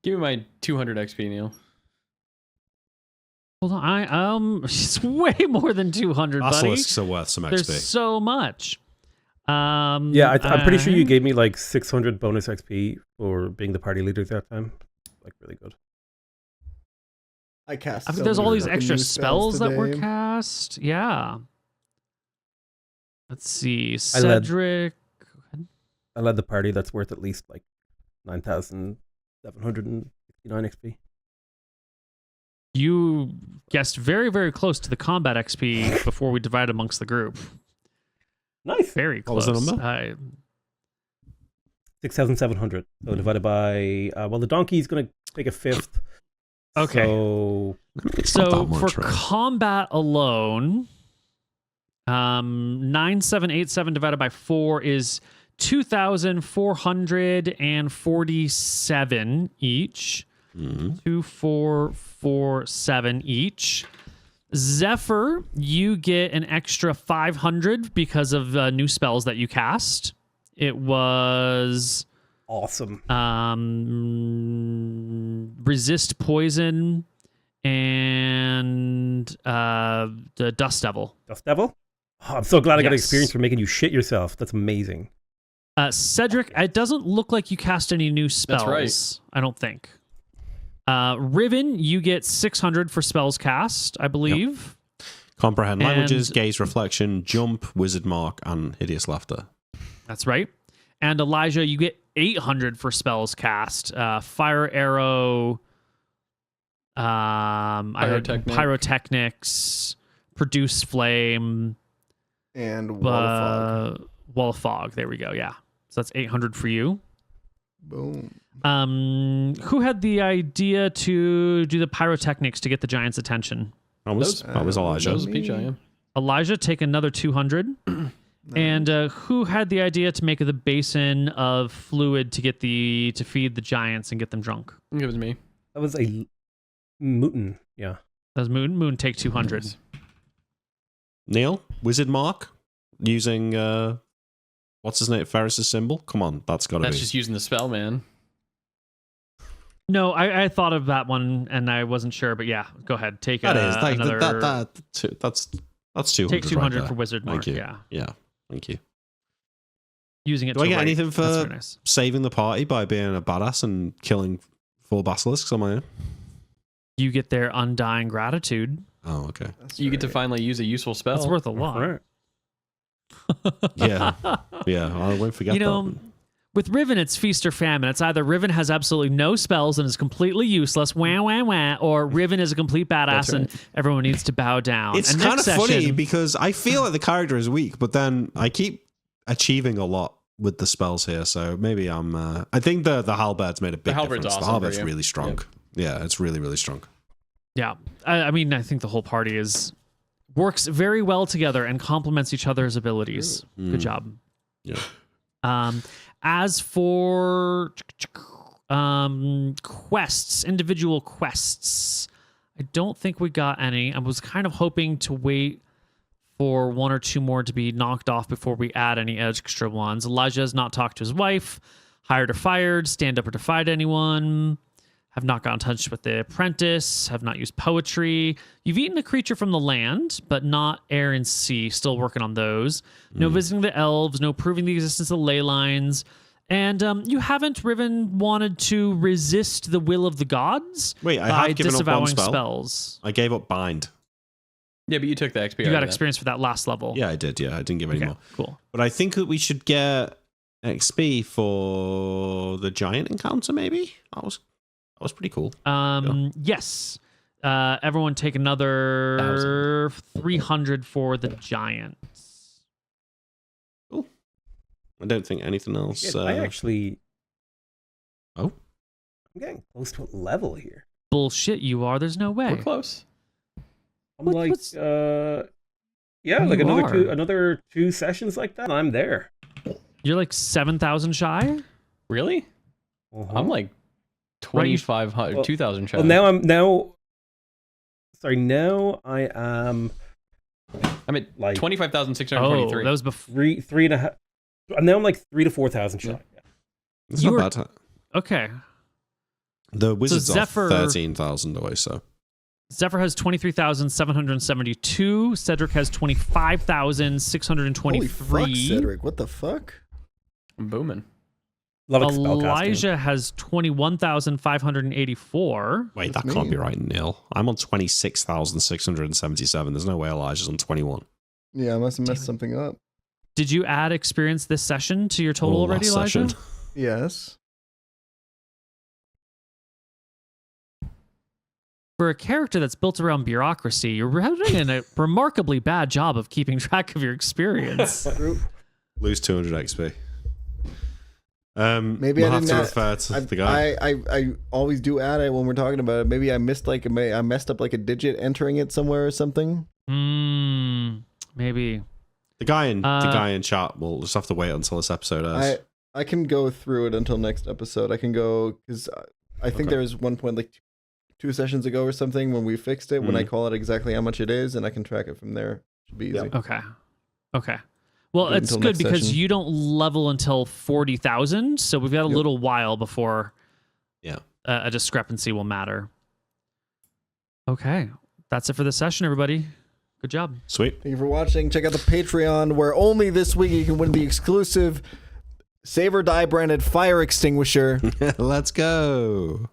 Speaker 3: Give me my 200 XP, Neil.
Speaker 1: Hold on, it's way more than 200, buddy.
Speaker 2: Basilisks are worth some XP.
Speaker 1: There's so much.
Speaker 4: Yeah, I'm pretty sure you gave me like 600 bonus XP for being the party leader that time. Like really good.
Speaker 6: I cast.
Speaker 1: I mean,
Speaker 6: so
Speaker 1: there's all
Speaker 6: many
Speaker 1: these
Speaker 6: fucking
Speaker 1: extra
Speaker 6: new
Speaker 1: spells that were
Speaker 6: today.
Speaker 1: cast. Yeah. Let's see. Cedric.
Speaker 4: I led the party that's worth at least like 9,769 XP.
Speaker 1: You guessed very, very close to the combat XP before we divide amongst the group.
Speaker 4: Nice.
Speaker 1: Very
Speaker 2: What
Speaker 1: close.
Speaker 2: was the number?
Speaker 4: 6,700. So divided by well, the donkey's gonna take a fifth.
Speaker 1: Okay.
Speaker 4: So
Speaker 2: It's not
Speaker 1: So
Speaker 2: that much,
Speaker 1: for
Speaker 2: right?
Speaker 1: combat alone, 9,787 divided by 4 is 2,447 each. 2,447 each. Zephyr, you get an extra 500 because of new spells that you cast. It was
Speaker 4: awesome.
Speaker 1: resist poison and the Dust Devil.
Speaker 4: Dust Devil? Oh, I'm so glad I got
Speaker 1: Yes.
Speaker 4: experience for making you shit yourself. That's amazing.
Speaker 1: Cedric, it doesn't look like you cast any new spells.
Speaker 3: That's right.
Speaker 1: I don't think. Riven, you get 600 for spells cast, I believe.
Speaker 2: Comprehend languages,
Speaker 1: And-
Speaker 2: gaze reflection, jump, wizard mark, and hideous laughter.
Speaker 1: That's right. And Elijah, you get 800 for spells cast. Fire arrow, I heard
Speaker 3: Pyrotechnic.
Speaker 1: pyrotechnics, produce flame,
Speaker 6: And wall of fog.
Speaker 1: wall of fog. There we go. Yeah. So that's 800 for you.
Speaker 6: Boom.
Speaker 1: Who had the idea to do the pyrotechnics to get the giant's attention?
Speaker 2: That was Elijah.
Speaker 3: That was Peach, I am.
Speaker 1: Elijah, take another 200. And who had the idea to make the basin of fluid to feed the giants and get them drunk?
Speaker 3: I think it was me.
Speaker 4: That was a Mooten. Yeah.
Speaker 1: That was Moon. Moon, take 200.
Speaker 2: Neil, wizard mark, using what's his name? Ferris's symbol. Come on, that's got to
Speaker 3: That's
Speaker 2: be.
Speaker 3: just using the spell, man.
Speaker 1: No, I thought of that one and I wasn't sure, but yeah, go ahead. Take
Speaker 2: That is like,
Speaker 1: another.
Speaker 2: that's 200.
Speaker 1: Take 200
Speaker 2: right
Speaker 1: for wizard mark.
Speaker 2: Thank you.
Speaker 1: Yeah,
Speaker 2: Yeah, thank you.
Speaker 1: using it.
Speaker 2: Do
Speaker 1: to
Speaker 2: I get
Speaker 1: write.
Speaker 2: anything
Speaker 1: That's
Speaker 2: for
Speaker 1: very nice.
Speaker 2: saving the party by being a badass and killing 4 basilisks on my own?
Speaker 1: You get their undying gratitude.
Speaker 2: Oh, okay.
Speaker 6: That's
Speaker 3: You get to
Speaker 6: right.
Speaker 3: finally use a useful spell.
Speaker 1: That's worth a lot.
Speaker 4: Right.
Speaker 2: Yeah, yeah. I won't forget
Speaker 1: You know,
Speaker 2: that.
Speaker 1: with Riven, it's feast or famine. It's either Riven has absolutely no spells and is completely useless, wah, wah, wah, or Riven is a complete badass and everyone needs to bow down.
Speaker 2: It's
Speaker 1: And
Speaker 2: kind
Speaker 1: next
Speaker 2: of funny
Speaker 1: session-
Speaker 2: because I feel like the character is weak, but then I keep achieving a lot with the spells here. So maybe I'm. I think the halberd's made a big
Speaker 3: halberd's
Speaker 2: difference.
Speaker 3: awesome
Speaker 2: The halberd's
Speaker 3: for you.
Speaker 2: really strong.
Speaker 3: Yep.
Speaker 2: Yeah, it's really, really strong.
Speaker 1: Yeah, I mean, I think the whole party is works very well together and complements each other's abilities. Good job.
Speaker 2: Yeah.
Speaker 1: As for quests, individual quests, I don't think we got any. I was kind of hoping to wait for one or two more to be knocked off before we add any extra ones. Elijah has not talked to his wife, hired or fired, stand up or defied anyone, have not got in touch with the apprentice, have not used poetry. You've eaten a creature from the land, but not air and sea. Still working on those. No visiting the elves, no proving the existence of ley lines. And you haven't wanted to resist the will of the gods.
Speaker 2: Wait, I
Speaker 1: by
Speaker 2: have given up
Speaker 1: disavowing
Speaker 2: one spell.
Speaker 1: spells.
Speaker 2: I gave up bind.
Speaker 3: Yeah, but you took the XP.
Speaker 1: You
Speaker 3: out
Speaker 1: got
Speaker 3: of
Speaker 1: experience for that last level.
Speaker 2: Yeah, I did. Yeah, I didn't give any
Speaker 1: Okay,
Speaker 2: more.
Speaker 1: cool.
Speaker 2: But I think that we should get XP for the giant encounter. Maybe that was pretty cool.
Speaker 1: Yes. Everyone take another 300 for the giants.
Speaker 2: Cool. I don't think anything else.
Speaker 4: Shit, I actually.
Speaker 2: Oh.
Speaker 4: I'm getting close to a level here.
Speaker 1: Bullshit, you are. There's no way.
Speaker 3: that. We're close.
Speaker 4: I'm
Speaker 1: What-
Speaker 4: like,
Speaker 1: what's-
Speaker 4: yeah,
Speaker 1: You
Speaker 4: like
Speaker 1: are.
Speaker 4: another two sessions like that. I'm there.
Speaker 1: You're like 7,000 shy?
Speaker 3: Really?
Speaker 4: Uh-huh.
Speaker 3: I'm like
Speaker 1: Right, you-
Speaker 3: 2,500,
Speaker 4: Well-
Speaker 3: 2,000 shy.
Speaker 4: Well, now I am
Speaker 3: I'm at
Speaker 4: like
Speaker 3: 25,623.
Speaker 1: Oh, that was before.
Speaker 4: three and a half. Now I'm like 3,000 to 4,000 shy. Yeah.
Speaker 2: It's
Speaker 1: You
Speaker 2: not
Speaker 1: were-
Speaker 2: bad.
Speaker 1: Okay.
Speaker 2: The wizards
Speaker 1: Zephyr-
Speaker 2: are 13,000 away. So
Speaker 1: Zephyr has 23,772. Cedric has 25,623.
Speaker 6: Holy fuck, Cedric. What the fuck?
Speaker 3: I'm booming.
Speaker 4: Love it, spellcasting.
Speaker 1: Elijah has 21,584.
Speaker 2: wait,
Speaker 6: That's
Speaker 2: that can't
Speaker 6: me.
Speaker 2: be right, Neil. I'm on 26,677. There's no way Elijah's on 21.
Speaker 6: Yeah, I must have messed something up.
Speaker 1: Did you add experience this session to your total
Speaker 2: Oh,
Speaker 1: already,
Speaker 2: last
Speaker 1: Elijah?
Speaker 2: session.
Speaker 6: Yes.
Speaker 1: For a character that's built around bureaucracy, you're doing a remarkably bad job of keeping track of your experience.
Speaker 2: Lose 200 XP.
Speaker 6: Maybe
Speaker 2: we'll
Speaker 6: I
Speaker 2: have
Speaker 6: didn't
Speaker 2: to
Speaker 6: add-
Speaker 2: refer to the guy.
Speaker 6: I always do add it when we're talking about it. Maybe I missed I messed up like a digit entering it somewhere or something.
Speaker 1: Maybe.
Speaker 2: The guy in chat will just have to wait until this episode airs.
Speaker 6: I can go through it until next episode. I can go because I think
Speaker 2: Okay.
Speaker 6: there was one point like 2 sessions ago or something when we fixed it when I call it exactly how much it is and I can track it from there. Should be easy.
Speaker 2: Yep.
Speaker 1: Okay. Well,
Speaker 6: Do it
Speaker 1: it's
Speaker 6: until
Speaker 1: good
Speaker 6: next
Speaker 1: because
Speaker 6: session.
Speaker 1: you don't level until 40,000, so we've got a
Speaker 6: Yep.
Speaker 1: little while before
Speaker 2: Yeah.
Speaker 1: a discrepancy will matter. Okay. That's it for the session, everybody. Good job.
Speaker 2: Sweet.
Speaker 6: Thank you for watching. Check out the Patreon where only this week you can win the exclusive Save or Die branded fire extinguisher.
Speaker 2: Let's go.